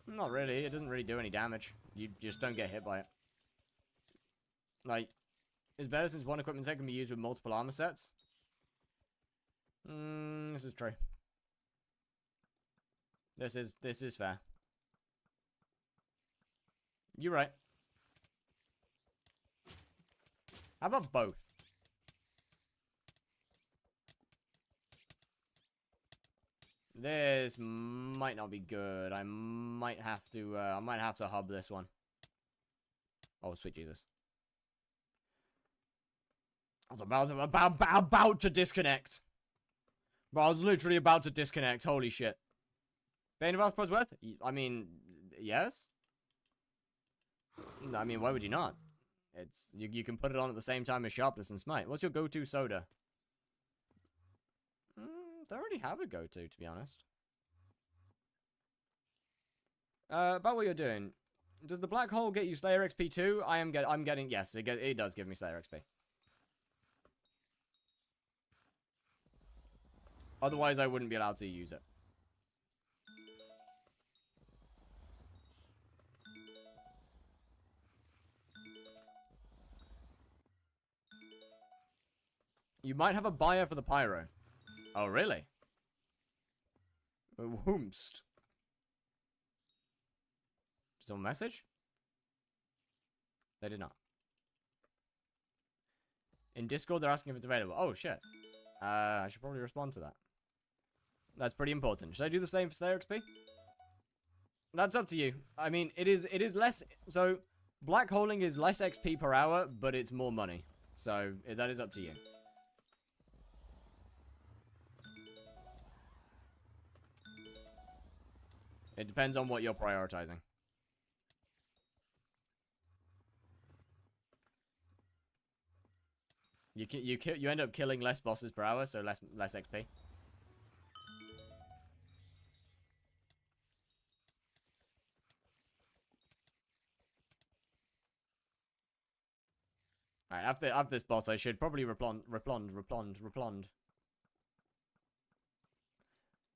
Speaker 1: Not really. It doesn't really do any damage. You just don't get hit by it. Like, it's better since one equipment set can be used with multiple armor sets. This is true. This is fair. You're right. How about both? This might not be good. I might have to hub this one. Oh, sweet Jesus. I was about to disconnect. Bro, I was literally about to disconnect. Holy shit. Bane of Wrath worth? I mean, yes. I mean, why would you not? It's you can put it on at the same time as Sharpness and Smite. What's your go-to soda? Don't really have a go-to, to be honest. About what you're doing. Does the black hole get you Slayer XP too? I'm getting yes, it does give me Slayer XP. Otherwise, I wouldn't be allowed to use it. You might have a buyer for the pyro. Oh, really? Whomst. Someone message? They did not. In Discord, they're asking if it's available. Oh, shit. I should probably respond to that. That's pretty important. Should I do the same for Slayer XP? That's up to you. I mean, it is less... So, black holing is less XP per hour, but it's more money. So, that is up to you. It depends on what you're prioritizing. You end up killing less bosses per hour, so less XP. Alright, after this boss, I should probably replond.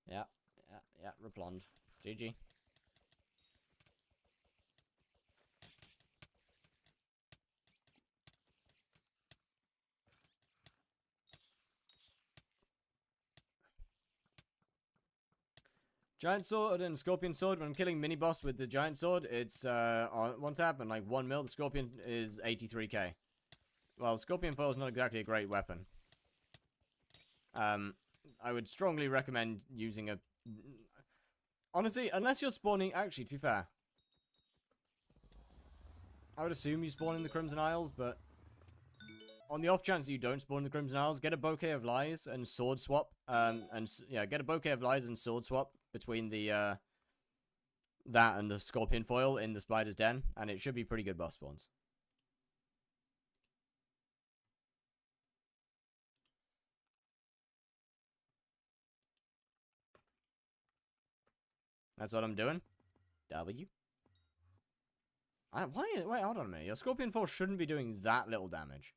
Speaker 1: Yeah, replond. GG. Giant sword and scorpion sword. When I'm killing mini boss with the giant sword, it's on one tap and like 1 mil. The scorpion is 83k. Well, scorpion foil is not exactly a great weapon. I would strongly recommend using a... Honestly, unless you're spawning... Actually, to be fair, I would assume you spawn in the Crimson Isles, but on the off chance that you don't spawn in the Crimson Isles, get a bouquet of lies and sword swap. Get a bouquet of lies and sword swap between the that and the scorpion foil in the spider's den, and it should be pretty good boss spawns. That's what I'm doing. W. Wait, hold on a minute. Your Scorpion Force shouldn't be doing that little damage.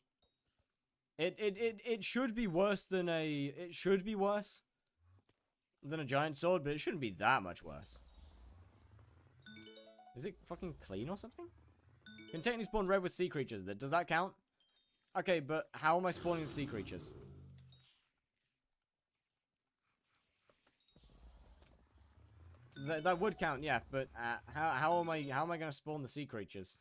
Speaker 1: It should be worse than a... It should be worse than a giant sword, but it shouldn't be that much worse. Is it fucking clean or something? Can technically spawn red with sea creatures. Does that count? Okay, but how am I spawning sea creatures? That would count, yeah, but how am I gonna spawn the sea creatures?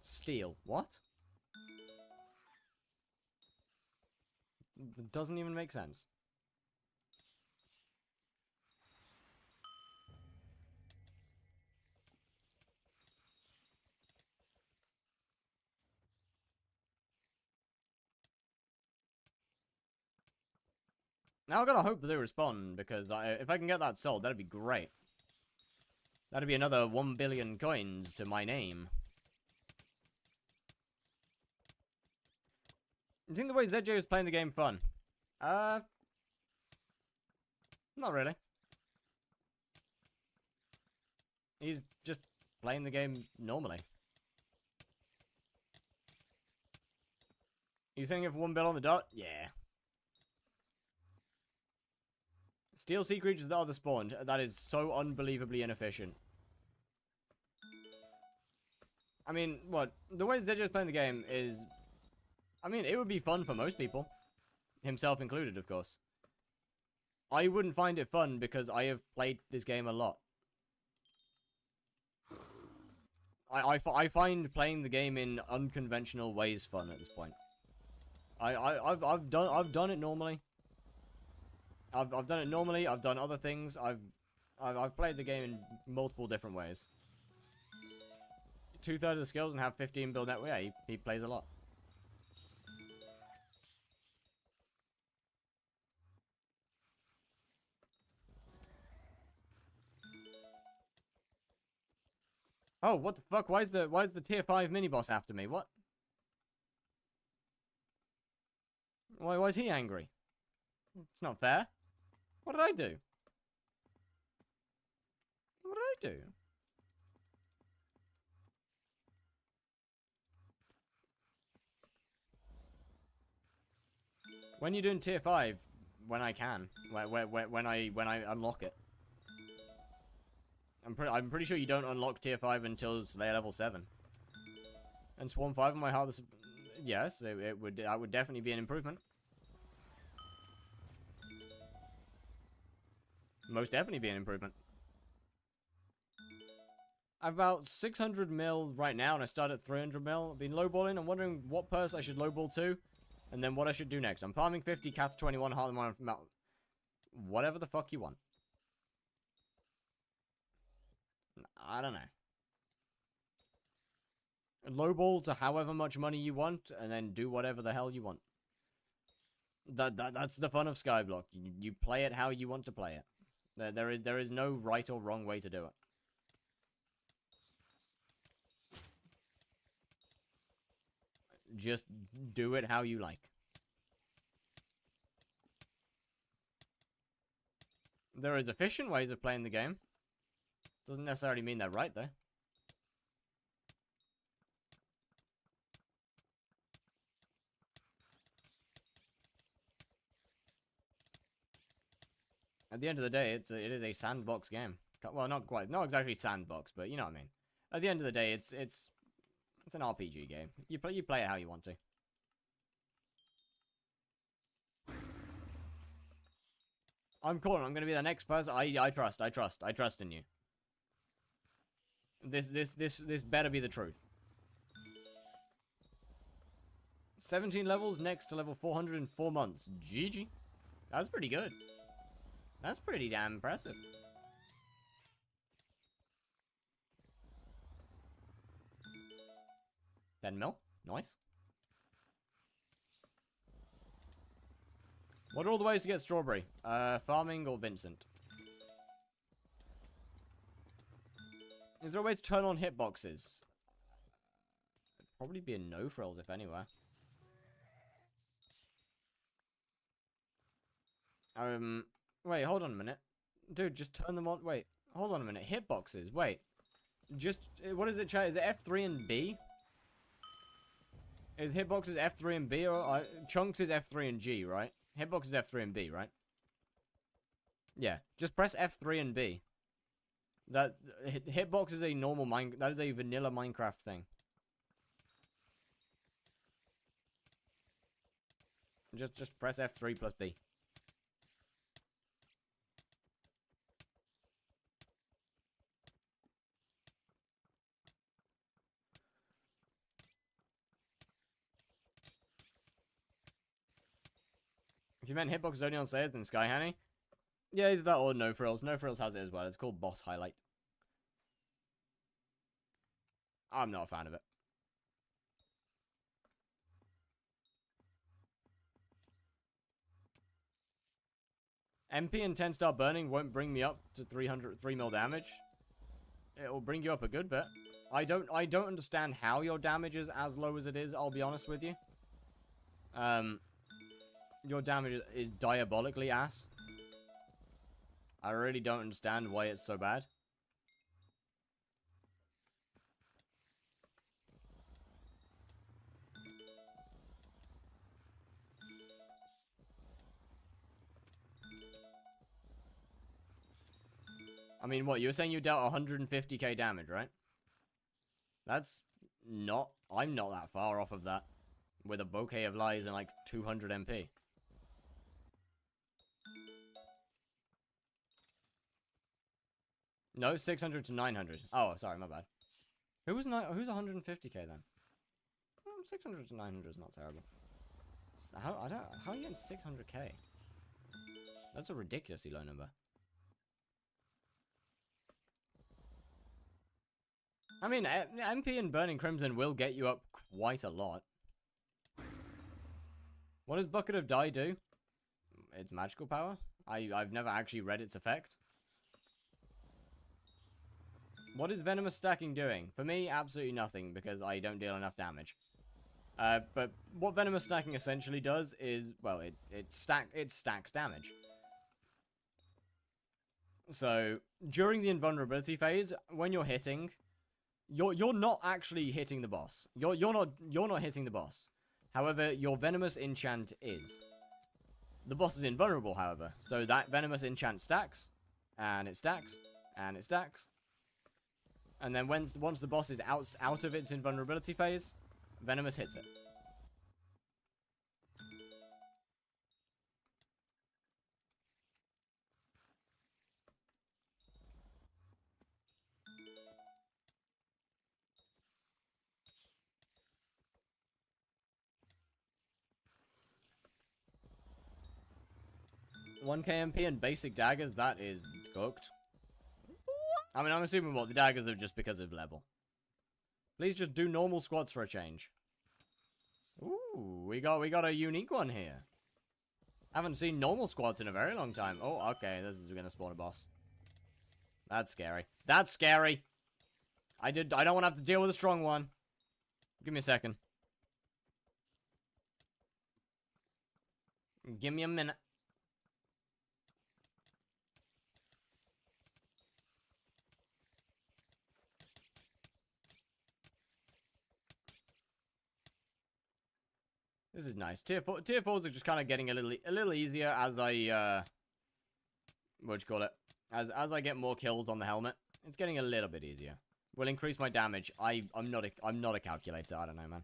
Speaker 1: Steel. What? That doesn't even make sense. Now I gotta hope that they respond, because if I can get that sold, that'd be great. That'd be another 1 billion coins to my name. You think the way ZJ is playing the game fun? Not really. He's just playing the game normally. You saying it for 1 bill on the dot? Yeah. Steal sea creatures that are the spawned. That is so unbelievably inefficient. I mean, what? The way ZJ is playing the game is... I mean, it would be fun for most people. Himself included, of course. I wouldn't find it fun because I have played this game a lot. I find playing the game in unconventional ways fun at this point. I've done it normally. I've done it normally. I've done other things. I've played the game in multiple different ways. 2/3 of the skills and have 15 build net. Yeah, he plays a lot. Oh, what the fuck? Why is the tier 5 mini boss after me? What? Why is he angry? It's not fair. What did I do? What did I do? When you're doing tier 5, when I can, when I unlock it. I'm pretty sure you don't unlock tier 5 until Slayer level 7. And Swarm 5 on my hardest... Yes, that would definitely be an improvement. Most definitely be an improvement. I have about 600 mil right now, and I start at 300 mil. I've been lowballing. I'm wondering what purse I should lowball to, and then what I should do next. I'm farming 50, cats 21, Heartland 1, whatever the fuck you want. I don't know. Lowball to however much money you want, and then do whatever the hell you want. That's the fun of skyblock. You play it how you want to play it. There is no right or wrong way to do it. Just do it how you like. There is efficient ways of playing the game. Doesn't necessarily mean they're right, though. At the end of the day, it is a sandbox game. Well, not exactly sandbox, but you know what I mean. At the end of the day, it's an RPG game. You play it how you want to. I'm calling. I'm gonna be the next person. I trust in you. This better be the truth. 17 levels next to level 400 in 4 months. GG. That's pretty good. That's pretty damn impressive. $10 mil. Nice. What are all the ways to get strawberry? Farming or Vincent? Is there a way to turn on hitboxes? Probably be in no frills, if anywhere. Wait, hold on a minute. Dude, just turn them on. Wait, hold on a minute. Hitboxes, wait. Just, what is it, chat? Is it F3 and B? Is hitboxes F3 and B, or chunks is F3 and G, right? Hitbox is F3 and B, right? Yeah, just press F3 and B. That hitbox is a normal that is a vanilla Minecraft thing. Just press F3 plus B. If you meant hitbox is only on Sayers, then Sky Honey. Yeah, either that or No Frills. No Frills has it as well. It's called Boss Highlight. I'm not a fan of it. MP and 10-star burning won't bring me up to 3 mil damage. It will bring you up a good bit. I don't understand how your damage is as low as it is, I'll be honest with you. Your damage is diabolically ass. I really don't understand why it's so bad. I mean, what? You were saying you dealt 150k damage, right? That's not... I'm not that far off of that. With a bouquet of lies and like 200 MP. No, 600 to 900. Oh, sorry, my bad. Who's 150k then? 600 to 900 is not terrible. How are you getting 600k? That's a ridiculously low number. I mean, MP and Burning Crimson will get you up quite a lot. What does Bucket of Dye do? It's magical power? I've never actually read its effect. What is Venomous Stacking doing? For me, absolutely nothing, because I don't deal enough damage. But what Venomous Stacking essentially does is, well, it stacks damage. So, during the invulnerability phase, when you're hitting, you're not actually hitting the boss. You're not hitting the boss. However, your Venomous Enchant is. The boss is invulnerable, however. So that Venomous Enchant stacks, and it stacks, and it stacks. And then once the boss is out of its invulnerability phase, Venomous hits it. One KMP and basic daggers, that is cooked. I mean, I'm assuming what the daggers are just because of level. Please just do normal squats for a change. Ooh, we got a unique one here. Haven't seen normal squats in a very long time. Oh, okay, this is gonna spawn a boss. That's scary. That's scary. I don't want to have to deal with a strong one. Give me a second. Give me a minute. This is nice. Tier 4s are just kind of getting a little easier as I what do you call it? As I get more kills on the helmet. It's getting a little bit easier. Will increase my damage. I'm not a calculator. I don't know, man.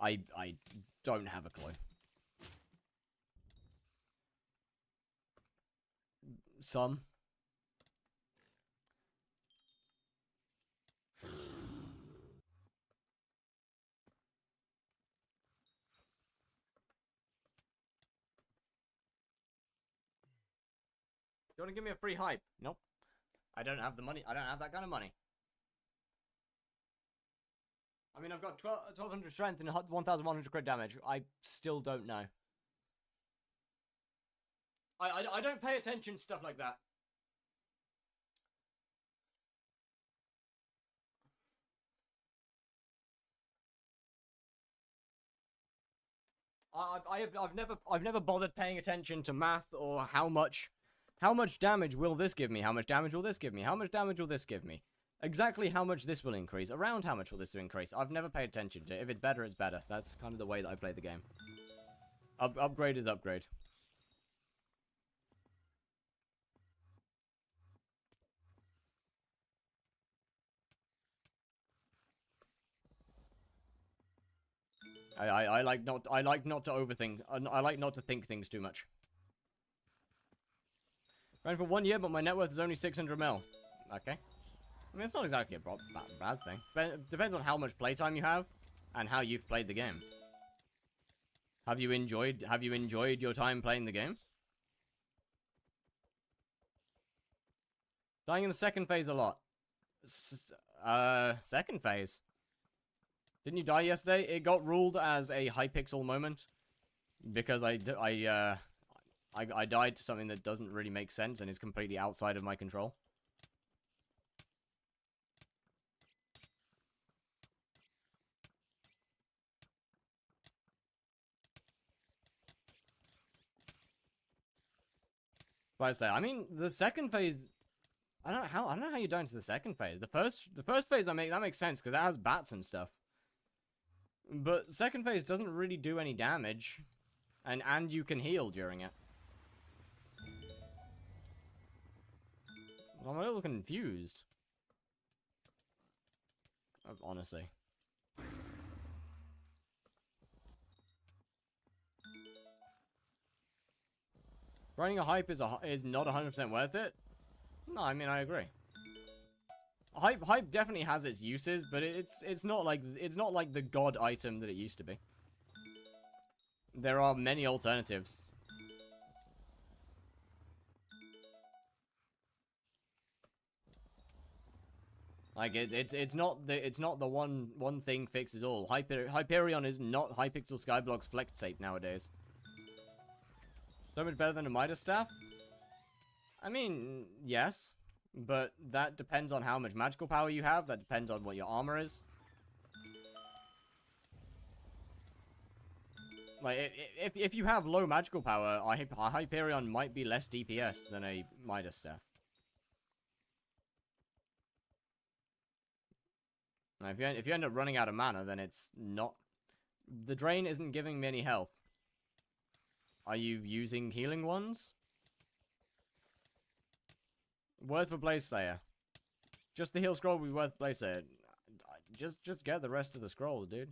Speaker 1: I don't have a clue. Some. You want to give me a free hype? Nope. I don't have the money. I don't have that kind of money. I mean, I've got 1200 strength and 1100 crit damage. I still don't know. I don't pay attention to stuff like that. I've never bothered paying attention to math or how much damage will this give me? How much damage will this give me? How much damage will this give me? Exactly how much this will increase. Around how much will this increase? I've never paid attention to it. If it's better, it's better. That's kind of the way that I play the game. Upgrade is upgrade. I like not to overthink. I like not to think things too much. Ran for 1 year, but my net worth is only 600 mil. Okay. I mean, it's not exactly a bad thing. Depends on how much playtime you have, and how you've played the game. Have you enjoyed your time playing the game? Dying in the second phase a lot. Second phase. Didn't you die yesterday? It got ruled as a hypixel moment because I died to something that doesn't really make sense and is completely outside of my control. But I say, I mean, the second phase. I don't know how you die into the second phase. The first phase that makes sense because it has bats and stuff. But second phase doesn't really do any damage, and you can heal during it. I'm a little confused. Honestly. Running a hype is not 100% worth it. No, I mean I agree. Hype definitely has its uses, but it's not like the god item that it used to be. There are many alternatives. Like it's not the one thing fixes all. Hyperion is not Hypixel Skyblock's flex tape nowadays. So much better than a Midas staff? I mean, yes. But that depends on how much magical power you have. That depends on what your armor is. Like, if you have low magical power, a Hyperion might be less DPS than a Midas staff. Now, if you end up running out of mana, then it's not... The drain isn't giving me any health. Are you using healing ones? Worth for Blaze Slayer. Just the heal scroll will be worth Blaze Slayer. Just get the rest of the scrolls, dude.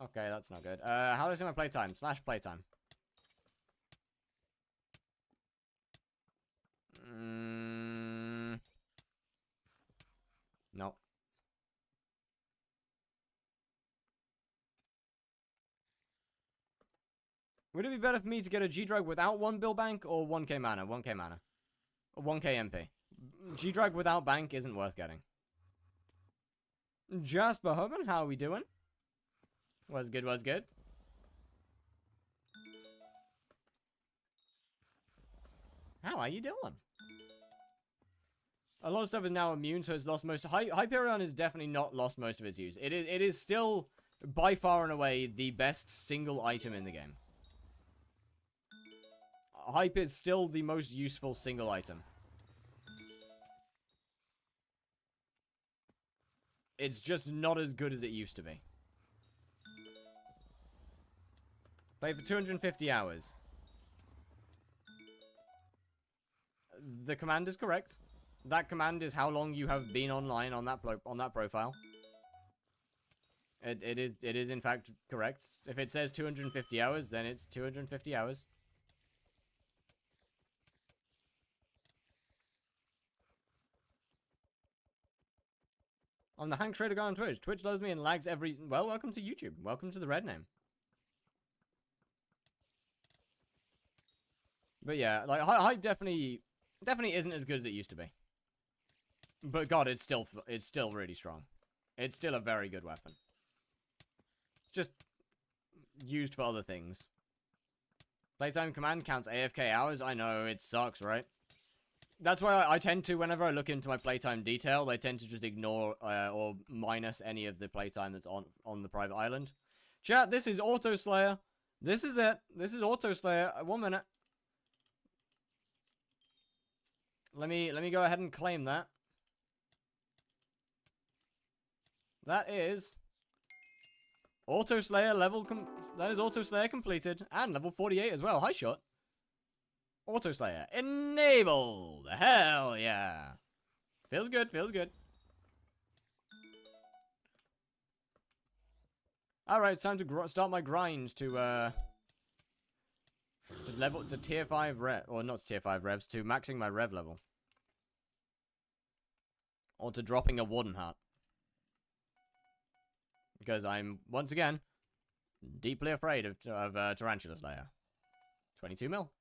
Speaker 1: Okay, that's not good. How do I see my playtime? / playtime. No. Would it be better for me to get a G-Drag without 1 bill bank or 1k mana? 1k mana. Or 1k MP. G-Drag without bank isn't worth getting. Jasper Hoban, how are we doing? Was good, was good. How are you doing? A lot of stuff is now immune, so it's lost most... Hyperion is definitely not lost most of its use. It is still, by far and away, the best single item in the game. Hype is still the most useful single item. It's just not as good as it used to be. Play for 250 hours. The command is correct. That command is how long you have been online on that profile. It is in fact correct. If it says 250 hours, then it's 250 hours. I'm the Hank Trader guy on Twitch. Twitch loves me and lags every... Well, welcome to YouTube. Welcome to the red name. But yeah, like, hype definitely isn't as good as it used to be. But God, it's still really strong. It's still a very good weapon. It's just used for other things. Playtime command counts AFK hours. I know, it sucks, right? That's why I tend to, whenever I look into my playtime detail, I tend to just ignore or minus any of the playtime that's on the private island. Chat, this is Auto Slayer. This is it. This is Auto Slayer. 1 minute. Let me go ahead and claim that. That is Auto Slayer that is Auto Slayer completed and level 48 as well. Hi shot. Auto Slayer enabled. Hell yeah. Feels good, feels good. Alright, it's time to start my grind to tier 5 rev, or not to tier 5 revs, to maxing my rev level. Or to dropping a Warden Heart. Because I'm, once again, deeply afraid of Tarantula Slayer. 22 mil.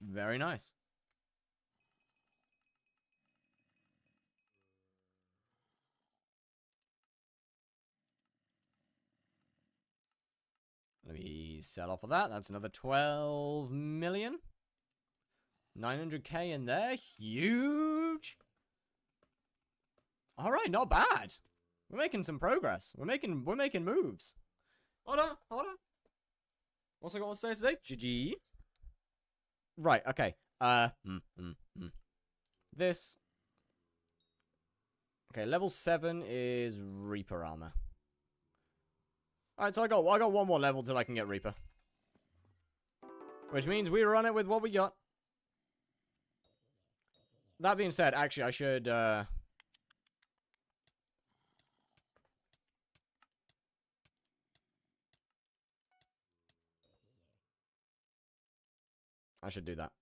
Speaker 1: Very nice. Let me sell off of that. That's another 12 million. 900k in there. Huge. All right, not bad. We're making some progress. We're making moves. Hold on. What's I got to say today? GG. Right, okay. This. Okay, level 7 is Reaper armor. Alright, so I got one more level till I can get Reaper. Which means we run it with what we got. That being said, actually, I should, I should do that.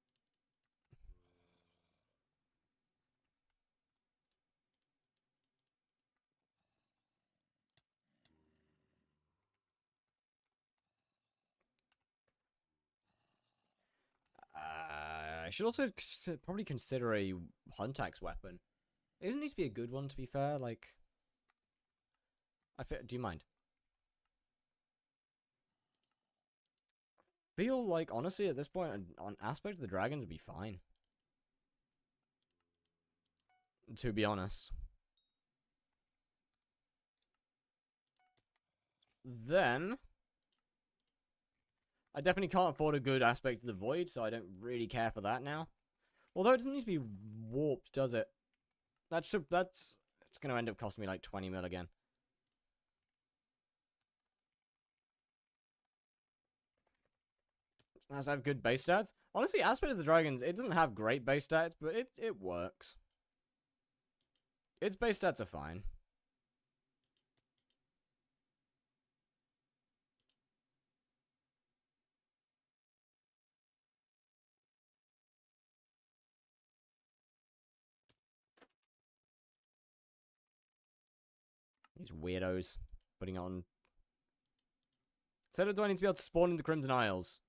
Speaker 1: I should also probably consider a Hunt Axe weapon. It doesn't need to be a good one, to be fair. Like, do you mind? Feel like, honestly, at this point, on Aspect of the Dragons would be fine. To be honest. Then, I definitely can't afford a good Aspect of the Void, so I don't really care for that now. Although it doesn't need to be warped, does it? It's going to end up costing me like 20 mil again. Has to have good base stats. Honestly, Aspect of the Dragons, it doesn't have great base stats, but it works. Its base stats are fine. These weirdos putting on. Instead, do I need to be able to spawn in the Crimson Isles?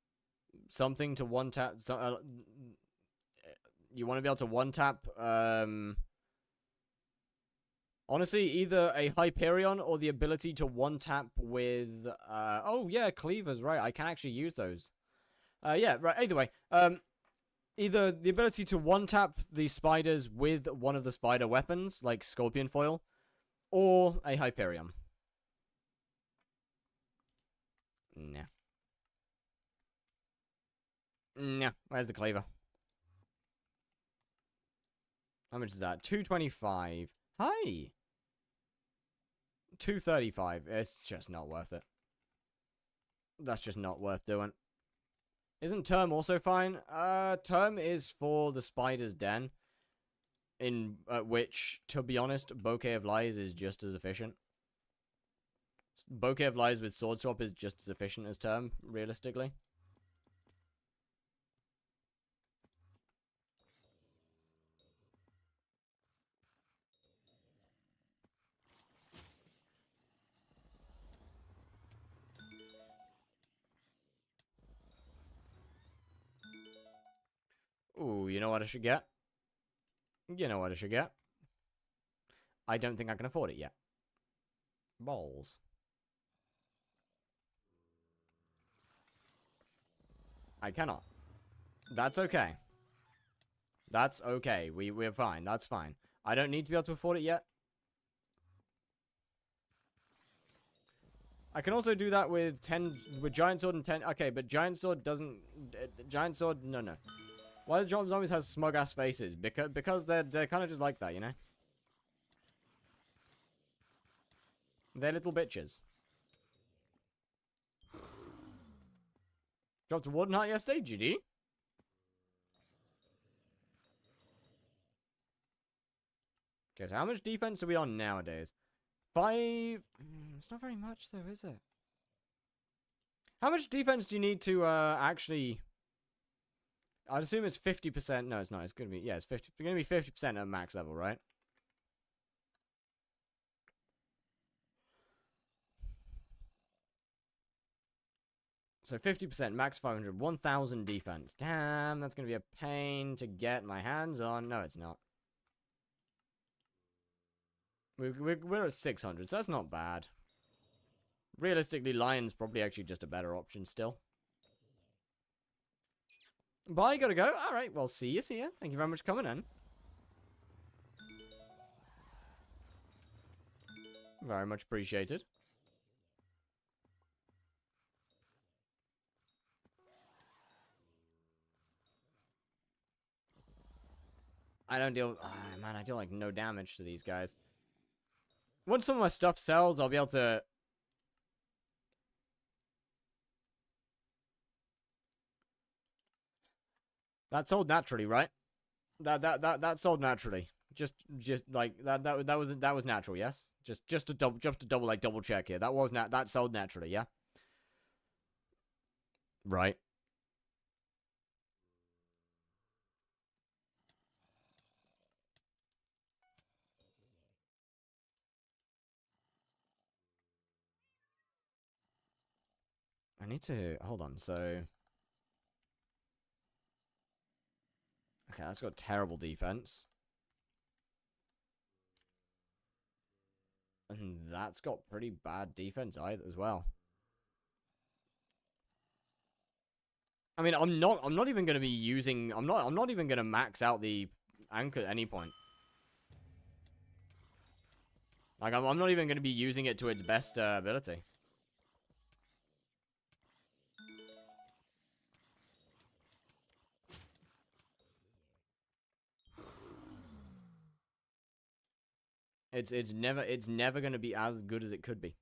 Speaker 1: Something to one tap. You want to be able to one tap. Honestly, either a Hyperion or the ability to one tap with. Oh yeah, cleavers. Right, I can actually use those. Yeah, right. Either way, either the ability to one tap the spiders with one of the spider weapons, like Scorpion Foil, or a Hyperion. Nah. Nah. Where's the cleaver? How much is that? 225. Hi. 235. It's just not worth it. That's just not worth doing. Isn't Term also fine? Term is for the Spider's Den. In which, to be honest, Bouquet of Lies is just as efficient. Bouquet of Lies with Sword Swap is just as efficient as Term, realistically. Ooh, you know what I should get? You know what I should get? I don't think I can afford it yet. Balls. I cannot. That's okay. That's okay. We're fine. That's fine. I don't need to be able to afford it yet. I can also do that with 10, with giant sword and 10. Okay, but giant sword doesn't, giant sword, no. Why the zombies has smug ass faces? Because they're kind of just like that, you know? They're little bitches. Dropped a wooden heart yesterday, GD. Okay, so how much defense are we on nowadays? 5. It's not very much though, is it? How much defense do you need to actually? I'd assume it's 50%. No, it's not. It's gonna be, yeah, it's 50. It's gonna be 50% at max level, right? So 50%, max 500, 1,000 defense. Damn, that's gonna be a pain to get my hands on. No, it's not. We're at 600, so that's not bad. Realistically, Lion's probably actually just a better option still. Bye, gotta go. Alright, well, see ya. Thank you very much for coming in. Very much appreciated. I don't deal... man, I deal, like, no damage to these guys. Once some of my stuff sells, I'll be able to... That sold naturally, right? That sold naturally. Just like that was natural, yes. Just to double check here. That sold naturally, yeah. Right. I need to hold on. So, okay, that's got terrible defense, and that's got pretty bad defense either as well. I mean, I'm not even going to be using. I'm not even going to max out the anchor at any point. Like, I'm not even going to be using it to its best ability. It's never going to be as good as it could be.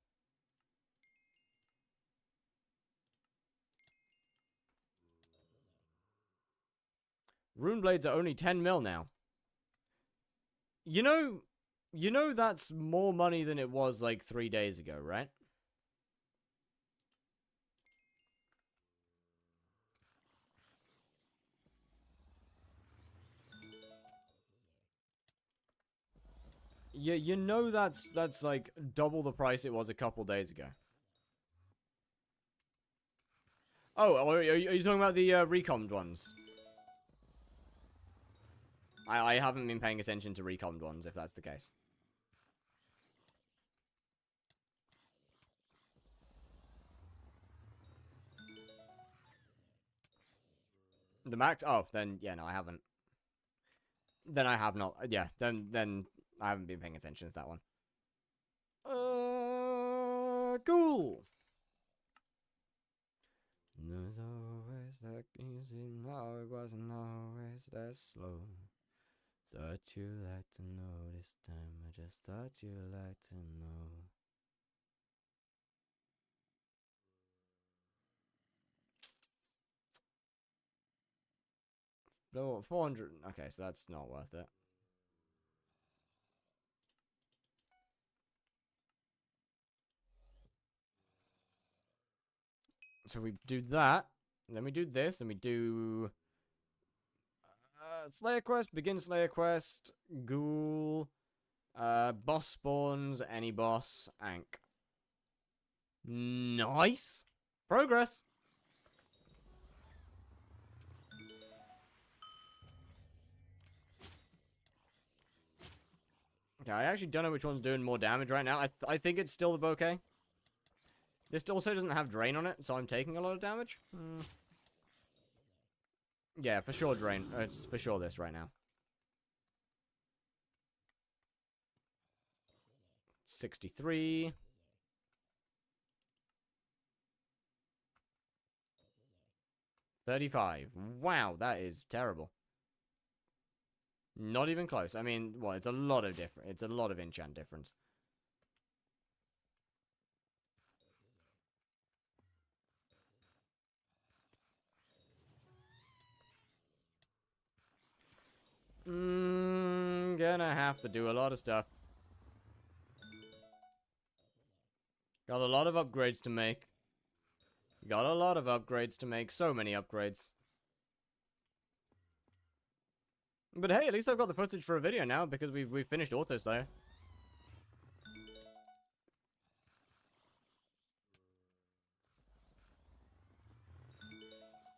Speaker 1: Rune blades are only 10 mil now. You know that's more money than it was like 3 days ago, right? Yeah, you know that's like double the price it was a couple days ago. Oh, are you talking about the recommed ones? I haven't been paying attention to recommed ones, if that's the case. The max? Oh, then, yeah, no, I haven't. Then I have not. Yeah, then I haven't been paying attention to that one. Cool. There's always that easy, no, it wasn't always that slow. Thought you'd like to know this time, I just thought you'd like to know. No, 400, okay, so that's not worth it. So we do that, then we do this, then we do... Slayer quest, begin Slayer quest, ghoul, boss spawns, any boss, Ankh. Nice! Progress! Okay, I actually don't know which one's doing more damage right now. I think it's still the bouquet. This also doesn't have drain on it, so I'm taking a lot of damage. Yeah, for sure drain. It's for sure this right now. 63. 35. Wow, that is terrible. Not even close. I mean, well, it's a lot of different. It's a lot of enchant difference. Gonna have to do a lot of stuff. Got a lot of upgrades to make. Got a lot of upgrades to make. So many upgrades. But hey, at least I've got the footage for a video now because we've finished Auto Slayer.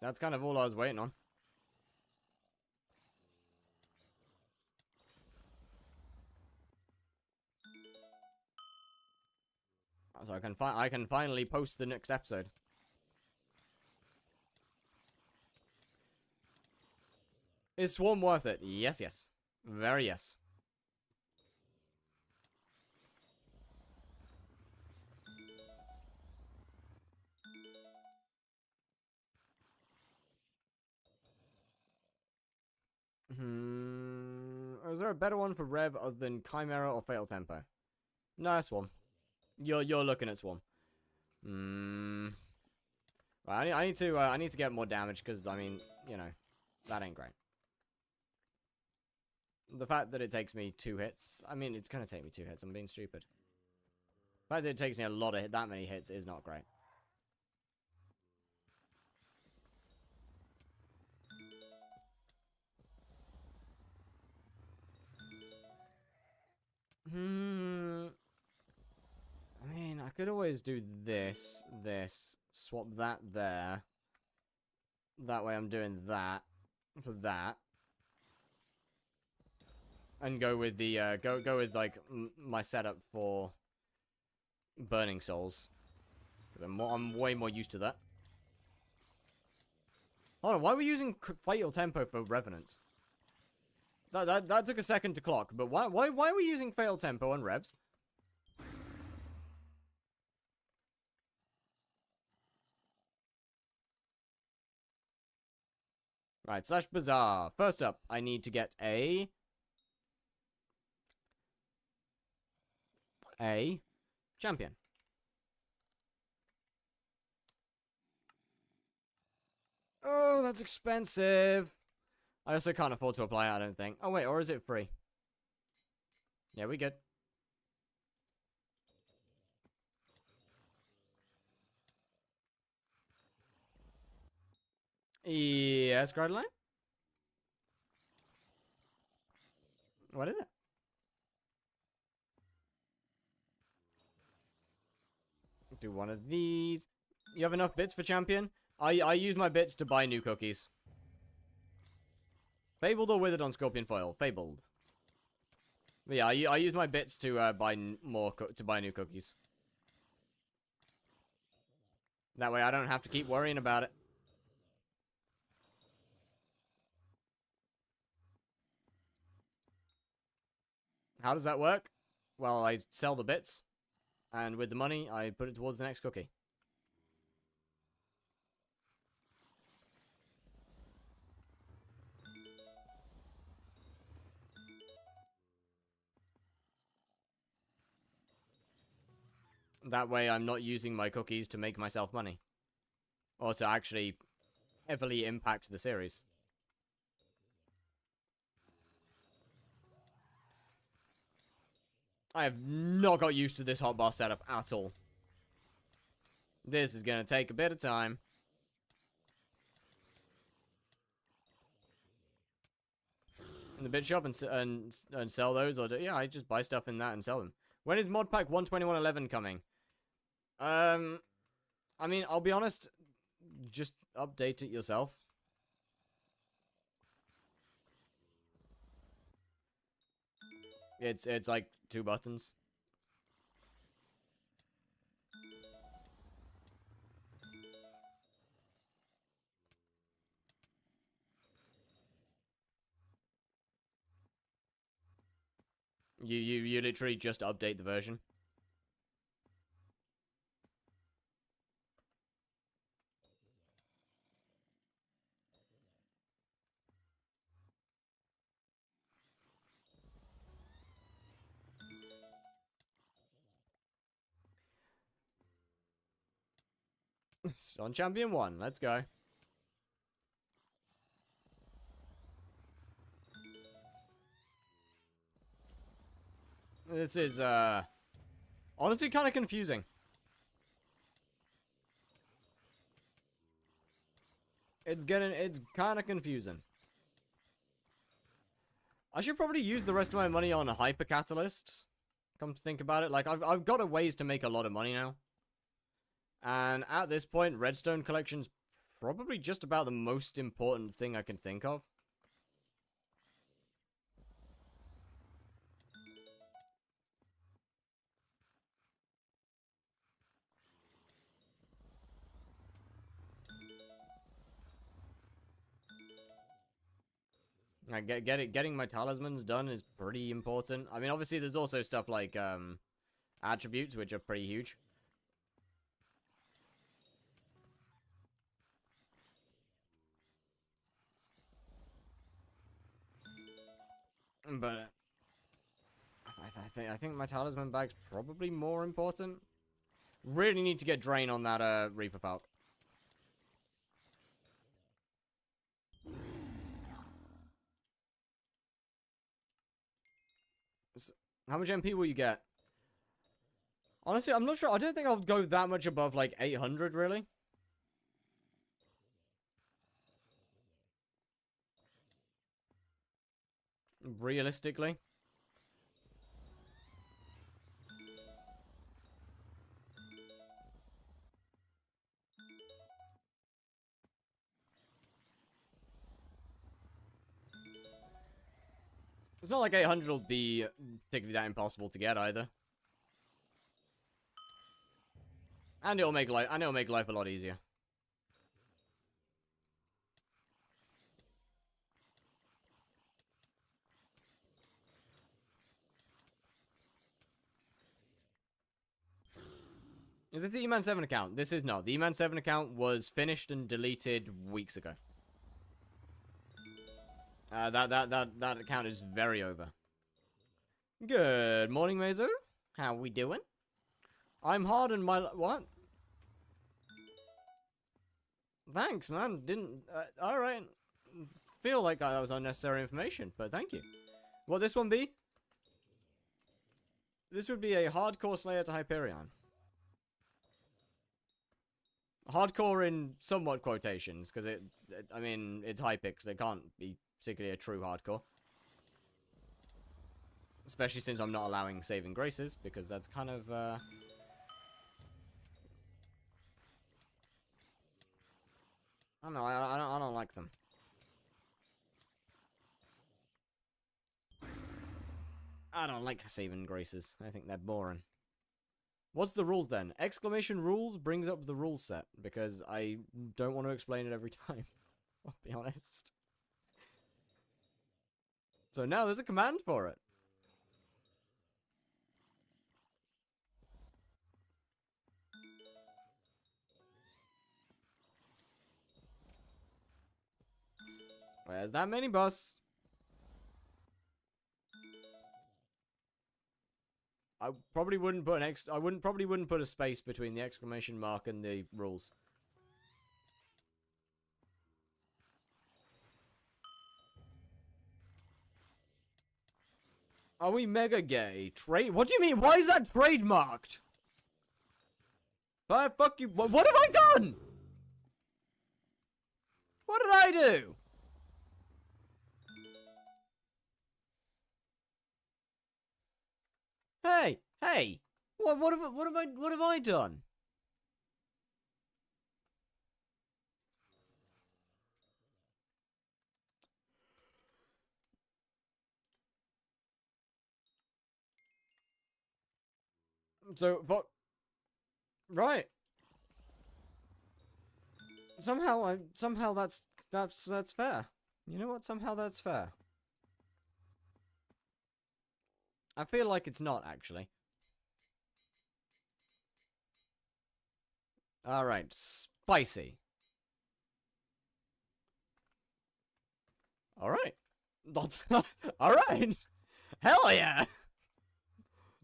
Speaker 1: That's kind of all I was waiting on. So I can finally post the next episode. Is Swarm worth it? Yes, yes. Very yes. Is there a better one for Rev other than Chimera or Fatal Tempo? No, Swarm. You're looking at Swarm. Right, I need to get more damage because I mean, you know, that ain't great. The fact that it takes me 2 hits, I mean, it's gonna take me 2 hits. I'm being stupid. The fact that it takes me that many hits is not great. I mean, I could always do this, swap that there. That way I'm doing that for that. And go with the, go with, like, my setup for Burning Souls. Because I'm way more used to that. Hold on, why are we using Fatal Tempo for Revenants? That took a second to clock, but why are we using Fatal Tempo on Revs? Right, Slash Bazaar. First up, I need to get a champion. Oh, that's expensive. I also can't afford to apply it, I don't think. Oh, wait, or is it free? Yeah, we good. Yes, Gardeline? What is it? Do one of these. You have enough bits for champion? I use my bits to buy new cookies. Fabled or withered on Scorpion Foil? Fabled. But yeah, I use my bits to buy new cookies. That way I don't have to keep worrying about it. How does that work? Well, I sell the bits, and with the money, I put it towards the next cookie. That way I'm not using my cookies to make myself money. Or to actually heavily impact the series. I have not got used to this hotbar setup at all. This is going to take a bit of time. In the bit shop and sell those, or yeah, I just buy stuff in that and sell them. When is mod pack 121.11 coming? I mean, I'll be honest, just update it yourself. It's like 2 buttons. You literally just update the version. On champion 1, let's go. This is, honestly kind of confusing. It's kind of confusing. I should probably use the rest of my money on a hyper catalyst. Come to think about it, like I've got a ways to make a lot of money now. And at this point, redstone collection's probably just about the most important thing I can think of. Getting my talismans done is pretty important. I mean, obviously, there's also stuff like attributes, which are pretty huge. But I think my talisman bag's probably more important. Really need to get Drain on that Reaper Falcon. How much MP will you get? Honestly, I'm not sure. I don't think I'll go that much above, like, 800, really. Realistically. It's not like 800 will be particularly that impossible to get either. And it'll make life a lot easier. Is it the E-Man 7 account? This is not. The E-Man 7 account was finished and deleted weeks ago. That account is very over. Good morning, Mezo. How we doing? I'm hard on my... What? Thanks, man. Didn't... alright. Feel like that was unnecessary information, but thank you. What this one be? This would be a hardcore Slayer to Hyperion. Hardcore in somewhat quotations, because I mean, it's hypixel. It can't be particularly a true hardcore. Especially since I'm not allowing saving graces, because that's kind of, I don't know, I don't like them. I don't like saving graces. I think they're boring. What's the rules then? Exclamation rules brings up the rule set, because I don't want to explain it every time. I'll be honest. So now there's a command for it. Where's that mini boss? I probably wouldn't put probably wouldn't put a space between the exclamation mark and the rules. Are we mega gay? What do you mean? Why is that trademarked? Fuck you. What have I done? What did I do? Hey! What have I done? So, but right. Somehow that's fair. You know what? Somehow that's fair. I feel like it's not, actually. Alright, spicy. Alright. Alright! Hell yeah!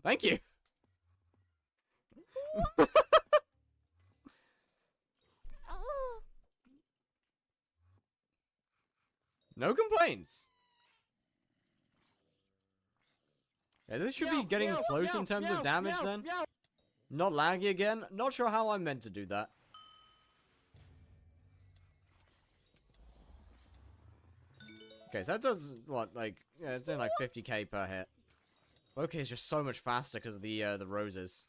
Speaker 1: Thank you! No complaints. Yeah, this should be getting close in terms of damage then. Not laggy again. Not sure how I'm meant to do that. Okay, so that does, what, like, yeah, it's doing like 50k per hit. Okay, it's just so much faster because of the roses.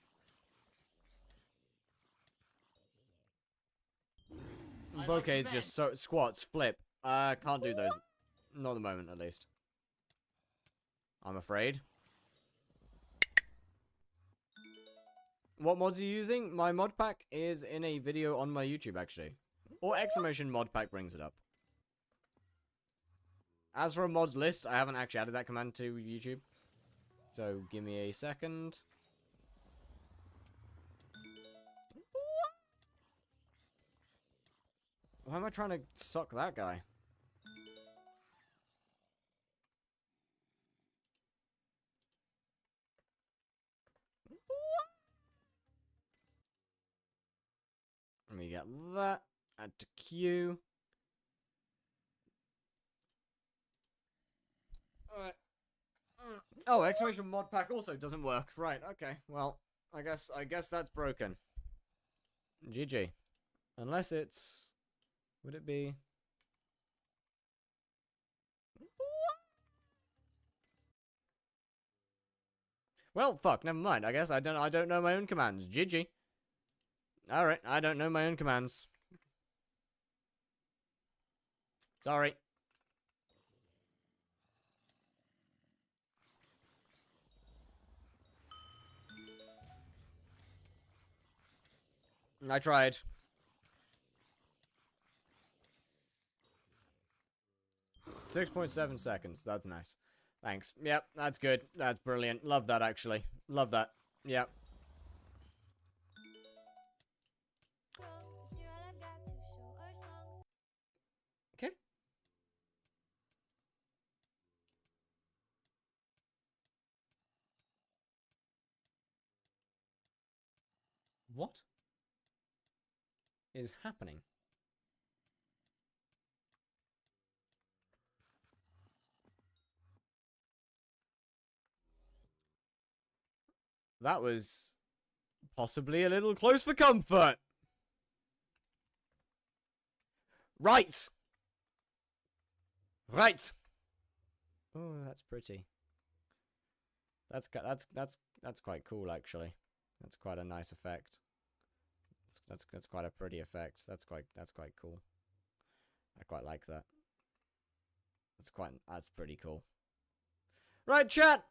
Speaker 1: Bokeh is just so squats, flip. Can't do those. Not at the moment, at least. I'm afraid. What mods are you using? My mod pack is in a video on my YouTube, actually. Or exclamation mod pack brings it up. As for a mods list, I haven't actually added that command to YouTube. So, give me a second. Why am I trying to suck that guy? Let me get that. Add to queue. Alright. Oh, exclamation mod pack also doesn't work. Right, okay. Well, I guess that's broken. GG. Unless it's... Would it be... Well, fuck, never mind. I guess I don't know my own commands. GG. Alright, I don't know my own commands. Sorry. I tried. .7 seconds. That's nice. Thanks. Yep, that's good. That's brilliant. Love that, actually. Love that. Yep. Okay. What is happening? That was possibly a little close for comfort. Right. Right. Oh, that's pretty. That's quite cool, actually. That's quite a nice effect. That's quite a pretty effect. That's quite cool. I quite like that. That's pretty cool. Right, chat.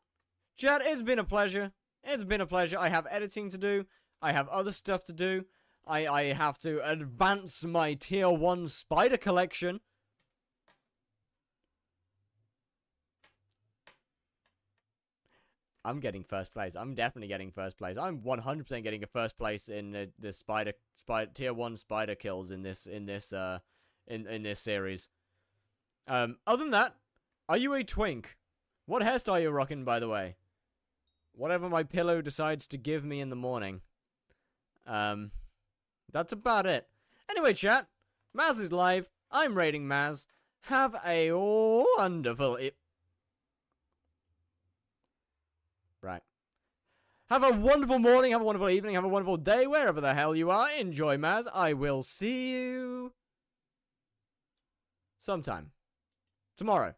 Speaker 1: Chat, it's been a pleasure. It's been a pleasure. I have editing to do. I have other stuff to do. I have to advance my tier 1 spider collection. I'm getting first place. I'm definitely getting first place. I'm 100% getting a first place in the spider tier 1 spider kills in this series. Other than that, are you a twink? What hairstyle are you rocking, by the way? Whatever my pillow decides to give me in the morning. That's about it. Anyway, chat, Maz is live. I'm raiding Maz. Have a wonderful... Right. Have a wonderful morning, have a wonderful evening, have a wonderful day, wherever the hell you are. Enjoy, Maz. I will see you... sometime. Tomorrow.